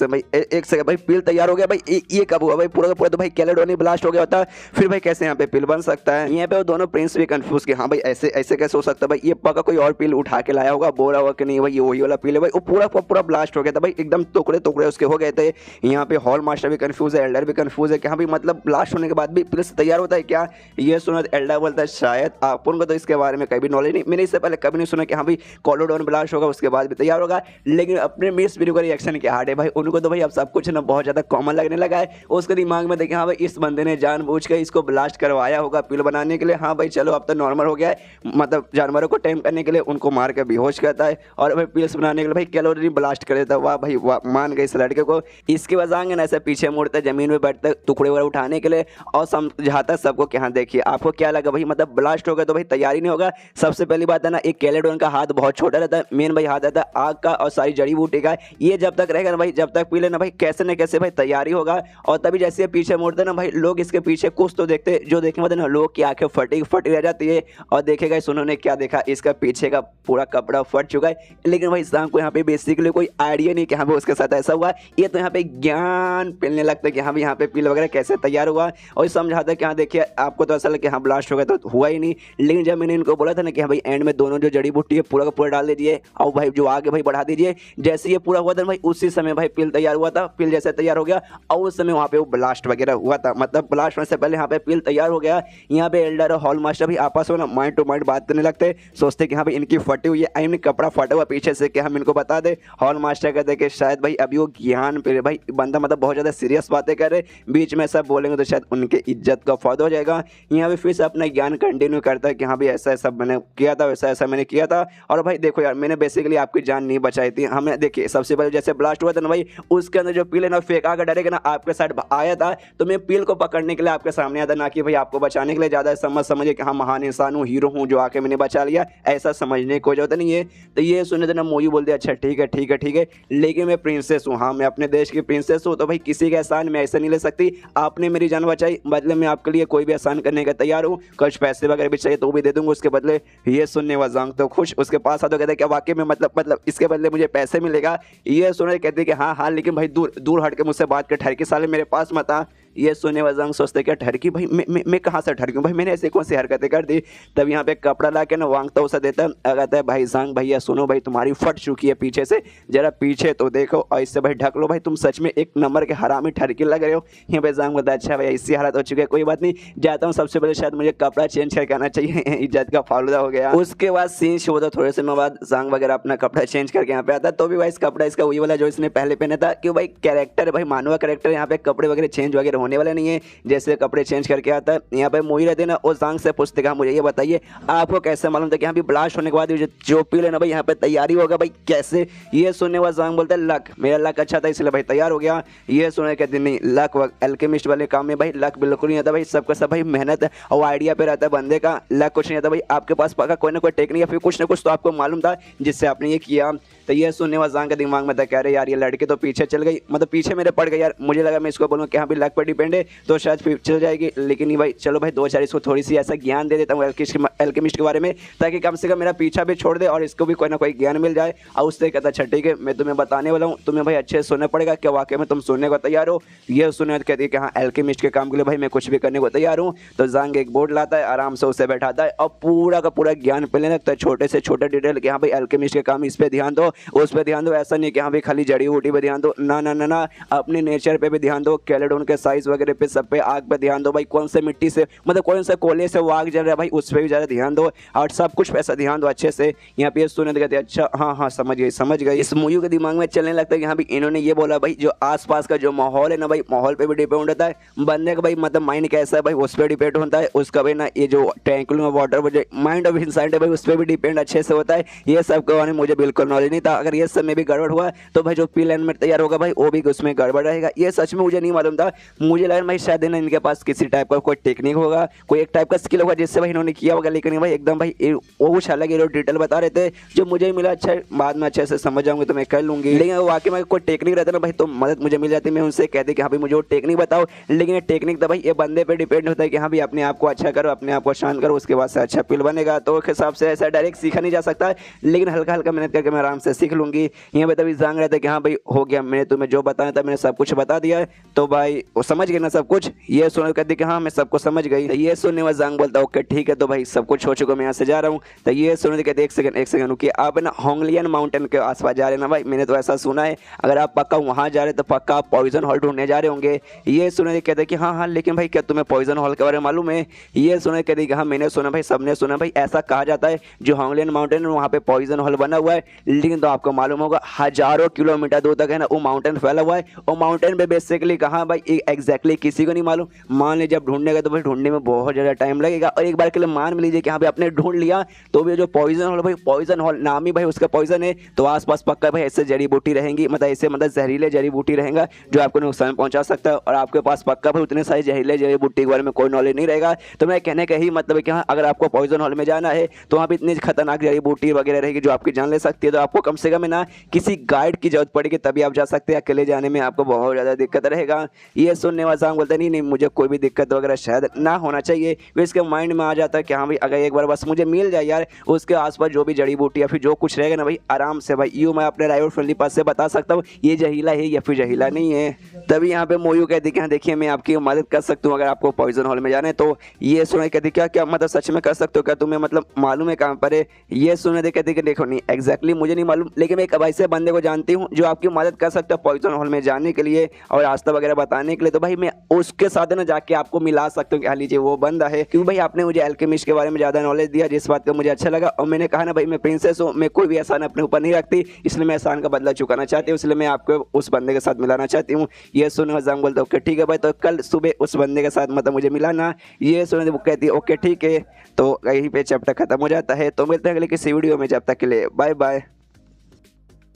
सेकंड भाई, पील तैयार हो गया भाई, ये कब हुआ भाई, पूरा का पूरा तो भाई कैलेडोनिया ब्लास्ट हो गया होता, फिर भाई कैसे यहाँ पे पिल बन सकता है। यहाँ पे वो दोनों प्रिंस भी कंफ्यूज कि हाँ भाई ऐसे ऐसे कैसे हो सकता है भाई, ये पक्का कोई और पिल उठा के लाया होगा, बोला होगा कि नहीं भाई ये वही वाला पिल है भाई, वो पूरा ब्लास्ट हो गया था भाई, एकदम टुकड़े टुकड़े उसके हो गए थे। यहाँ पे हॉल मास्टर भी कंफ्यूज है, एल्डर भी कंफ्यूज है कि हाँ भाई मतलब ब्लास्ट होने के बाद भी पिल तैयार होता है क्या। ये सुना एल्डर बोलता है शायद अपन को तो इसके बारे में कभी नॉलेज नहीं, मैंने इससे पहले कभी नहीं सुना कि हाँ भाई कॉलोडोन ब्लास्ट होगा उसके बाद भी तैयार होगा, लेकिन अपने मिस वीडियो का रिएक्शन क्या हार्ड है भाई, उनको तो भाई अब सब कुछ ना बहुत ज्यादा कॉमन लगने लगा है। उसके दिमाग में देखे हाँ भाई इस बंदे ने जानबूझ के इसको ब्लास्ट करवाया होगा पिल बनाने के लिए, हाँ भाई चलो अब तो नॉर्मल हो गया है, मतलब जानवरों को टेम करने के लिए उनको मार के बेहोश करता है और भाई पिल्स बनाने के लिए भाई कैलोरी ब्लास्ट कर देता है। वाह भाई वाह, मान गए इस लड़के को। इसके बाद आएंगे ना ऐसे पीछे मुड़ते जमीन में बैठते टुकड़े वगैरह उठाने के लिए और समझाता सबको कि हाँ देखिए आपको क्या लगा भाई, मतलब ब्लास्ट होगा तो भाई तैयारी नहीं होगा। सबसे पहली बात है ना, एक कैलेडोन का हाथ बहुत छोटा रहता है, मेन भाई हाथ रहता है आग का और सारी जड़ी बूटी का, ये जब तक रहेगा ना भाई, जब तक पी लेना भाई कैसे न कैसे भाई तैयारी होगा। और तभी जैसे पीछे मुड़ते ना भाई लोग इसके पीछे कुछ तो देखते, जो देखने वाले ना लोग की आंखें फटी रह जाती है और देखेगा उन्होंने क्या देखा, इसका पीछे का पूरा कपड़ा फट चुका है, लेकिन भाई सांग को यहाँ पे बेसिकली कोई आइडिया नहीं कि हाँ भाई उसके साथ ऐसा हुआ। ये तो यहाँ पे ज्ञान मिलने लगता है कि हाँ भाई यहाँ पे पिल वगैरह कैसे तैयार हुआ, और समझाता है कि हाँ देखिए आपको तो ऐसा लगा कि हाँ ब्लास्ट हो गया तो हुआ ही नहीं, लेकिन जब मैंने इनको बोला था ना कि हाँ भाई एंड में दोनों जो जड़ी बूटी है पूरा का पूरा डाल दीजिए और भाई जो आगे भाई बढ़ा दीजिए, जैसे ये पूरा हुआ था भाई उसी समय भाई पिल तैयार हुआ था, पिल जैसे तैयार हो गया और उस समय वहाँ पे वो ब्लास्ट वगैरह हुआ था, मतलब ब्लास्ट होने से पहले यहाँ पे पिल तैयार हो गया। यहाँ पे एल्डर और हॉल मास्टर भी आपस में ना माइंड टू माइंड बात करने लगते, सोचते कि हाँ भाई इनकी फटी हुई है, आई मीन कपड़ा फटा हुआ पीछे से कि हम इनको बता दे। हॉल मास्टर कहते कि शायद भाई अभी वो ज्ञान पे भाई बंदा मतलब बहुत ज़्यादा सीरियस बातें कर रहे, बीच में सब बोलेंगे तो शायद उनके इज्जत का फायदा हो जाएगा। यहाँ पे फिर से अपना ज्ञान कंटिन्यू करता है कि हाँ भाई ऐसा ऐसा मैंने किया था, वैसा ऐसा मैंने किया था, और भाई देखो यार मैंने बेसिकली आपकी जान नहीं बचाई थी। हमें देखिए सबसे पहले जैसे ब्लास्ट हुआ था ना भाई, उसके अंदर जो पिल है ना फेंका कर डरेगा ना आपके साइड आया था, तो मैं पिल को पकड़ने के लिए आपके सामने आया था, ना कि भाई आपको बचाने के लिए। ज़्यादा समझिए कि हाँ महान इंसान हूँ, हीरो हूँ जो आके मैंने बचा लिया, ऐसा समझने को जरूरत नहीं है। तो ये सुने थे ना मोयू बोलते अच्छा ठीक है ठीक है ठीक है, लेकिन मैं प्रिंसेस हूँ, हाँ मैं अपने देश की प्रिंसेस हूँ, तो भाई किसी का एहसान मैं ऐसे नहीं ले सकती, आपने मेरी जान बचाई, बदले में आपके लिए कोई भी एहसान करने का तैयार हूँ, कुछ पैसे वगैरह भी चाहिए तो भी दे दूंगा उसके बदले। ये सुनने वजांग तो खुश, उसके पास आता कहते क्या वाकई में मतलब इसके बदले मुझे पैसे मिलेगा। ये सुने कहते कि हाँ हाँ लेकिन भाई दूर दूर हट के मुझसे बात कर, ठहर के साले मेरे पास मत आ। ये सुने वजांग सोचते क्या ठहरकी भाई मैं कहाँ से ठहर गया भाई, मैंने ऐसे कौन सी हरकतें कर दी। तब यहाँ पे कपड़ा ला के ना वांगता उसे देता, कहता है भाई सांग भैया सुनो भाई तुम्हारी फट चुकी है पीछे से, जरा पीछे तो देखो और इससे भाई ढक लो भाई, तुम सच में एक नंबर के हरामी ठहरकी लग रहे हो। यहाँ पे सांग बोलता है अच्छा भाई इसी हालत हो चुकी है, कोई बात नहीं जाता हूँ, सबसे पहले शायद मुझे कपड़ा चेंज करके आना चाहिए, इज्जत का फालूदा हो गया। उसके बाद सीन शो होता, थोड़े समय बाद सांग वगैरह अपना कपड़ा चेंज करके यहाँ पे आता, तो भी भाई इस कपड़ा इसका वही वाला जो इसने पहले पहना था, कि भाई कैरेक्टर है भाई मानवा कैरेक्टर, यहाँ पे कपड़े वगैरह चेंज वगैरह होने वाले नहीं है, जैसे कपड़े चेंज करके आता है। यहाँ पे मोई रहते ना और सांग से पूछते कहा मुझे ये बताइए आपको कैसे मालूम था कि यहाँ भी ब्लास्ट होने के बाद जो पी लेना भाई यहाँ पे तैयारी होगा भाई कैसे। ये सुनने वाला सांग बोलता है लक, मेरा लक अच्छा था इसलिए भाई तैयार हो गया। ये सुने कहते नहीं लक एल्केमिस्ट वाले काम में भाई लक बिल्कुल नहीं आता भाई, सबका सब भाई मेहनत और आइडिया पे रहता है बंदे का, लक कुछ नहीं आता भाई, आपके पास पक्का कोई ना कोई टेक्निक या फिर कुछ ना कुछ तो आपको मालूम था जिससे आपने ये किया। तो ये सुनने वाला सांग के दिमाग में था कह रहे यार ये लड़के तो पीछे चल गई, मतलब पीछे मेरे पड़ गई यार, मुझे लगा मैं इसको बोलूँ कि हाँ भाई लक पर डिपेंड है तो शायद फिर चल जाएगी, लेकिन नहीं भाई चलो भाई 2-4 इसको थोड़ी सी ऐसा ज्ञान दे देता हूँ एल्केमिस्ट के बारे में, ताकि कम से कम मेरा पीछा भी छोड़ दे और इसको भी कोई ना कोई ज्ञान मिल जाए। और उससे कहता अच्छा ठीक है मैं तुम्हें बताने वाला हूँ, तुम्हें भाई अच्छे से सुनना पड़ेगा, क्या वाकई में तुम सुनने को तैयार हो। ये सुने कहती है कि हाँ एल्केमिस्ट के काम के लिए भाई मैं कुछ भी करने को तैयार हूँ। तो जांग एक बोर्ड लाता है, आराम से उसे बैठाता है और पूरा का पूरा ज्ञान पहले लगता है, छोटे से छोटे डिटेल कि हाँ भाई एल्केमिस्ट के काम इस पे ध्यान दो उस पे ध्यान दो। ऐसा नहीं कि हाँ भाई खाली जड़ी बूटी पे ध्यान दो, ना ना ना ना, अपने नेचर पे भी ध्यान दो, कैलेडोन के साइज वगैरह पे, सब पे, आग पे ध्यान दो भाई, कौन से मिट्टी से मतलब कौन से कोयले से वो आग जल रहा है भाई उस पर भी ज़्यादा ध्यान दो, और सब कुछ पैसा ध्यान दो अच्छे से। यहाँ पे सुने तो कहते अच्छा हाँ समझ गए समझ गए। इस मूवी के दिमाग में चलने लगता है कि हाँ भाई इन्होंने ये बोला भाई जो आसपास का जो माहौल है ना भाई, माहौल पे भी डिपेंड होता है बंदे का भाई, मतलब माइंड कैसा है भाई उस पर डिपेंड होता है उसका भाई ना, ये जो टैंकुलर में वाटर माइंड ऑफ इंसान है भाई उस पर भी डिपेंड अच्छे से होता है। ये सब के बारे में मुझे बिल्कुल नॉलेज नहीं था, अगर ये सब में भी गड़बड़ हुआ तो भाई जो पी में तैयार होगा भाई वो भी उसमें गड़बड़ रहेगा। ये सच में मुझे नहीं मालूम था, मुझे लगा भाई शायद ना इनके पास किसी टाइप का कोई टेक्निक होगा, कोई एक टाइप का स्किल होगा जिससे भाई इन्होंने किया होगा, लेकिन भाई एकदम भाई वो कुछ अलग ही डिटेल बता रहे थे जो मुझे मिला। अच्छा बाद में अच्छे से समझ जाऊंगी तो मैं कर लूंगी, लेकिन वाकई में कोई टेक्निक रहता ना भाई तो मदद मुझे मिल जाती, मैं उनसे कहते कि हाँ भाई मुझे वो टेक्निक बताओ, लेकिन ये टेक्निक तो भाई ये बंदे पे डिपेंड होता है कि हाँ भाई अपने आप को अच्छा करो, अपने आप को शांत करो, उसके बाद से अच्छा पिल बनेगा। तो उस हिसाब से ऐसा डायरेक्ट सीखा नहीं जा सकता, लेकिन हल्का हल्का मेहनत करके मैं आराम से सीख लूंगी। यहाँ पे तभी जांग रहता है कि हाँ भाई हो गया, मैंने तुम्हें जो बताया था मैंने सब कुछ बता दिया है, तो भाई वो समझ गए ना सब कुछ। ये सुन कहती कि हाँ मैं सबको समझ गई। ये सुनने वाला जांग बोलता ओके ठीक है तो भाई सब कुछ हो चुका, मैं यहाँ से जा रहा हूँ। तो ये सुनने कहते एक सेकंड रुकिए, आप ना होंगलियन माउंटेन के आसपास जा रहे हैं ना भाई, मैंने तो ऐसा सुना है अगर आप पक्का वहाँ जा रहे तो पक्का आप पॉइजन हॉल ढूंढने जा रहे होंगे। ये सुने कहते कि हाँ लेकिन भाई क्या तुम्हें पॉइजन हॉल के बारे में मालूम है। ये सुने कहते कि हाँ मैंने सुना भाई, सबने सुना भाई, ऐसा कहा जाता है जो होंगलियन माउंटेन वहाँ पे पॉइजन हॉल बना हुआ है, लेकिन तो आपको मालूम होगा हजारों किलोमीटर दूर तक है ना वो माउंटेन फैला हुआ है। वो माउंटेन पे बेसिकली कहाँ भाई एग्जैक्टली किसी को नहीं मालूम। मान लीजिए जब ढूंढने गए तो भाई ढूंढने में बहुत ज़्यादा टाइम लगेगा, और एक बार के लिए मान लीजिए कि हाँ भाई आपने ढूंढ लिया तो भी जो पॉइजन हॉल भाई, पॉइजन हॉल नाम ही भाई उसका पॉइजन है, तो आसपास पक्का भाई ऐसे जड़ी बूटी रहेंगी, मतलब ऐसे मतलब जहरीले जड़ी बूटी रहेगा जो आपको नुकसान पहुंचा सकता है, और आपके पास पक्का भाई उतने सारे जहरीले जड़ी बूटी के बारे में कोई नॉलेज नहीं रहेगा। तो मैं कहने का ही मतलब है कि हाँ अगर आपको पॉइजन हॉल में जाना है तो वहाँ पे इतनी खतरनाक जड़ी बूटी वगैरह रहेगी जो आपकी जान ले सकती है, तो आपको कम से कम ना किसी गाइड की जरूरत पड़ेगी तभी आप जा सकते हैं, अकेले जाने में आपको बहुत ज़्यादा दिक्कत रहेगा। ये सुनने वाला बोलता नहीं मुझे कोई भी दिक्कत वगैरह शायद ना होना चाहिए, इसके माइंड में आ जाता है कि हाँ भाई अगर एक बार बस मुझे मिल जाए यार उसके आसपास जो भी जड़ी बूटी या फिर जो कुछ रहेगा ना भाई आराम से भाई यूँ मैं अपने राइवल फ्रेंडली पास से बता सकता हूँ ये जहीला है या फिर जहीला नहीं है। तभी यहाँ पे मोयू कहती कि हाँ देखिए मैं आपकी मदद कर सकता हूँ अगर आपको पॉइजन हॉल में जाना है। तो ये सुने कहती क्या क्या मतलब सच में कर सकते हो क्या, तुम्हें मतलब मालूम है कहाँ पर है। ये सुने दे कहती कि देखो नहीं एग्जैक्टली मुझे नहीं मालूम, लेकिन मैं एक ऐसे बंदे को जानती हूँ जो आपकी मदद कर सकता है पॉइजन हॉल में जाने के लिए और रास्ता वगैरह बताने के लिए, तो भाई मैं उसके साथ ना जाके आपको मिला सकता हूँ कि हाँ लीजिए वो बंदा है। क्योंकि भाई आपने मुझे एल्केमिस्ट के बारे में ज़्यादा नॉलेज दिया जिस बात का मुझे अच्छा लगा, और मैंने कहा ना भाई मैं प्रिंसेस हूँ, मैं कोई भी एहसान अपने ऊपर नहीं रखती, इसलिए मैं एहसान का बदला चुकाना चाहती हूँ, इसलिए मैं आपको उस बंदे के साथ मिलाना चाहती हूँ। ये सुन जांग बोलते ओके ठीक है भाई तो कल सुबह उस बंदे के साथ मतलब मुझे मिलाना। ये सुन वो कहती है ओके ठीक है, तो यहीं पे चैप्टर खत्म हो जाता है। तो मिलते हैं अगले किसी वीडियो में, जब तक के लिए बाय बाय।